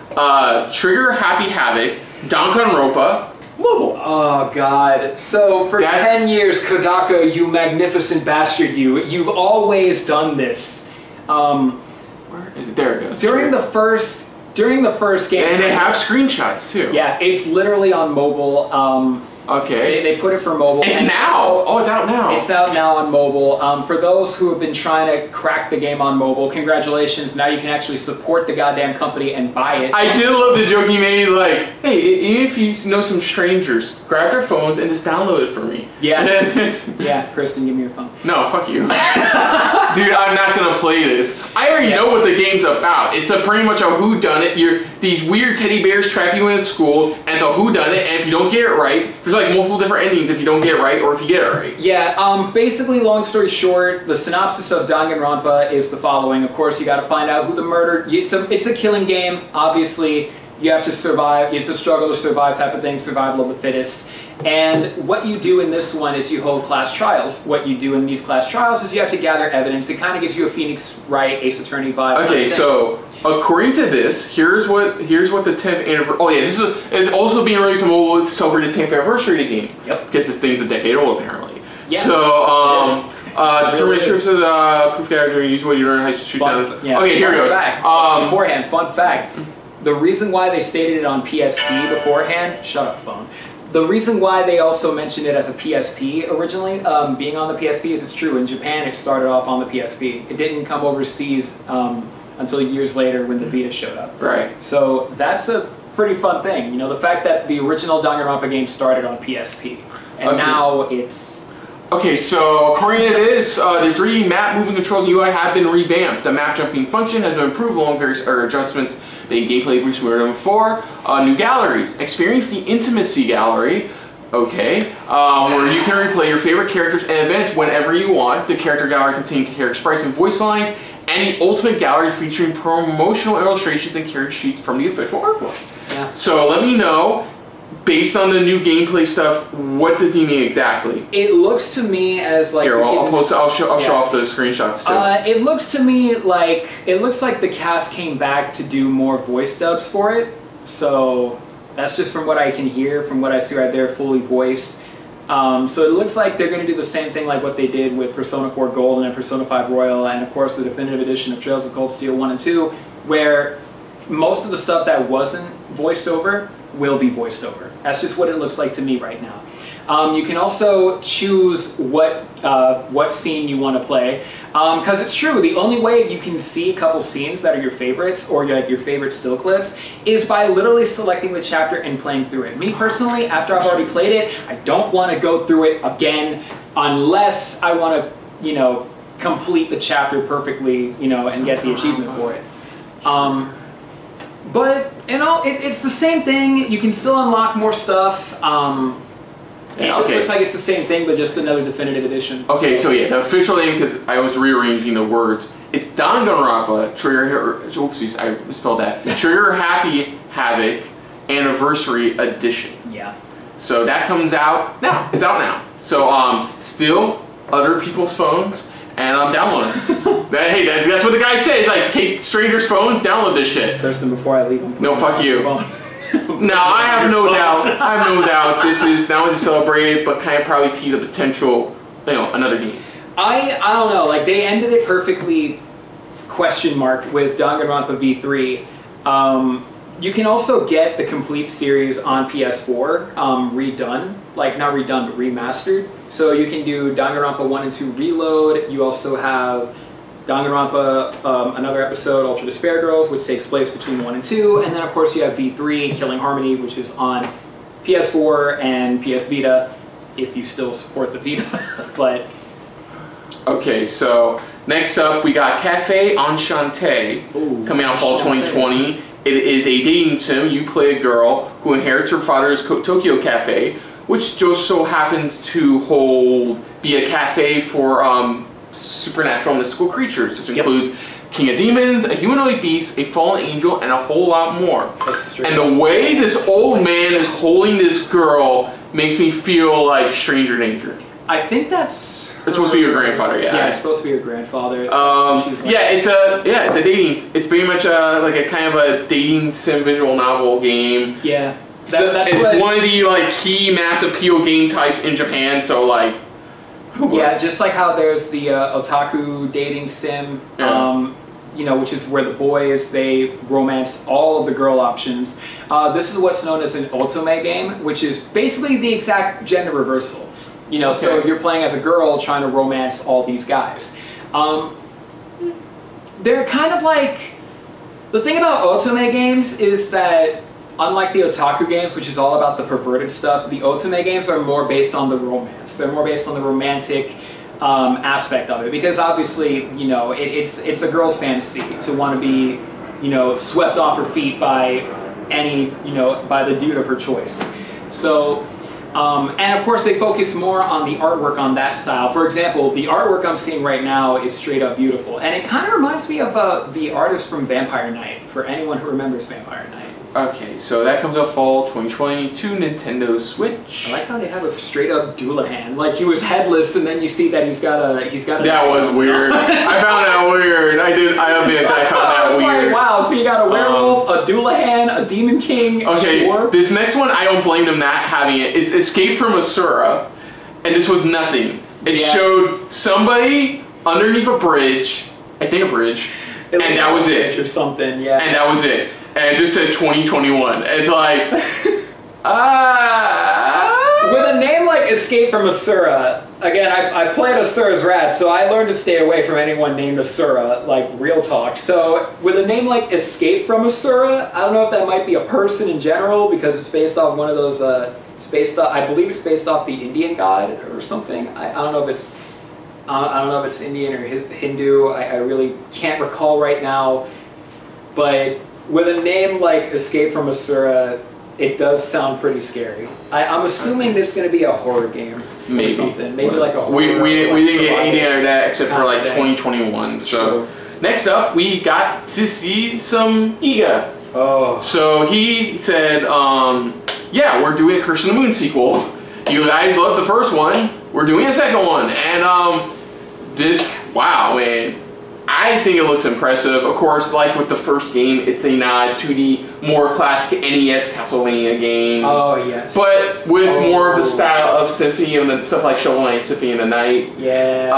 Trigger Happy Havoc, Danganronpa, mobile. Oh God! So for 10 years, Kodaka, you magnificent bastard, you've always done this. Where is it? There it goes. During the first game, and they have screenshots too. Yeah, it's literally on mobile. Okay. They put it for mobile. It's now. Oh, it's out now. It's out now on mobile. For those who have been trying to crack the game on mobile, congratulations. Now you can actually support the goddamn company and buy it. I did love the joke he made. Hey, even if you know some strangers, grab their phones and just download it for me. Yeah. Yeah, Kristen, give me your phone. No, fuck you. Dude, I'm not gonna play this. I already know what the game's about. It's pretty much a whodunit. These weird teddy bears trap you in a school, and it's a whodunit. And if you don't get it right, there's like multiple different endings if you don't get it right or if you get it right. Yeah, basically, long story short, the synopsis of Danganronpa is the following. Of course, you got to find out who the murdered. It's a killing game. Obviously, you have to survive. It's a struggle to survive type of thing, survival of the fittest. And what you do in this one is you hold class trials. What you do in these class trials is you have to gather evidence. It kind of gives you a Phoenix Wright, Ace Attorney vibe. Okay, so according to this, here's what the 10th anniversary. Oh yeah, this is also being released on mobile to celebrate the 10th anniversary of the game. Yep. Because this thing's a decade old apparently. Yeah. So determine trips of the proof character and use what you learn how to shoot down. Yeah. Okay, here it goes. Beforehand, fun fact. The reason why they stated it on PSP beforehand, shut up phone. The reason why they also mentioned it as a PSP originally, being on the PSP, is it's true. In Japan, it started off on the PSP. It didn't come overseas until years later when the Vita showed up. Right. So that's a pretty fun thing. You know, the fact that the original Danganronpa game started on PSP, and now it's... Okay, so according to this, the 3D map moving controls and UI have been revamped. The map jumping function has been improved along with various adjustments. The gameplay recently were done before. New galleries. Experience the Intimacy Gallery, okay, where you can replay your favorite characters and events whenever you want. The character gallery contains character sprites and voice lines, and the Ultimate Gallery featuring promotional illustrations and character sheets from the official artbook. Yeah. So let me know, based on the new gameplay stuff, what does he mean exactly? It looks to me as like... Here, I'll show off the screenshots too. It looks to me like, it looks like the cast came back to do more voice dubs for it. So that's just from what I can hear, from what I see right there, fully voiced. So it looks like they're going to do the same thing like what they did with Persona 4 Gold and Persona 5 Royal, and of course the definitive edition of Trails of Cold Steel 1 and 2, where most of the stuff that wasn't voiced over will be voiced over. That's just what it looks like to me right now. You can also choose what scene you want to play, because it's true, the only way you can see a couple scenes that are your favorites or your favorite still clips is by literally selecting the chapter and playing through it. Me personally, after I've already played it, I don't want to go through it again unless I want to, you know, complete the chapter perfectly, you know, and get the achievement for it. But, you know, it's the same thing. You can still unlock more stuff. It just looks like it's the same thing, but just another definitive edition. Okay, so yeah, the official name, because I was rearranging the words, it's Danganronpa Trigger, oopsies, I misspelled that. Trigger Happy Havoc Anniversary Edition. Yeah. So that comes out now. It's out now. So still other people's phones, and I'm downloading. Hey, that's what the guy says. Like, take strangers' phones, download this shit. Kirsten, before I leave. No, fuck you. No, I have no doubt. I have no doubt. This is not only to celebrate, but kind of probably tease a potential, you know, another game. I don't know. Like, they ended it perfectly, question mark, with Danganronpa V3. You can also get the complete series on PS4 redone, like not redone, but remastered. So you can do Danganronpa 1 and 2 Reload. You also have Danganronpa, another episode, Ultra Despair Girls, which takes place between 1 and 2. And then, of course, you have V3, Killing Harmony, which is on PS4 and PS Vita, if you still support the Vita. But okay, so next up, we got Café Enchanté, coming out fall 2020. It is a dating sim. You play a girl who inherits her father's Tokyo Cafe, which just so happens to be a cafe for supernatural mystical creatures. This includes King of Demons, a humanoid beast, a fallen angel, and a whole lot more. And the way this old man is holding this girl makes me feel like stranger danger. I think that's... It's supposed to be your grandfather, yeah. Yeah, it's supposed to be your grandfather. It's a dating. It's pretty much like a kind of a dating sim visual novel game. Yeah, it's one of the like key mass appeal game types in Japan. So like, yeah, just like how there's the otaku dating sim, you know, which is where the boys they romance all of the girl options. This is what's known as an otome game, which is basically the exact gender reversal. You know, so you're playing as a girl trying to romance all these guys. They're kind of like... The thing about otome games is that, unlike the otaku games, which is all about the perverted stuff, the otome games are more based on the romance. They're more based on the romantic aspect of it. Because obviously, you know, it's a girl's fantasy to want to be, you know, swept off her feet by any, you know, by the dude of her choice. So... And of course, they focus more on the artwork on that style. For example, the artwork I'm seeing right now is straight up beautiful, and it kind of reminds me of the artist from Vampire Knight. For anyone who remembers Vampire Knight. Okay, so that comes out fall 2020 to Nintendo Switch. I like how they have a straight up Doulahan. Like he was headless, and then you see that he's got a. That was weird. I found that weird. I found that weird. Like, wow, so you got a werewolf, a Doulahan, a Demon King. Okay, sure. This next one I don't blame them not having it. It's Escape from Asura, and this was nothing. It showed somebody underneath a bridge, I think a bridge, and that was it. Or something, yeah. And that was it. And it just said 2021. It's like, with a name like Escape from Asura, again, I played Asura's Wrath, so I learned to stay away from anyone named Asura, like real talk. So with a name like Escape from Asura, I don't know if that might be a person in general, because it's based off one of those, I believe it's based off the Indian god or something. I don't know if it's, Indian or Hindu. I really can't recall right now, but with a name like Escape from Asura, it does sound pretty scary. I'm assuming there's going to be a horror game or something. Maybe like a horror. We didn't get anything out of that except for like 2021. So next up, we got to see some Iga. Oh. So he said, yeah, we're doing a Curse of the Moon sequel. You guys loved the first one. We're doing a second one. And wow, man. I think it looks impressive. Of course, like with the first game, it's a nod to the more classic NES Castlevania games. Oh, yes. But with more of the style of Symphony and stuff like Shovel Knight, Symphony of the Night. Yeah.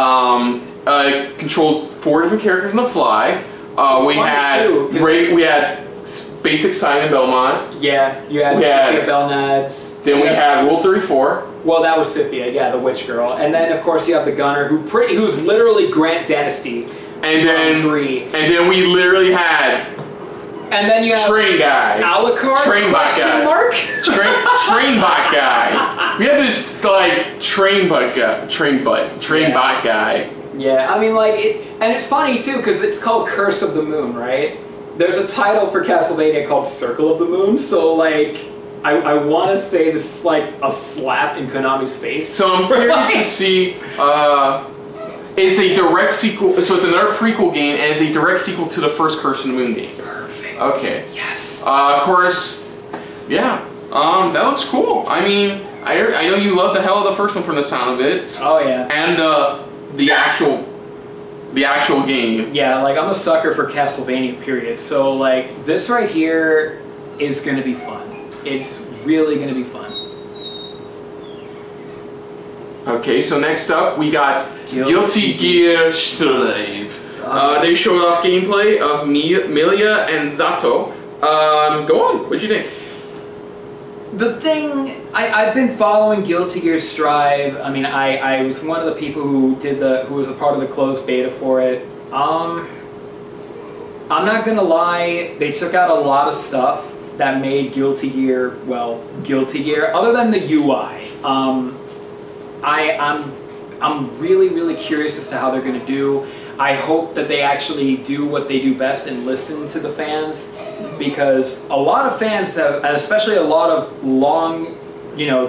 Controlled 4 different characters on the fly. We had basic Simon Belmont. Yeah, you had Scythia Belnads. Then we had Rule 34. Well, that was Scythia, yeah, the witch girl. And then, of course, you have the Gunner, who's literally Grant Dynasty. And then we literally had. And then you have Train guy. Alucard? Train bot guy. Mark? Train bot guy. We had this like train bot guy. Yeah, I mean and it's funny too because it's called Curse of the Moon, right? There's a title for Castlevania called Circle of the Moon, so like I want to say this is like a slap in Konami's face. So I'm curious to see. It's a direct sequel, so it's another prequel game, and it's a direct sequel to the first Curse of the Moon game. Perfect. Okay. Yes. Of course, yeah. That looks cool. I mean, I know you love the hell of the first one from the sound of it. Oh yeah. And the actual game. Yeah, like I'm a sucker for Castlevania, period. So like this right here is gonna be fun. It's really gonna be fun. Okay, so next up we got Guilty Gear Strive. They showed off gameplay of Millia and Zato. Go on, what'd you think? The thing, I've been following Guilty Gear Strive. I mean, I was one of the people who was a part of the closed beta for it. I'm not gonna lie, they took out a lot of stuff that made Guilty Gear, well, Guilty Gear, other than the UI. I'm really, really curious as to how they're gonna do. I hope that they actually do what they do best and listen to the fans, because a lot of fans have, and especially a lot of long,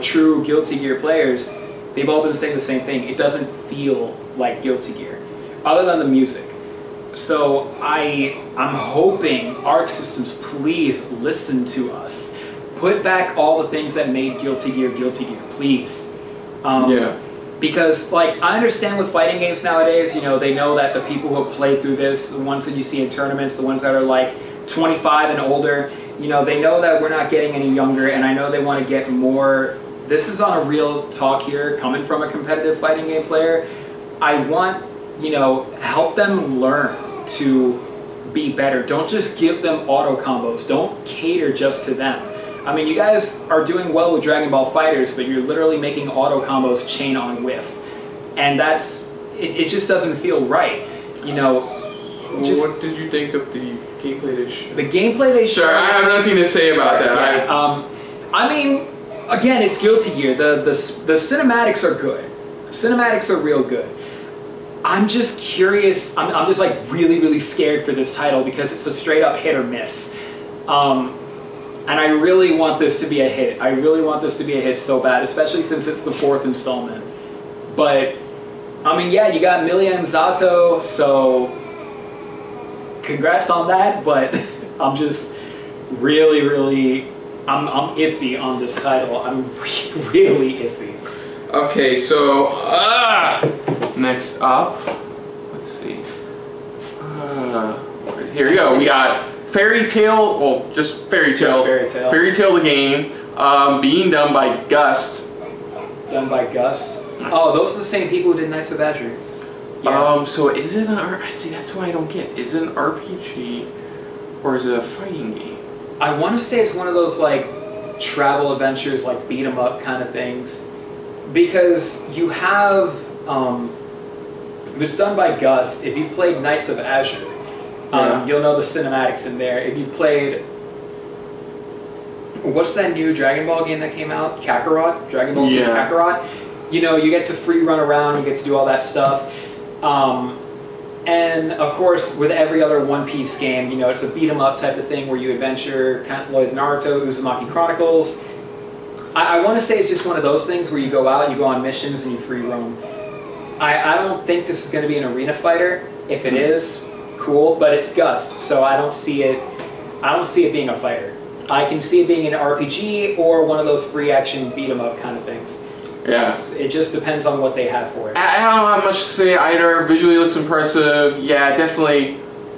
true Guilty Gear players, they've all been saying the same thing. It doesn't feel like Guilty Gear, other than the music. So I'm hoping Arc Systems, please listen to us. Put back all the things that made Guilty Gear, please. Yeah. Because, like, I understand with fighting games nowadays, they know that the people who have played through this, the ones that you see in tournaments, the ones that are, like, 25 and older, they know that we're not getting any younger, and I know they want to get more. This is on a real talk here, coming from a competitive fighting game player. I want, help them learn to be better. Don't just give them auto combos. Don't cater just to them. I mean, you guys are doing well with Dragon Ball FighterZ, but you're literally making auto combos chain on whiff. And it just doesn't feel right. What did you think of the gameplay they showed? The gameplay they showed... Sure, I have nothing to say about that. Yeah. I mean, again, it's Guilty Gear. The cinematics are good. Cinematics are real good. I'm just curious. I'm just like really, really scared for this title because it's a straight up hit or miss. And I really want this to be a hit. I really want this to be a hit so bad, especially since it's the 4th installment. But, I mean, yeah, you got Millia and Zato, so congrats on that, but I'm just really, I'm iffy on this title. I'm really iffy. Okay, so, next up, let's see. Here we go. We got Fairy Tail, well, just Fairy Tail. Fairy Tail the game, being done by Gust. Done by Gust? Oh, those are the same people who did Knights of Azure. Yeah. So is it see, that's what I don't get. Is it an RPG or is it a fighting game? I want to say it's one of those like travel adventures, like beat 'em up kind of things. Because you have, if it's done by Gust, if you've played Knights of Azure, you'll know the cinematics in there. If you've played, what's that new Dragon Ball game that came out? Kakarot? Dragon Ball Z Kakarot? You know, you get to free run around, you get to do all that stuff. And of course, with every other One Piece game, you know, it's a beat 'em up type of thing where you adventure, kind of like Naruto, Uzumaki Chronicles. I want to say it's just one of those things where you go out, you go on missions, and you free roam. I don't think this is going to be an arena fighter. If it is, cool, but it's Gust, so I don't see it being a fighter. I can see it being an RPG or one of those free action beat 'em up kind of things. Yeah. It just depends on what they have for it. I don't have much to say either. Visually looks impressive. Yeah, definitely.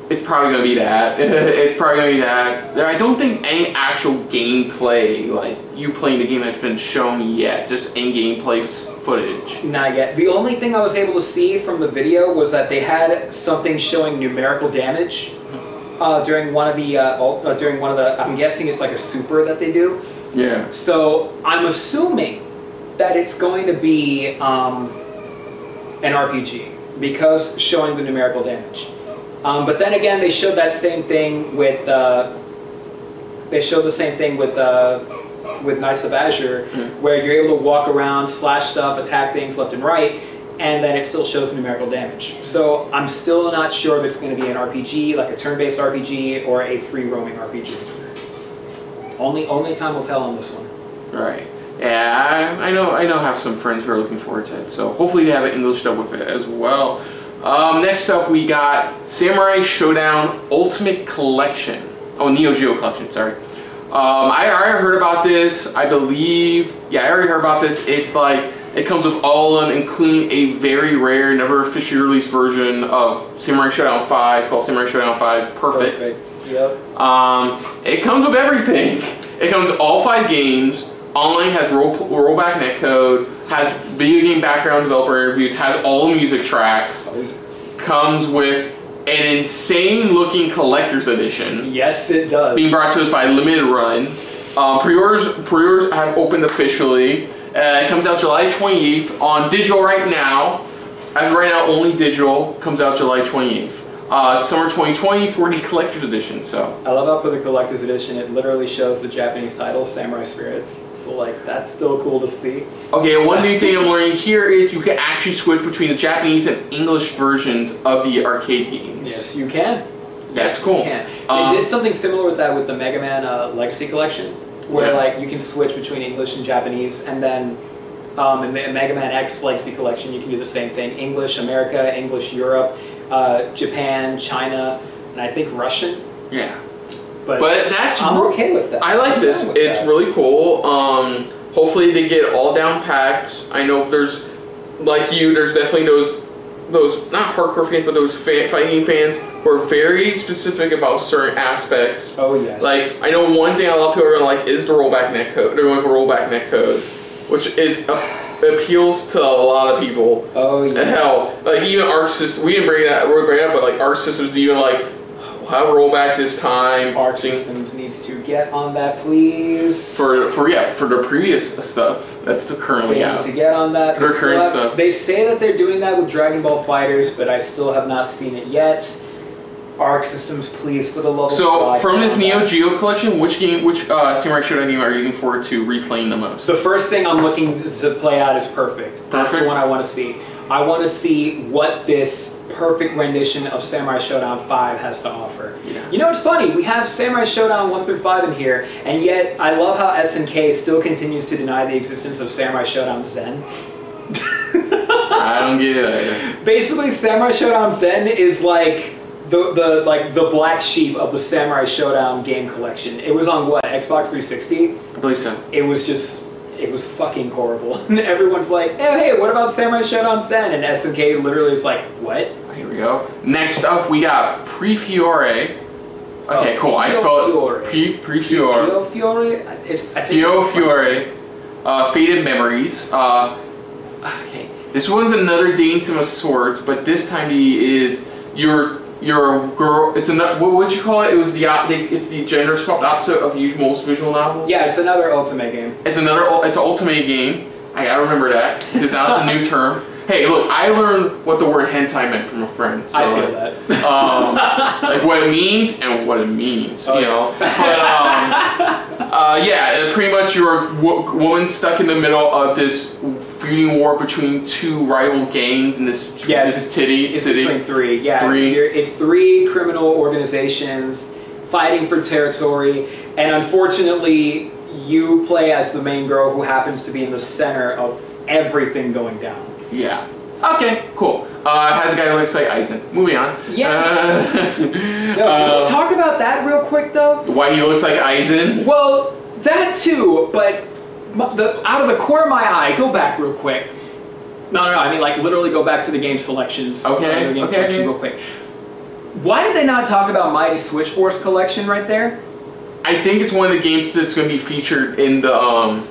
It's probably going to be that. It's probably going to be that. I don't think any actual gameplay, like you playing the game, has been shown yet. Just in gameplay footage. Not yet. The only thing I was able to see from the video was that they had something showing numerical damage during one of the. I'm guessing it's like a super that they do. Yeah. So I'm assuming that it's going to be an RPG because showing the numerical damage. But then again, they showed that same thing with with Knights of Azure, where you're able to walk around, slash stuff, attack things left and right, and then it still shows numerical damage. So I'm still not sure if it's going to be an RPG, like a turn-based RPG, or a free-roaming RPG. Only time will tell on this one. Right. Yeah, I know. I have some friends who are looking forward to it. So hopefully they have an English dub with it as well. Next up, we got Samurai Shodown Ultimate Collection. Oh, NeoGeo Collection. Sorry. I already heard about this. I believe. Yeah, I already heard about this. It's like it comes with all of them, including a very rare, never officially released version of Samurai Shodown 5 called Samurai Shodown 5 Perfect. Yep. It comes with everything. It comes with all 5 games. Online has rollback netcode, has video game background developer interviews, has all the music tracks. Oh, yes. Comes with an insane looking collector's edition. Yes, it does. Being brought to us by Limited Run. Pre-orders have opened officially. It comes out July 28th on digital right now. As of right now, only digital. Comes out July 28th. Summer 2020 4D Collector's Edition. So I love how for the Collector's Edition it literally shows the Japanese title, Samurai Spirits. So like that's still cool to see. Okay, one new thing I'm learning here is you can actually switch between the Japanese and English versions of the arcade games. Yes, you can. That's cool. You can. They did something similar with that with the Mega Man Legacy Collection, where like you can switch between English and Japanese, and then in the Mega Man X Legacy Collection you can do the same thing: English America, English Europe. Japan, China, and I think Russian. Yeah. But that's I'm okay with that. I like this. It's really cool. Hopefully they get all down packed. I know there's, like you, there's definitely those not hardcore fans, but those fighting fans who are very specific about certain aspects. Oh yes. Like I know one thing a lot of people are gonna like is the rollback netcode. They're going for rollback netcode, which is appeals to a lot of people. Oh yeah. Hell, like even Arc Systems, we didn't bring that. We're bringing it up, but like Arc Systems even like have a rollback this time. Arc Systems needs to get on that, please. For the previous stuff that's still currently out. They need to get on that. Their current stuff. They say that they're doing that with Dragon Ball Fighters, but I still have not seen it yet. Arc Systems, please, for the love of God. So, from this NeoGeo collection, which Samurai Shodown game are you looking forward to replaying the most? The first thing I'm looking to play out is Perfect. That's the one I want to see. I want to see what this perfect rendition of Samurai Shodown 5 has to offer. Yeah. You know, it's funny, we have Samurai Shodown 1 through 5 in here, and yet I love how SNK still continues to deny the existence of Samurai Shodown Zen. I don't get it either. Basically, Samurai Shodown Zen is like the black sheep of the Samurai Shodown game collection. It was on what, Xbox 360? I believe so. It was fucking horrible. And everyone's like, oh, hey, what about Samurai Shodown Zen? And SNK literally is like, what? Here we go. Next up, we got Piofiore. Okay, cool. I spelled it Piofiore. Piofiore? Piofiore. Faded Memories. Okay. This one's another dating sim of sorts, but this time he is your girl. It's another. What would you call it? It was it's the gender swapped opposite of most visual novels. Yeah, it's another Ultimate game. It's an Ultimate game. I gotta remember that because now it's a new term. Hey, look, I learned what the word hentai meant from a friend. So I feel that. Like what it means and what it means, you know. But yeah, pretty much you're a woman stuck in the middle of this feuding war between two rival gangs in this city. Between three. Yeah, three. It's three criminal organizations fighting for territory, and unfortunately, you play as the main girl who happens to be in the center of everything going down. Yeah. Okay, cool. Has a guy who looks like Eisen. Moving on. Yeah. Can we talk about that real quick, though? Why he looks like Eisen? Well, that too, but out of the corner of my eye, go back real quick. No, I mean, like, literally go back to the game selections. Okay, real quick. Why did they not talk about Mighty Switch Force collection right there? I think it's one of the games that's going to be featured in the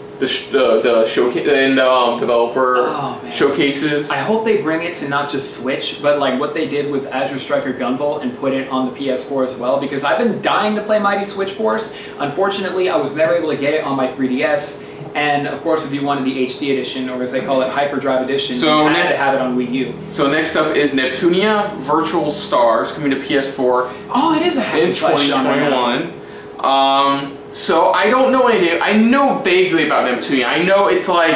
showcase and developer showcases. I hope they bring it to not just Switch, but like what they did with Azure Striker Gunvolt and put it on the PS4 as well, because I've been dying to play Mighty Switch Force. Unfortunately, I was never able to get it on my 3DS, and of course if you wanted the HD edition, or as they call it, Hyperdrive edition, you had to have it on Wii U. So next up is Neptunia Virtual Stars, coming to PS4. Oh, it is a hack and slash in 2021. So I don't know anything. I know vaguely about Neptunia. I know it's like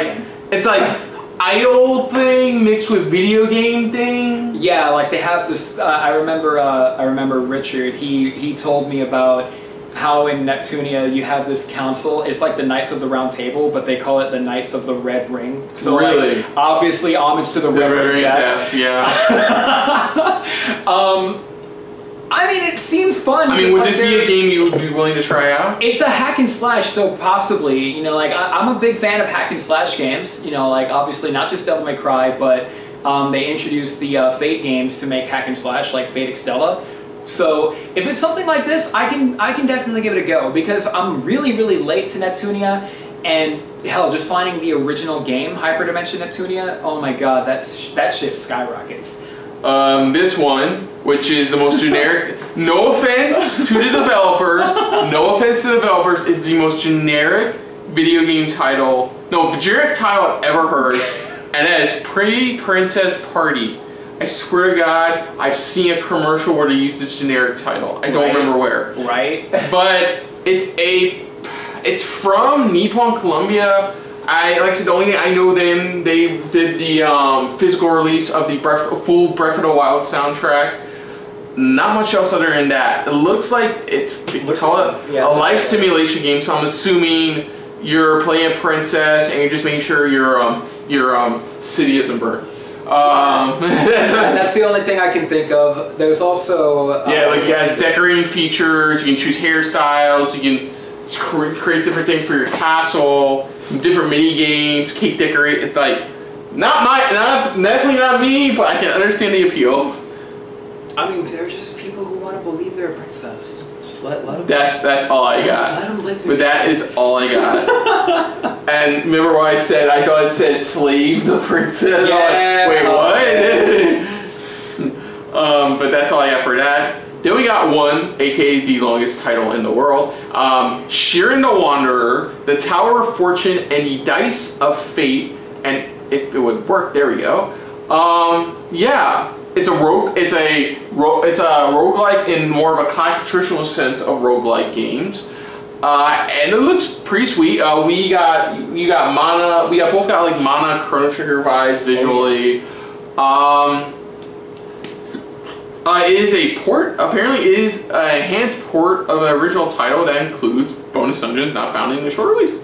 idol thing mixed with video game thing. Yeah, like they have this. I remember Richard. He told me about how in Neptunia you have this council. It's like the Knights of the Round Table, but they call it the Knights of the Red Ring. So really, like, obviously homage to the Red Ring Death. Yeah. I mean, it seems fun. I mean, would this be a game you would be willing to try out? It's a hack and slash, so possibly, you know, like, I'm a big fan of hack and slash games, you know, like, obviously not just Devil May Cry, but they introduced the Fate games to make hack and slash, like Fate Extella. So, if it's something like this, I can definitely give it a go, because I'm really, really late to Neptunia, and hell, just finding the original game, Hyperdimension Neptunia, oh my god, that shit skyrockets. This one, which is the most generic, no offense to the developers, is the most generic video game title, generic title I've ever heard, and that is Pretty Princess Party. I swear to God, I've seen a commercial where they use this generic title. I don't remember where. Right. But it's from Nippon, Columbia. Like I said, the only thing I know them, they did the physical release of the full Breath of the Wild soundtrack. Not much else other than that. It looks like a life simulation game, so I'm assuming you're playing a princess and you're just making sure your city isn't burnt. That's the only thing I can think of. There's also decorating features. You can choose hairstyles. You can create different things for your castle. Different mini games, cake decorate. It's like definitely not me, but I can understand the appeal. I mean, they're just people who want to believe they're a princess. Just let them. That's all I got. Let them live but that is all I got. And remember what I said? I thought it said slave the princess. Yeah. Wait, what? But that's all I got for that. Then we got one, aka the longest title in the world, Shiren the Wanderer, the Tower of Fortune, and the Dice of Fate. And if it would work, there we go. Yeah, it's a roguelike in more of a classic traditional sense of roguelike games, and it looks pretty sweet. We both got like Mana Chrono Trigger vibes visually. It is a port. Apparently, it is an enhanced port of the original title that includes bonus dungeons not found in the short release.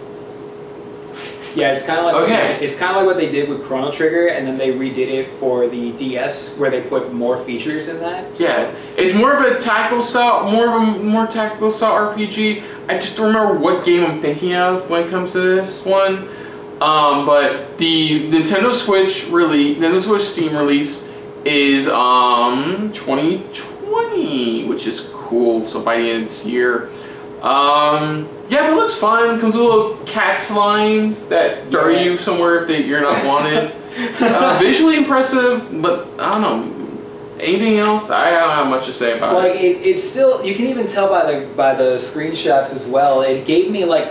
Yeah, it's kind of like it's kind of like what they did with Chrono Trigger, and then they redid it for the DS, where they put more features in that. So. Yeah, it's more of a tactical style, more tactical style RPG. I just don't remember what game I'm thinking of when it comes to this one. But the Nintendo Switch Steam release is 2020, which is cool. So by the end of this year, yeah, but it looks fun. Comes with little cat slimes that dart you somewhere if you're not wanted. Visually impressive, but I don't know. Anything else? I don't have much to say about it. It's still, you can even tell by the screenshots as well. It gave me those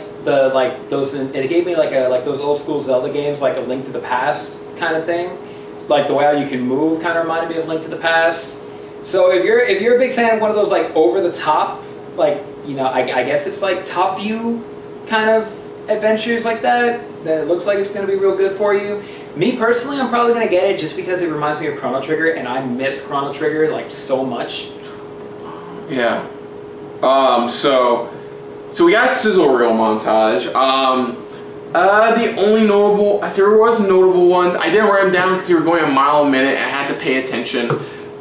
old school Zelda games, like a Link to the Past kind of thing. Like the way how you can move kind of reminded me of Link to the Past. So if you're a big fan of one of those like over the top, like, you know, I guess it's like top view kind of adventures like that, then it looks like it's going to be real good for you. Me personally, I'm probably going to get it just because it reminds me of Chrono Trigger, and I miss Chrono Trigger like so much. Yeah. So we got Sizzle Reel Montage. The only notable, there was notable ones. I didn't write them down because you were going a mile a minute and I had to pay attention.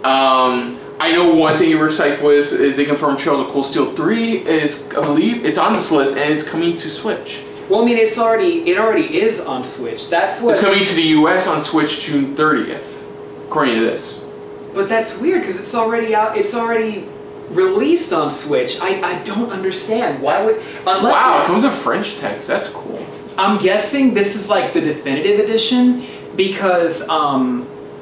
I know one thing you were psyched with is they confirmed Trails of Cold Steel 3 is, I believe, it's on this list and it's coming to Switch. Well, I mean, it already is on Switch. That's what. It's coming to the US on Switch June 30th, according to this. But that's weird because it's already out. It's already released on Switch. I don't understand why would. Wow, it comes with French text. That's cool. I'm guessing this is like the definitive edition because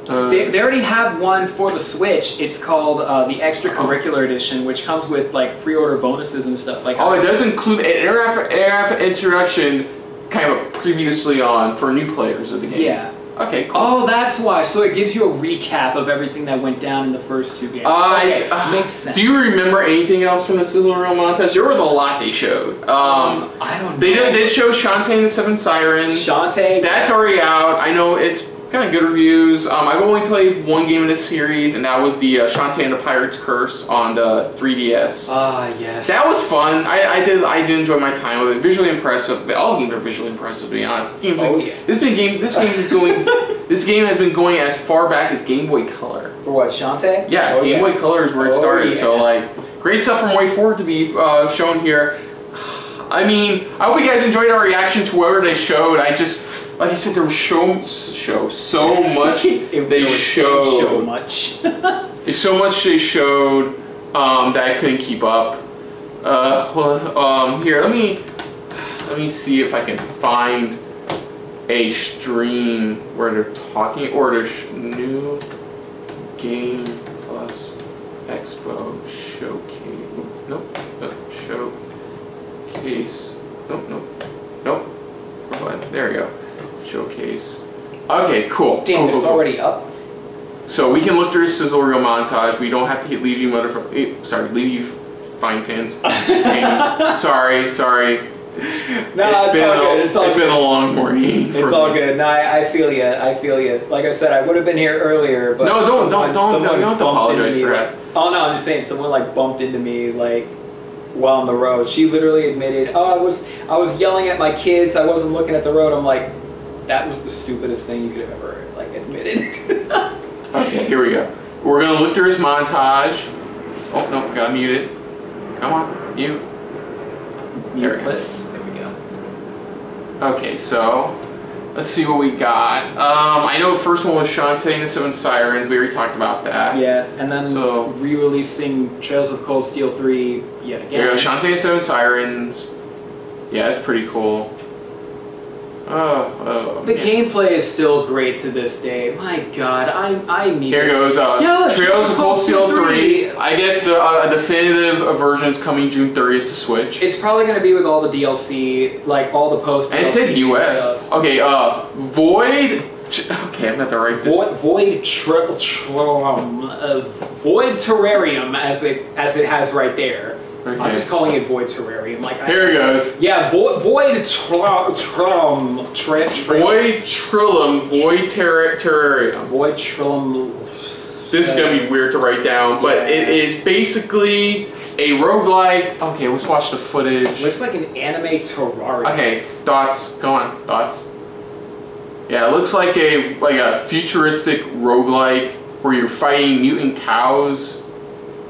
they already have one for the Switch. It's called the Extracurricular Edition, which comes with like pre-order bonuses and stuff like that. Oh, it does include an interactive interaction kind of previously on for new players of the game. Yeah. Okay, cool. Oh, that's why. So it gives you a recap of everything that went down in the first two games. Okay, makes sense. Do you remember anything else from the Sizzle Reel Montage? There was a lot they showed. I don't know. They did show Shantae and the Seven Sirens. Shantae. That's already out. I know it's kind of good reviews. I've only played one game in this series, and that was the Shantae and the Pirate's Curse on the 3DS. Yes. That was fun. I did enjoy my time with it. Visually impressive. All games are visually impressive, to be honest. This game has been going as far back as Game Boy Color. For what, Shantae? Yeah, Game Boy Color is where it started. Yeah. So like, great stuff from Way Forward to be shown here. I mean, I hope you guys enjoyed our reaction to whatever they showed. Like I said, there was so much they showed. So much. There's so much they showed that I couldn't keep up. Here, let me see if I can find a stream where they're talking, or there's new game plus Expo showcase. Nope. Showcase. Nope. There we go. Showcase. Okay, cool. Damn, it's already up. So we can look through Sizzle Reel Montage. We don't have to leave you leave you fine fans. sorry. It's been a long morning. It's all good. No, I feel you. Like I said, I would have been here earlier, but no, don't apologize for that. Oh no, I'm just saying, someone like bumped into me like while on the road. She literally admitted, "Oh, I was yelling at my kids. I wasn't looking at the road." I'm like, that was the stupidest thing you could have ever like admitted. Okay, here we go. We're gonna look through his montage. Oh no, gotta mute it. Come on, mute. There we go. Okay, so let's see what we got. I know the first one was Shantae and the Seven Sirens. We already talked about that. Yeah, and then re-releasing Trails of Cold Steel 3 yet again. There you go, Shantae and the Seven Sirens. Yeah, that's pretty cool. The gameplay is still great to this day. My God, I need. Here goes Trails of Cold Steel 3. I guess the definitive version is coming June 30th to Switch. It's probably going to be with all the DLC, like all the post. And it said US. Stuff. Okay, Void. Okay, I'm not the right. Void Terrarium, as it has right there. Okay. I'm just calling it Void Terrarium. Like here it goes. Yeah, Void Trilum, Void Terrarium. Void Trilum. This is gonna be weird to write down, but it is basically a roguelike. Okay, let's watch the footage. Looks like an anime Terrarium. Okay, dots. Go on, dots. Yeah, it looks like a futuristic roguelike where you're fighting mutant cows.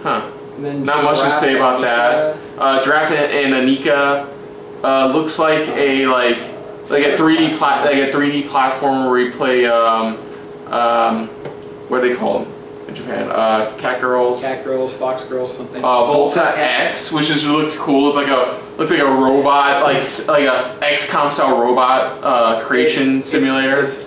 Huh. Not much to say about that. Giraffe and Anika looks like a 3D platformer where you play what are they called in Japan? Cat girls, fox girls, something. Volta X, which looks cool. It's looks like a robot, like a XCOM style robot creation simulator. It's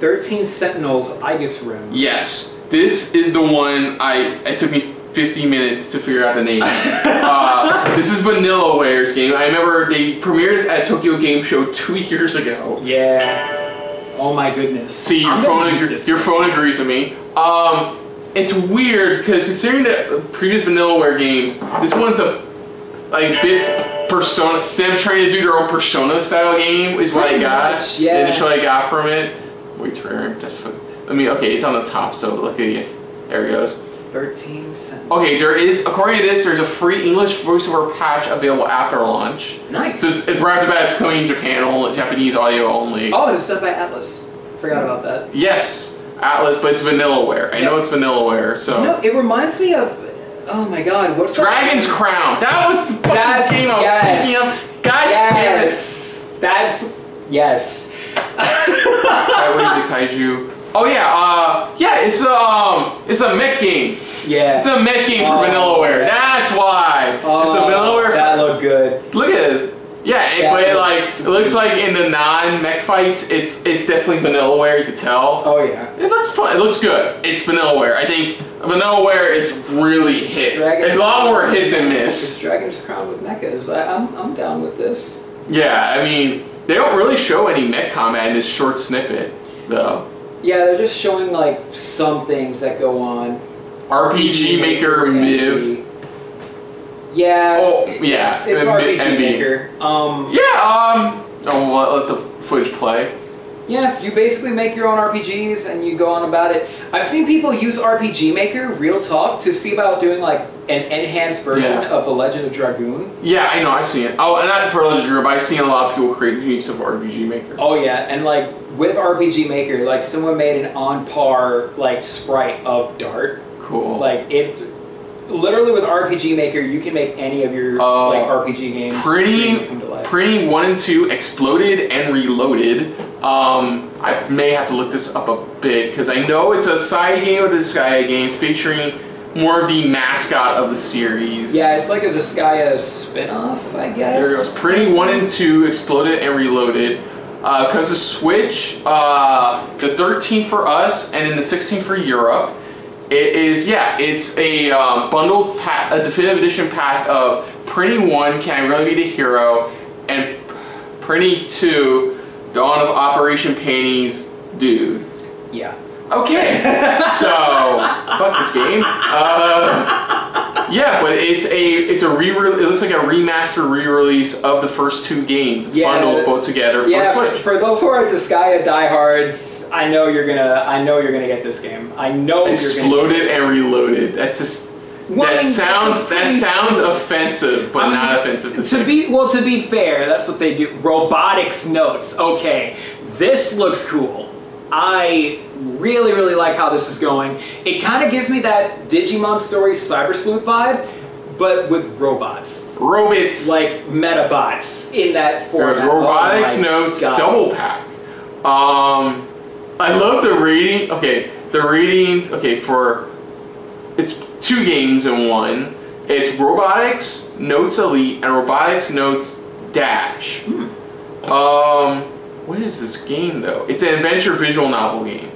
13 Sentinels Aegis Rim. Yes. This is the one it took me 50 minutes to figure out the name. This is Vanillaware's game. I remember they premiered this at Tokyo Game Show 2 years ago. Yeah. Oh my goodness. See, your phone agrees with me. It's weird because considering the previous Vanillaware games, this one's a bit Persona. Them trying to do their own Persona style game is what I got. The initial I got from it. Wait, okay, it's on the top, so look at you. There it goes. 13 cents. Okay, according to this, there's a free English voiceover patch available after launch. Nice. So it's right off the bat, it's coming in Japan, Japanese audio only. Oh, and it's done by Atlas. Forgot about that. Yes, Atlas, but it's Vanillaware. I know it's Vanillaware, so. No, it reminds me of, oh my god, what's Dragon's Crown. That was the fucking game I was thinking of. God damn it. Yes. What is it, Kaiju? Oh yeah, it's a mech game. Yeah. It's a mech game for Vanillaware. That's why. It's a Vanillaware. That looked good. Look at it. Yeah, but it looks like in the non-mech fights, it's definitely Vanillaware. You can tell. Oh yeah. It looks fun. It looks good. It's Vanillaware. I think Vanillaware is really hit. It's a lot more hit than miss. It's Dragon's Crown with mechas. I'm down with this. Yeah, I mean, they don't really show any mech combat in this short snippet, though. Yeah, they're just showing some things that go on. RPG Maker Miv. Yeah. Oh, yeah. It's RPG Maker. We'll let the footage play. Yeah, you basically make your own RPGs and you go on about it. I've seen people use RPG Maker, real talk, to see about doing an enhanced version of The Legend of Dragoon. Yeah, I know, I've seen it. Oh, and not for Legend of Dragoon, but I've seen a lot of people create use of RPG Maker. Oh yeah, and with RPG Maker, someone made an on par sprite of Dart. Cool. Literally with RPG Maker, you can make any of your RPG games. Pretty 1 and 2 Exploded and Reloaded. I may have to look this up a bit because I know it's a side game of the Disgaea games featuring more of the mascot of the series. Yeah, it's like a Disgaea spin-off, I guess. There goes. Pretty 1 and 2 Exploded and Reloaded. Because the Switch, the 13 for us and then the 16 for Europe. It's a bundled pack, a definitive edition pack of Prinny 1, Can I Really Be the Hero, and Prinny 2, Dawn of Operation Panties, Dude. Yeah. Okay. So, fuck this game. Yeah, but it looks like a remastered re-release of the first 2 games. It's bundled both together for Switch. For those who are Disgaea diehards, I know you're gonna get this game. I know Exploded and Reloaded. That's just that sounds offensive, but not offensive to be fair, that's what they do. Robotics notes. Okay, this looks cool. I really, really like how this is going. It kind of gives me that Digimon Story Cyber Sleuth vibe, but with robots. Robots. Like Metabots in that format. There's Robotics Notes double pack. I love the rating. Okay, the ratings. Okay, it's 2 games in one. It's Robotics Notes Elite and Robotics Notes Dash. What is this game though? It's an adventure visual novel game.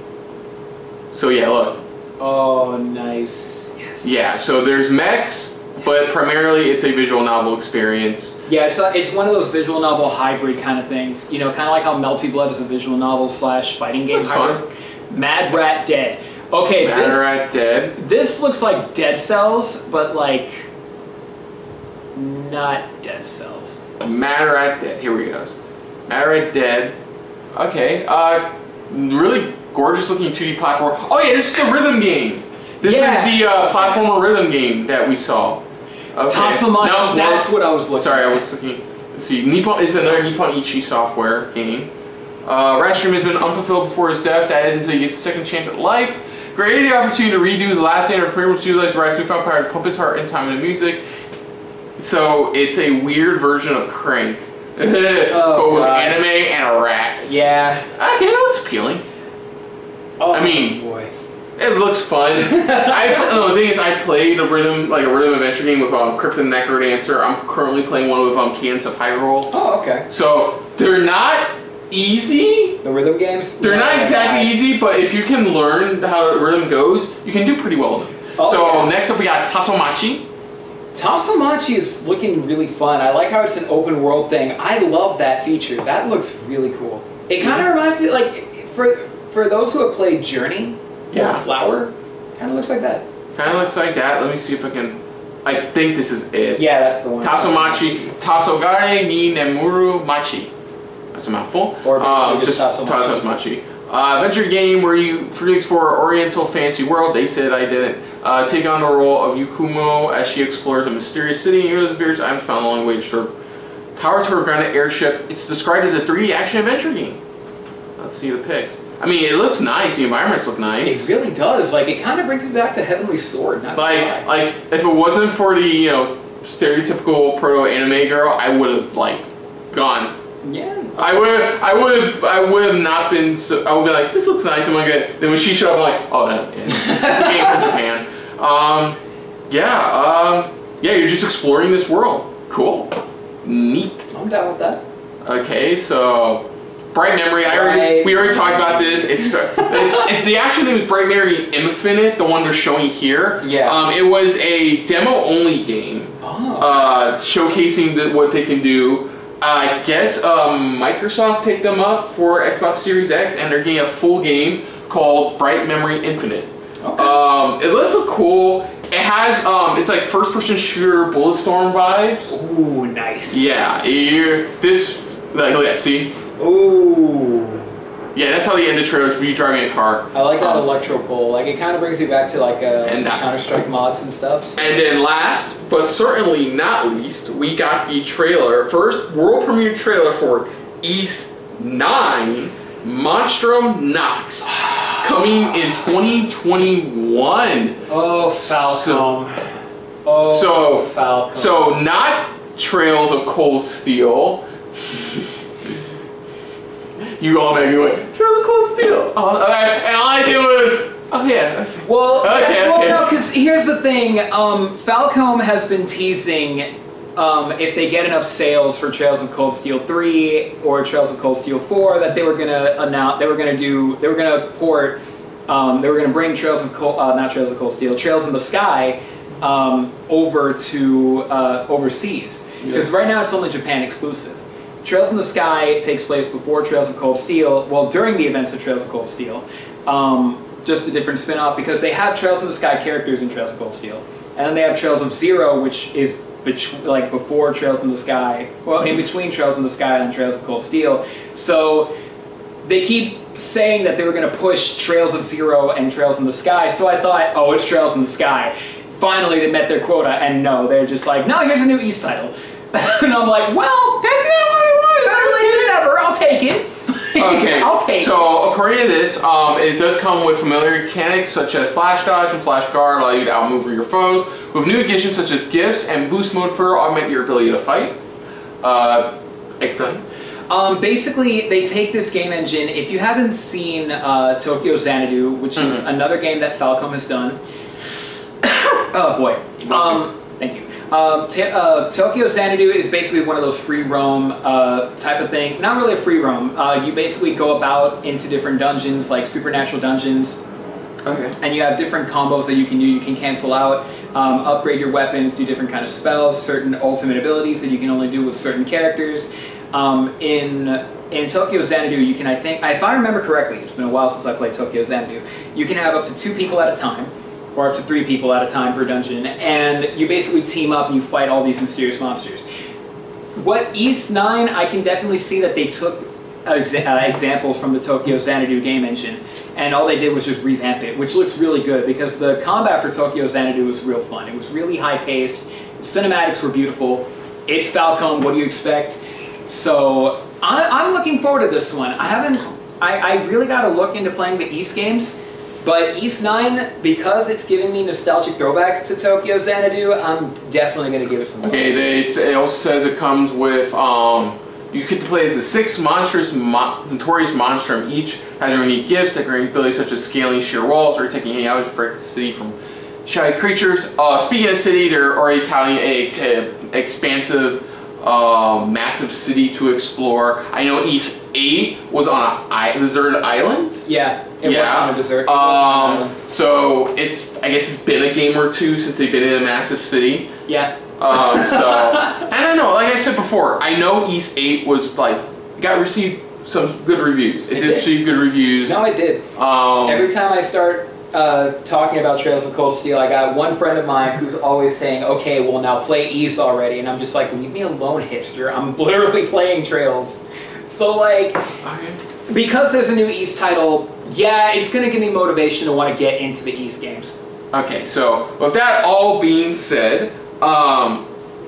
So yeah, look. Oh, nice. Yes. Yeah, so there's mechs, but primarily it's a visual novel experience. Yeah, it's one of those visual novel hybrid kind of things. You know, kind of like how Melty Blood is a visual novel / fighting game hybrid. Fun. Mad Rat Dead. Okay, Mad Rat Dead. This looks like Dead Cells, but Not Dead Cells. Matter at Dead. Here we go. Matter at Dead. Okay. Really gorgeous looking 2D platform. Oh yeah, this is the rhythm game. This is the platformer rhythm game that we saw. Okay. Tasomachi, that's what I was looking Sorry, I was looking. Let's see, Nippon is another Nippon Ichi software game. Ratstream has been unfulfilled before his death. That is until he gets a second chance at life. Created the opportunity to redo his last stand of pretty much utilized Rice found power to pump his heart in time into music. So it's a weird version of Crank. But with anime and a rat. Yeah. Okay, that looks appealing. Oh, I mean, boy. It looks fun. The thing is, I played a rhythm adventure game with Krypton Necrodancer. I'm currently playing one with Cadence of Hyrule. Oh, okay. So they're not easy. The rhythm games? They're not exactly easy, but if you can learn how the rhythm goes, you can do pretty well with them. Oh, so next up we got Tasomachi. Tasomachi is looking really fun. I like how it's an open world thing. I love that feature. That looks really cool. It kind of reminds me, like, for those who have played Journey, Flower, kind of looks like that. Kind of looks like that. Let me see if I can. I think this is it. Yeah, that's the one. Tasomachi, Tasogare ni Nemuru Machi. That's a mouthful. Or just Tasomachi. Adventure game where you freely explore Oriental fantasy world. They said I didn't. Take on the role of Yukumo as she explores a mysterious city and uses various items found along the way to serve power to her grounded airship. It's described as a 3D action adventure game. Let's see the pics. I mean, it looks nice. The environments look nice. It really does. Like, it kind of brings me back to Heavenly Sword. Not like if it wasn't for the stereotypical proto anime girl, I would have gone. Yeah. I would have not been. I would be like, this looks nice. I'm like, then when she showed up, I'm like, oh no, it's a game from Japan. Yeah, you're just exploring this world. Cool, neat. I'm down with that. Okay, so. Bright Memory, we already talked about this. It's the actual name is Bright Memory Infinite, the one they're showing here. Yeah. It was a demo-only game, showcasing what they can do. I guess Microsoft picked them up for Xbox Series X, and they're getting a full game called Bright Memory Infinite. Okay. It looks so cool. It has it's like first-person shooter Bulletstorm vibes. Ooh, nice. Yeah, look at that. See. Ooh. Yeah, that's how the end of trailers for you driving a car. I like that electro pull. Like, it kind of brings me back to Counter-Strike mods and stuff. And then last, but certainly not least, we got the trailer, first world premiere trailer for East 9, Monstrum Nox, coming in 2021. Oh, Falcom. Falcom. So not Trails of Cold Steel. You all made me wait. Trails of Cold Steel. Oh, and all I did was, oh yeah. Well, okay. No, because here's the thing. Falcom has been teasing if they get enough sales for Trails of Cold Steel 3 or Trails of Cold Steel 4 that they were gonna announce. They were gonna port. They were gonna bring Trails in the Sky over to overseas, because right now it's only Japan exclusive. Trails in the Sky takes place before Trails of Cold Steel, well, during the events of Trails of Cold Steel. Just a different spin-off, because they have Trails in the Sky characters in Trails of Cold Steel. And then they have Trails of Zero, which is before Trails in the Sky, well, in between Trails in the Sky and Trails of Cold Steel. So they keep saying that they were going to push Trails of Zero and Trails in the Sky, so I thought, oh, it's Trails in the Sky. Finally, they met their quota, and no, they're just like, no, here's a new East title. And I'm like, well, that's not what I wanted. Better late than never. I'll take it. Okay. I'll take it. So according to this, it does come with familiar mechanics such as flash dodge and flash guard, allow you to outmaneuver your foes. With new additions such as gifts and boost mode further augment your ability to fight. Explain. Basically, they take this game engine. If you haven't seen Tokyo Xanadu, which is another game that Falcom has done. Oh boy. Thank you. Tokyo Xanadu is basically one of those free roam type of thing. Not really a free roam. You basically go about into different dungeons, like supernatural dungeons. Okay. And you have different combos that you can do. You can cancel out, upgrade your weapons, do different kind of spells, certain ultimate abilities that you can only do with certain characters. In Tokyo Xanadu, you can, I think, if I remember correctly, it's been a while since I played Tokyo Xanadu, you can have up to 2 people at a time. or up to 3 people at a time per dungeon, and you basically team up and you fight all these mysterious monsters. What East 9, I can definitely see that they took examples from the Tokyo Xanadu game engine, and all they did was just revamp it, which looks really good because the combat for Tokyo Xanadu was real fun. It was really high-paced, cinematics were beautiful. It's Falcom, what do you expect? So I'm looking forward to this one. I really got to look into playing the East games, but East 9, because it's giving me nostalgic throwbacks to Tokyo Xanadu, I'm definitely going to give it some love. Okay, it also says it comes with, you get to play as the 6 notorious monstrum. Each has their unique gifts that grant abilities such as scaling sheer walls or taking any hours to break the city from shy creatures. Speaking of city, they're already touting a expansive, massive city to explore. I know East 8 was on a deserted island. Yeah, it was on a desert. So I guess it's been a game or two since they've been in a massive city. Yeah. And I know, like I said before, I know East 8 was received some good reviews. It did receive good reviews. No, it did. Every time I start talking about Trails of Cold Steel, I got one friend of mine who's always saying, okay, well now play East already. And I'm just like, leave me alone, hipster. I'm literally playing Trails. So like, because there's a new East title, yeah, it's going to give me motivation to want to get into the East games. Okay, so with that all being said,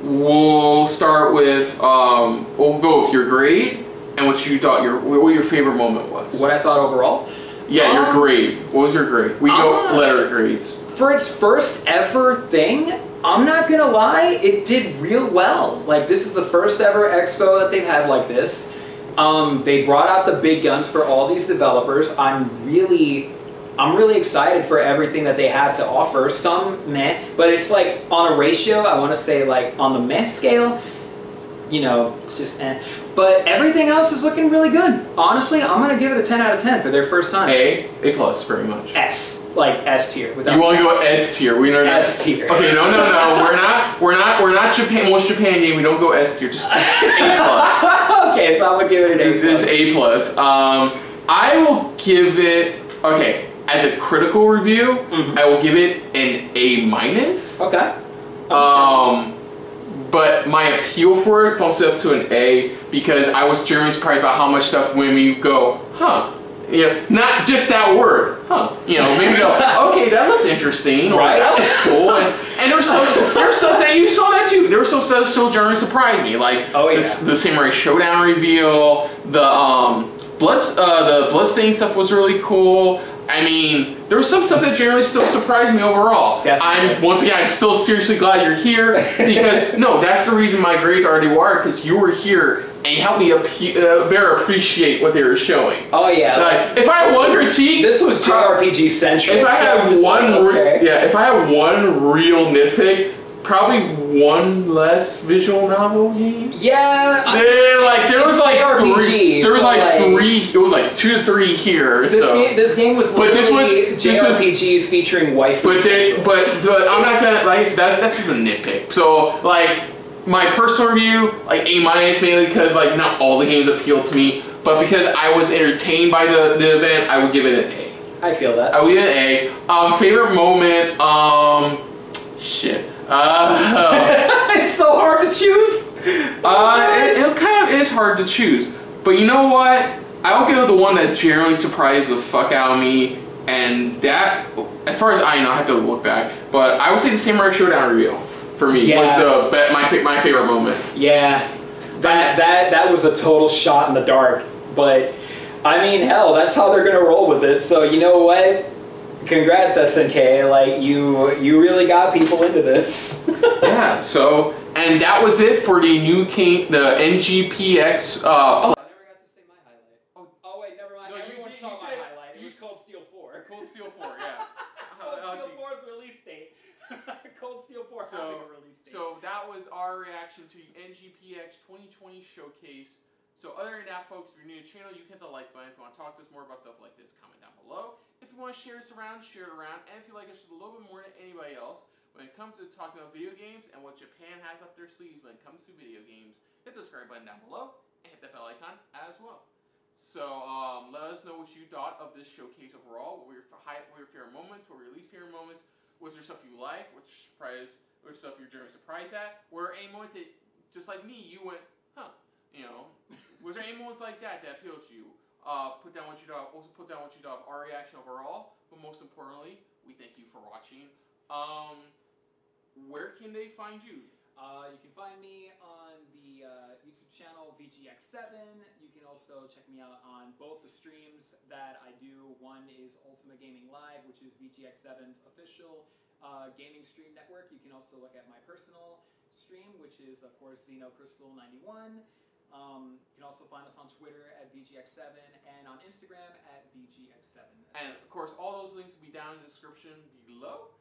we'll start with, we'll go with your grade and what you thought what your favorite moment was. What I thought overall? Yeah, your grade. What was your grade? We go letter grades. For its first ever thing, I'm not gonna lie, it did real well. Like, this is the first ever expo that they've had like this. They brought out the big guns for all these developers. I'm really excited for everything that they have to offer. Some meh, but it's like on a ratio, I want to say like on the meh scale, you know, it's just eh. But everything else is looking really good. Honestly, I'm going to give it a 10 out of 10 for their first time. A plus, pretty much. S, like S tier. You want to go S tier? We know that. S tier. Okay, no. We're not Japan. Most Japan game. We don't go S tier. Just A plus. Okay, so I'm gonna give it an A plus. It's A plus. I will give it. Okay, as a critical review, I will give it an A minus. Okay. But my appeal for it bumps it up to an A because I was genuinely surprised about how much stuff when we go, huh? You know, not just that word, huh? You know, maybe go, okay, that looks interesting, or right? That looks cool, and there was stuff that you saw that too. There was stuff still genuinely surprised me, like the Samurai Shodown reveal, the Bloodstained stuff was really cool. I mean, there was some stuff that generally still surprised me overall. Definitely. I'm still seriously glad you're here because no, that's the reason my grades already were because you were here and you helped me better appreciate what they were showing. Oh yeah. Like if I had one critique, this was JRPG centric. If I had if I had one real nitpick, probably one less visual novel game. Yeah. There was like three. There was like three. It was like 2 to 3 here. This game was literally JRPGs featuring waifu. But I'm not gonna like that's just a nitpick. So like my personal review, like A minus mainly because like not all the games appealed to me, but because I was entertained by the event, I would give it an A. I feel that. I would give it an A. Favorite moment, shit. It's so hard to choose. It kind of is hard to choose, but you know what? I'll give it the one that generally surprised the fuck out of me, and that, as far as I know, I have to look back, but I would say the Samurai Shodown reveal for me was my favorite moment. Yeah, that was a total shot in the dark, but I mean, hell, that's how they're gonna roll with it. So you know what? Congrats, SNK. Like you really got people into this. Yeah. So, and that was it for the new the NGPX. I never got to say my highlight. Oh wait, never mind. No, everyone saw my highlight. It was Cold Steel 4. Cold Steel 4. Yeah. Cold Steel 4's release date. Cold Steel 4 having a release date. So that was our reaction to the NGPX 2020 showcase. So other than that, folks, if you're new to the channel, you can hit the like button. If you want to talk to us more about stuff like this, comment down below. If you want to share this around, share it around. And if you like us just a little bit more than anybody else, when it comes to talking about video games and what Japan has up their sleeves when it comes to video games, hit the subscribe button down below and hit that bell icon as well. So let us know what you thought of this showcase overall. What were your favorite moments? What were your least favorite moments? Was there stuff you like? Which stuff you're generally surprised at? Were there any moments that, just like me, you went, huh? You know, was there any moments like that appealed to you? Put down what you thought. Also, put down what you thought of our reaction overall. But most importantly, we thank you for watching. Where can they find you? You can find me on the YouTube channel VGX7. You can also check me out on both the streams that I do. One is Ultimate Gaming Live, which is VGX7's official gaming stream network. You can also look at my personal stream, which is, of course, XenoCrystal91. You can also find us on Twitter at VGX7 and on Instagram at VGX7. And, of course, all those links will be down in the description below.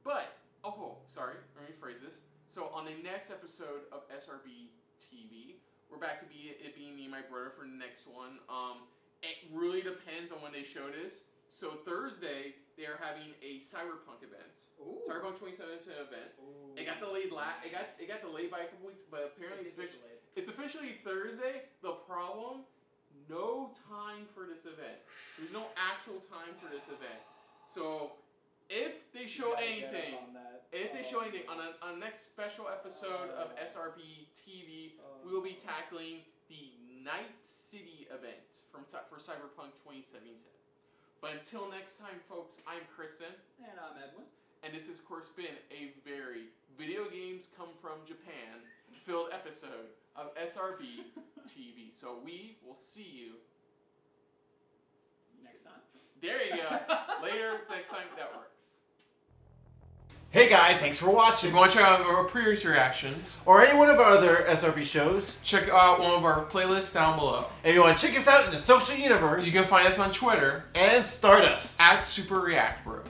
But, oh, cool. Sorry, let me rephrase this. So on the next episode of SRBTV, we're back to it being me and my brother for the next one. It really depends on when they show this. So Thursday, they are having a Cyberpunk event. Ooh. Cyberpunk 2077 event. Ooh. It got delayed. It got delayed by a couple weeks, but apparently it's officially Thursday. The problem: no time for this event. There's no actual time for this event. So if they show anything, on a next special episode of SRBTV, we will be tackling the Night City event for Cyberpunk 2077. But until next time, folks, I'm Kristen. And I'm Edwin. And this has, of course, been a very video games come from Japan filled episode of SRBTV. So we will see you next time. There you go. Later, next time that works. Hey guys, thanks for watching. If you want to check out our previous reactions, or any one of our other SRB shows, check out one of our playlists down below. If you want to check us out in the social universe, you can find us on Twitter and Stardust at Super React Bros.